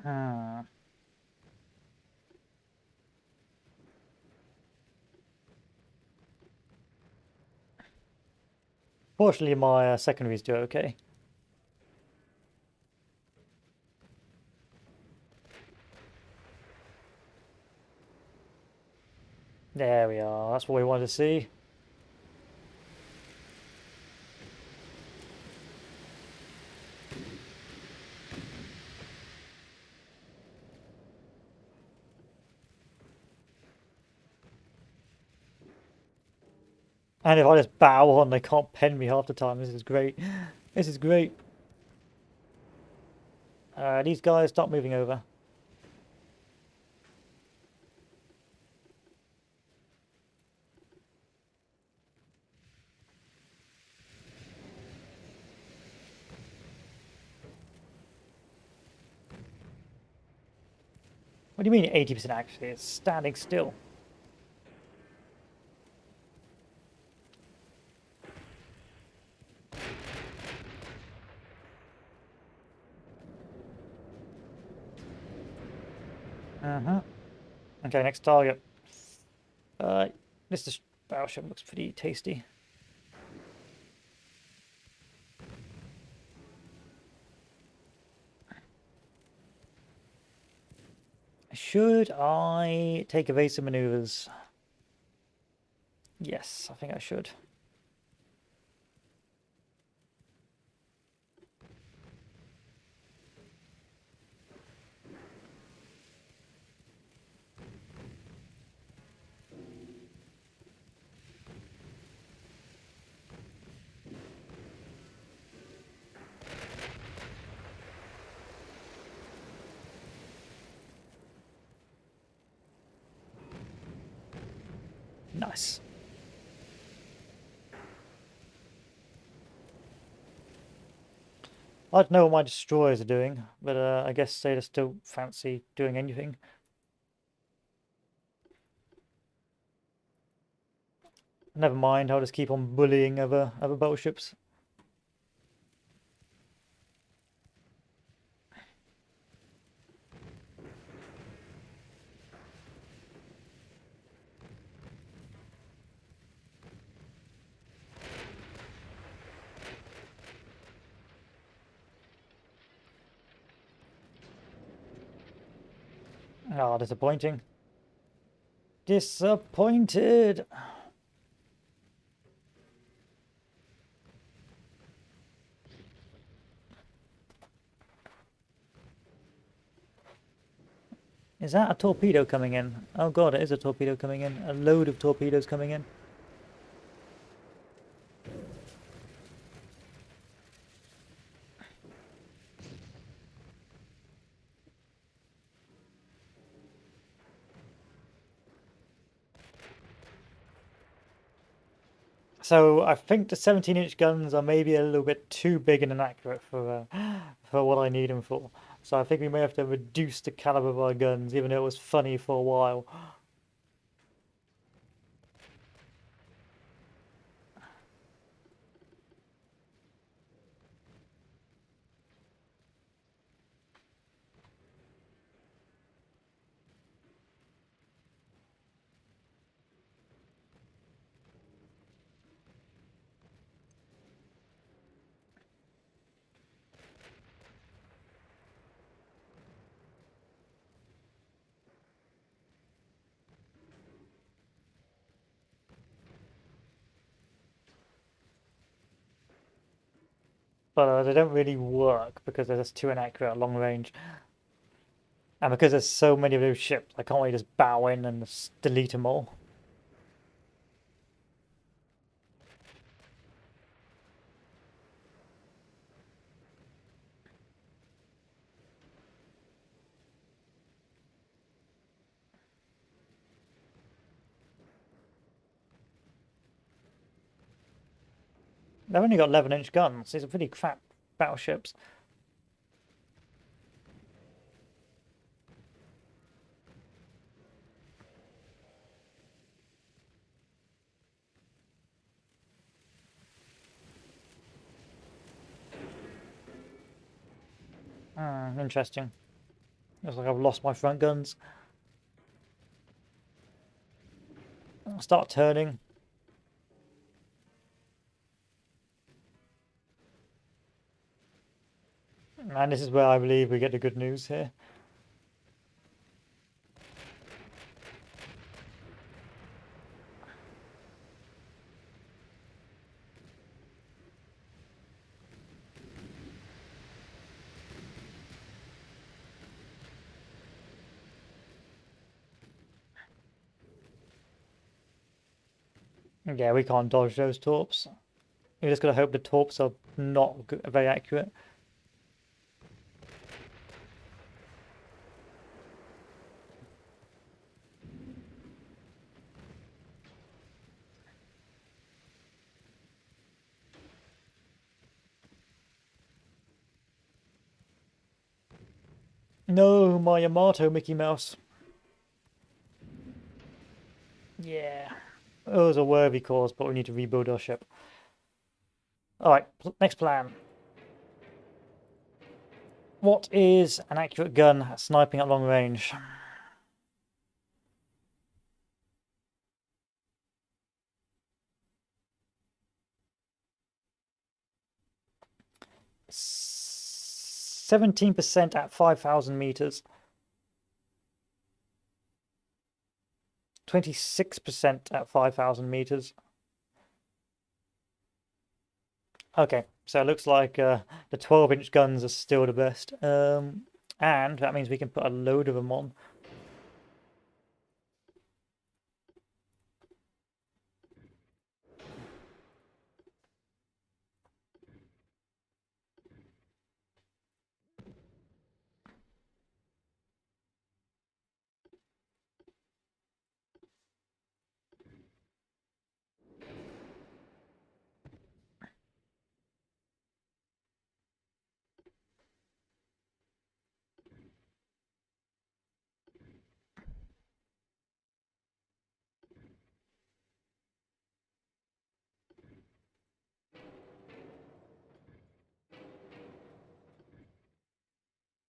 Hmm. Fortunately, my secondaries do okay. There we are. That's what we wanted to see. And if I just bow on, they can't pen me half the time. This is great. This is great. These guys start moving over. What do you mean 80% actually? It's standing still. Uh-huh. Okay, next target. This battleship looks pretty tasty. Should I take evasive maneuvers? Yes, I think I should. Nice. I don't know what my destroyers are doing, but I guess they just don't fancy doing anything. Never mind, I'll just keep on bullying other battleships. Ah, disappointing. Disappointed! Is that a torpedo coming in? Oh god, it is a torpedo coming in. A load of torpedoes coming in. So I think the 17-inch guns are maybe a little bit too big and inaccurate for what I need them for. So I think we may have to reduce the caliber of our guns, even though it was funny for a while. But they don't really work because they're just too inaccurate at long range. And because there's so many of those ships, I can't really just bow in and just delete them all. They've only got 11-inch guns. These are pretty crap battleships. Interesting. Looks like I've lost my front guns. I'll start turning. And this is where I believe we get the good news here. Yeah, we can't dodge those torps. We're just going to hope the torps are not very accurate. No, my Yamato Mickey Mouse. Yeah. It was a worthy cause, but we need to rebuild our ship. Alright, next plan. What is an accurate gun at sniping at long range? %17% at 5,000 meters. 26% at 5,000 meters. Okay, so it looks like the 12-inch guns are still the best. And that means we can put a load of them on.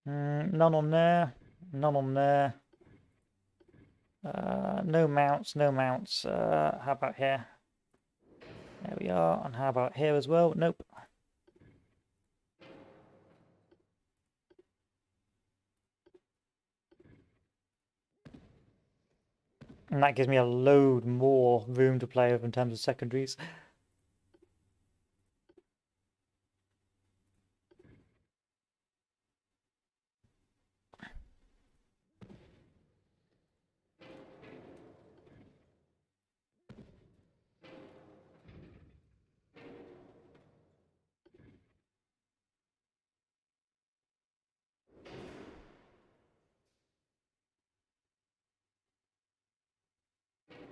None on there. None on there. No mounts, no mounts. How about here? There we are. And how about here as well? Nope. And that gives me a load more room to play with in terms of secondaries.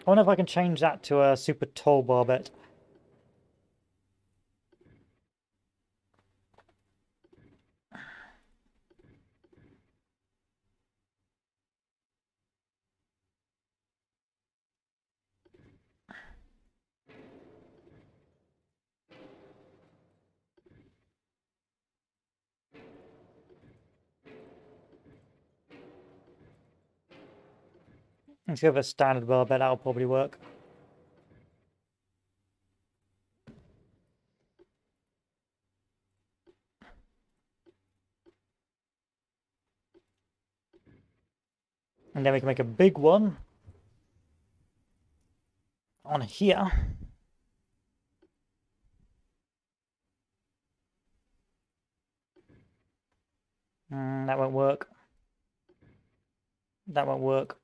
I wonder if I can change that to a super tall barbette. Let's go with a standard barbette, that'll probably work. And then we can make a big one on here. That won't work. That won't work.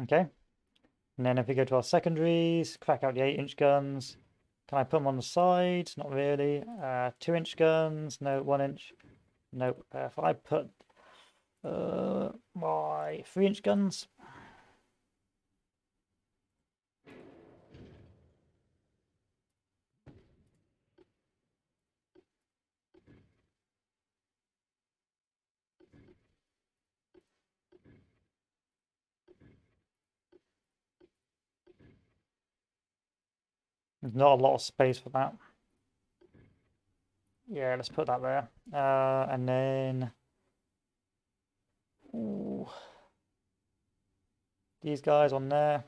Okay. And then if we go to our secondaries, crack out the 8-inch guns. Can I put them on the side? Not really. 2-inch guns? No. 1-inch? Nope. If I put My 3-inch guns. There's not a lot of space for that. Yeah, let's put that there. And then ooh, these guys on there.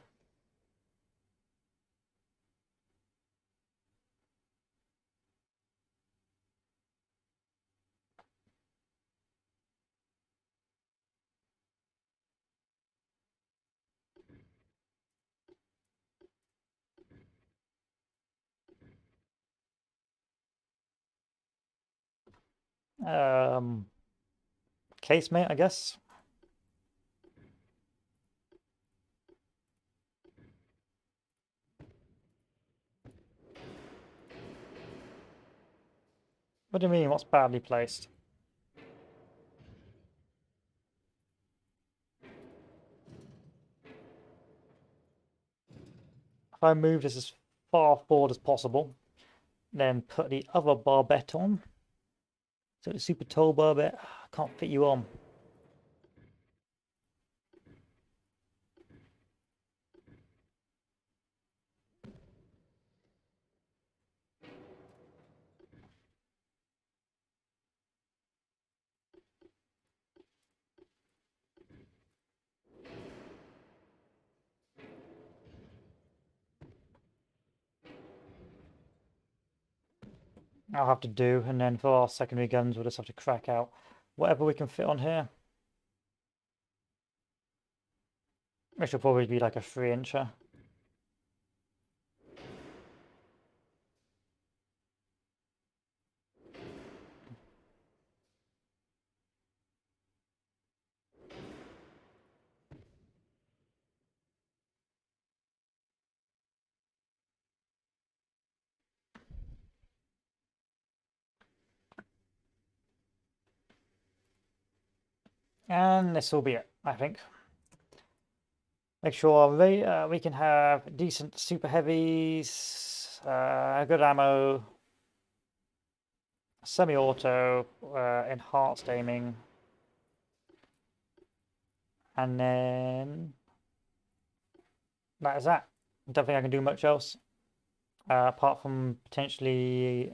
Um, Casemate, I guess. What do you mean? What's badly placed? If I move this as far forward as possible, then put the other barbette on. So the super tall barbette, can't fit you on. I'll have to do, and then for our secondary guns, we'll just have to crack out whatever we can fit on here. Which will probably be like a 3-incher. And this will be it, I think. Make sure we can have decent super heavies, good ammo, semi-auto, enhanced aiming, and then that is that. I don't think I can do much else, apart from potentially.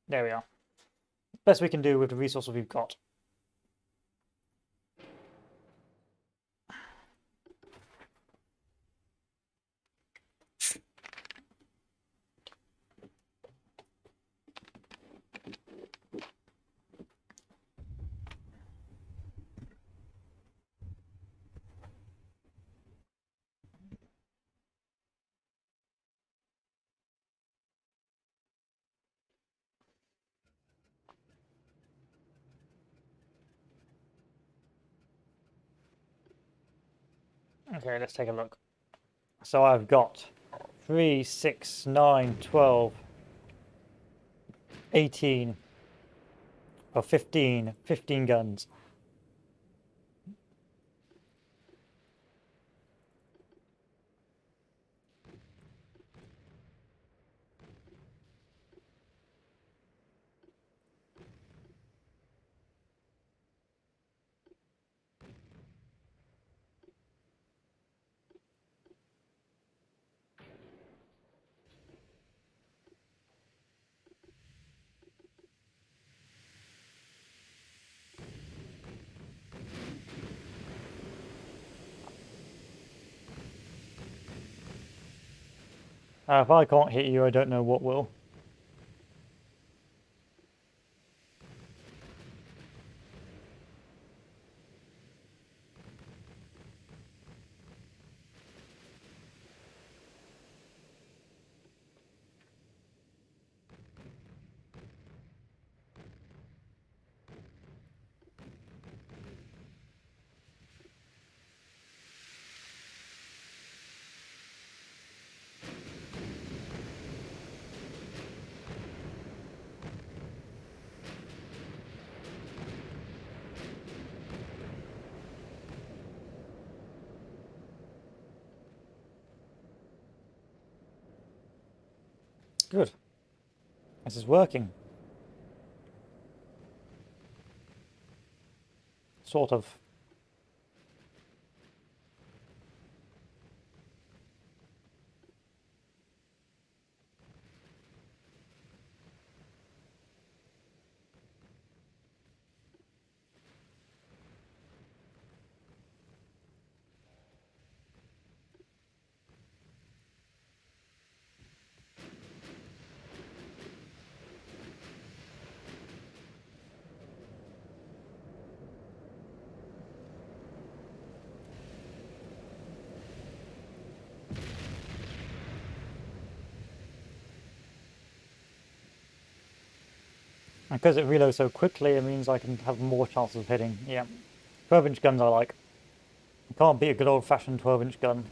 There we are. Best we can do with the resources we've got. Okay, let's take a look. So I've got 3, 6, 9, 12, 18, or 15 guns. If I can't hit you, I don't know what will. Good. This is working. Sort of. And because it reloads so quickly, it means I can have more chances of hitting. Yeah. 12-inch guns I like. You can't beat a good old-fashioned 12-inch gun.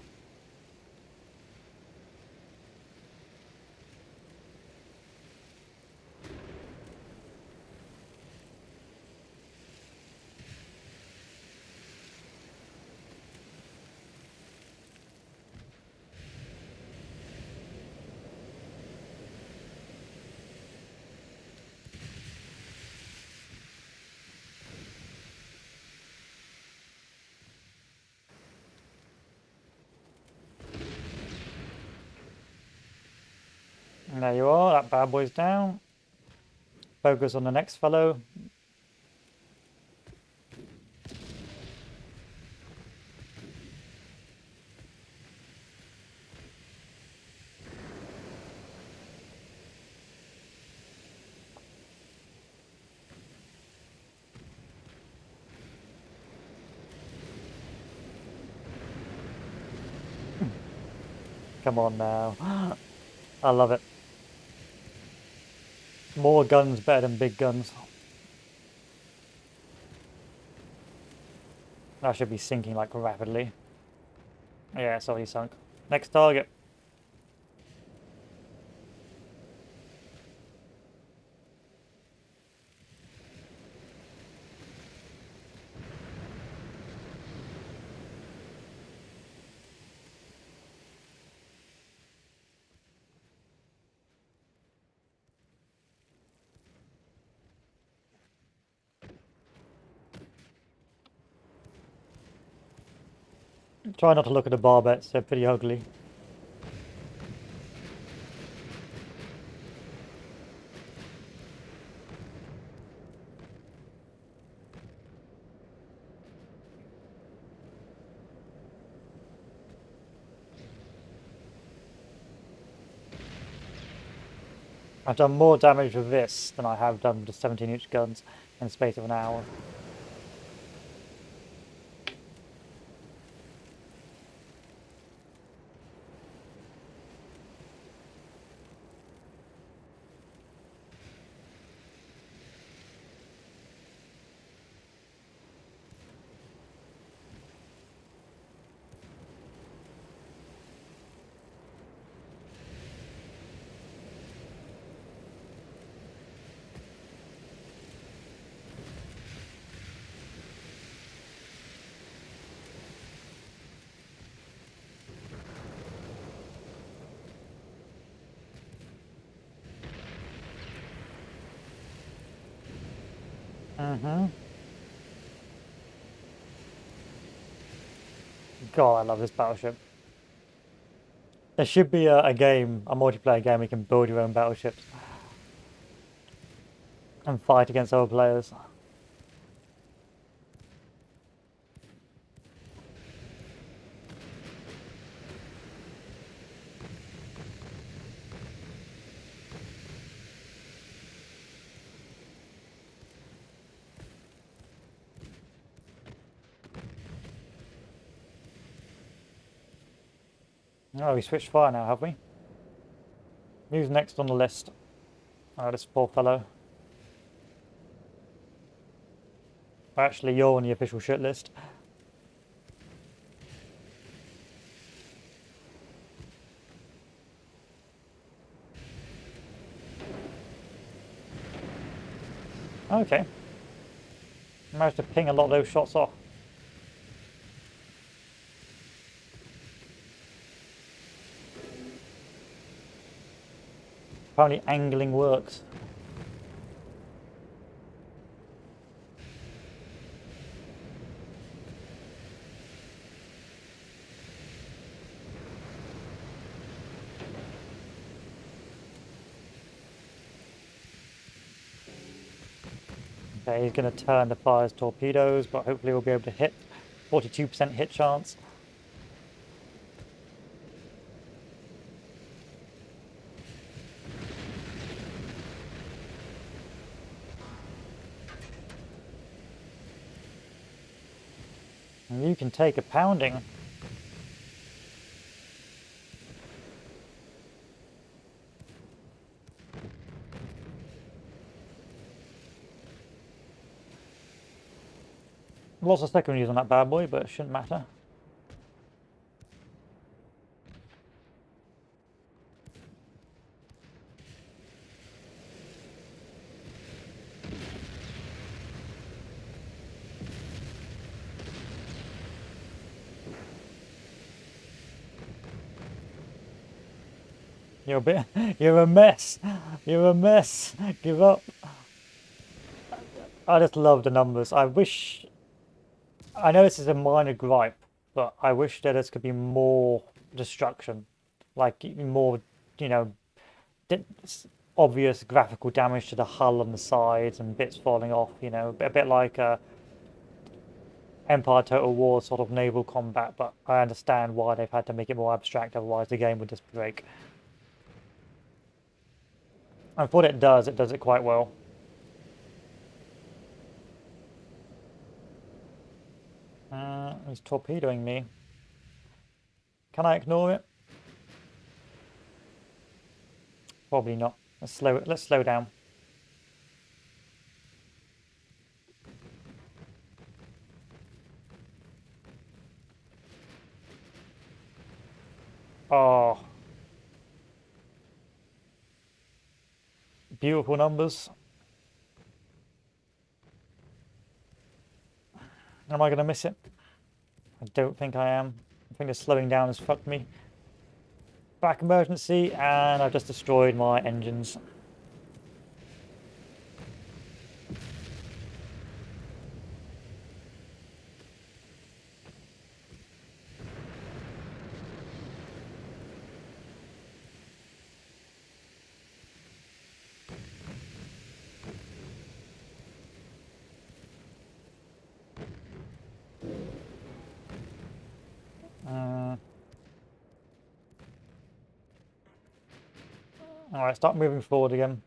And there you are, that bad boy's down. Focus on the next fellow. Come on now. I love it. More guns better than big guns. That should be sinking like rapidly. Yeah, it's already sunk. Next target. Try not to look at the barbettes, they're pretty ugly. I've done more damage with this than I have done with the 17-inch guns in the space of an hour. God, I love this battleship. There should be a game, a multiplayer game, where you can build your own battleships and fight against other players. Oh, we switched fire now, have we? Who's next on the list? Oh, this poor fellow. Actually, you're on the official shit list. Okay. Managed to ping a lot of those shots off. Apparently angling works. Okay, he's going to turn to fire his torpedoes, but hopefully we'll be able to hit. 42% hit chance. And you can take a pounding. Lots of secondaries on that bad boy, but it shouldn't matter. You're a bit... You're a mess. You're a mess. Give up. I just love the numbers. I wish... I know this is a minor gripe, but I wish that there could be more destruction. Like, more, you know, obvious graphical damage to the hull on the sides and bits falling off, you know, a bit like Empire Total War sort of naval combat, but I understand why they've had to make it more abstract, otherwise the game would just break. And for what it does it quite well. He's torpedoing me. Can I ignore it? Probably not. Let's slow down. Oh. Beautiful numbers. Am I going to miss it? I don't think I am. I think the slowing down has fucked me. Back emergency, and I've just destroyed my engines. Alright, start moving forward again.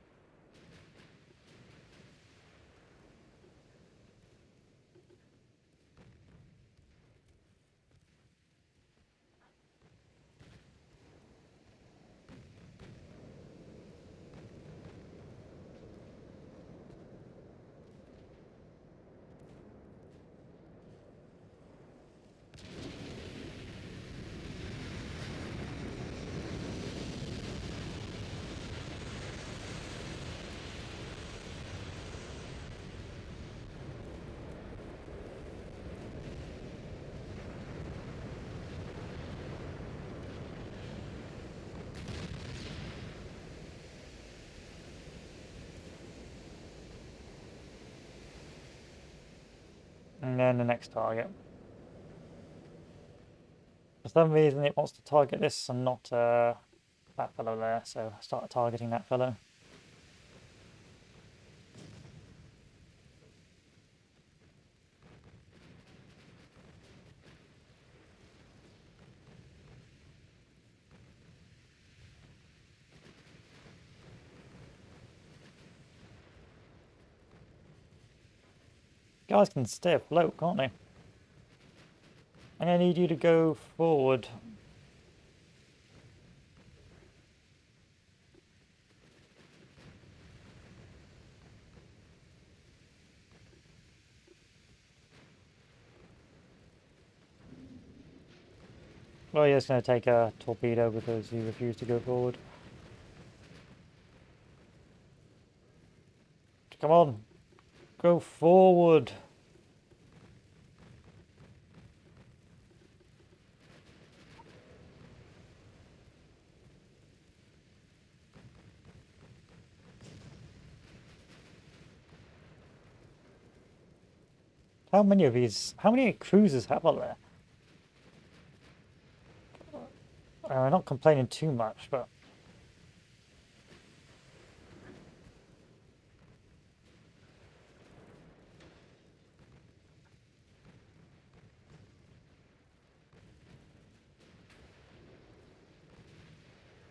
And then the next target. For some reason it wants to target this and not that fellow there, so I start targeting that fellow. Guys can stay afloat, can't they? I'm going to need you to go forward. Oh, yeah, it's going to take a torpedo because he refused to go forward. Come on, go forward. How many of these? How many cruisers have are there? I'm not complaining too much, but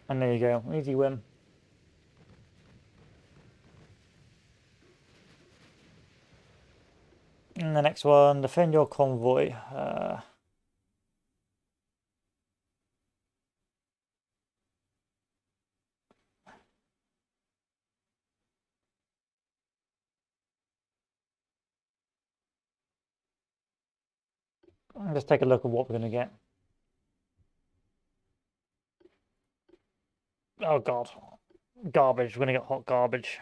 and there you go, easy win. And the next one, defend your convoy. Let's take a look at what we're going to get. Oh God, garbage. We're going to get hot garbage.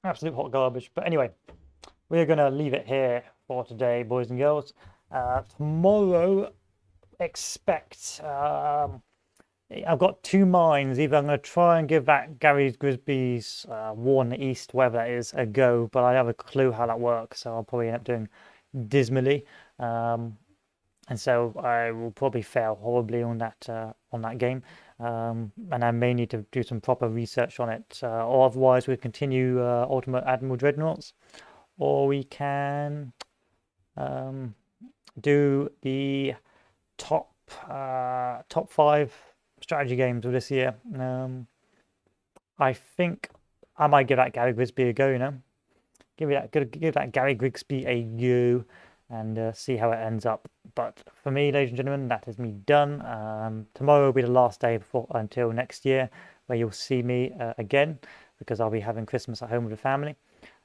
Absolute hot garbage. But anyway, we're going to leave it here for today, boys and girls. Tomorrow, expect. I've got two minds. Either I'm going to try and give that Gary Grisby's War in the East, whatever that is, a go, but I have a clue how that works, so I'll probably end up doing dismally. And so I will probably fail horribly on that game, and I may need to do some proper research on it. Or otherwise, we continue Ultimate Admiral Dreadnoughts, or we can do the top 5 strategy games of this year. I think I might give that Gary Grigsby a go. Give that Gary Grigsby a go, and see how it ends up. But for me, ladies and gentlemen, that is me done. Tomorrow will be the last day until next year, where you'll see me again, because I'll be having Christmas at home with the family.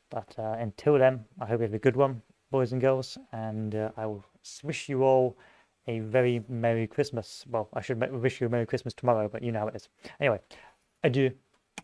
But until then, I hope you have a good one, boys and girls, and I will wish you all a very Merry Christmas. Well, I should wish you a Merry Christmas tomorrow, but you know how it is. Anyway, adieu.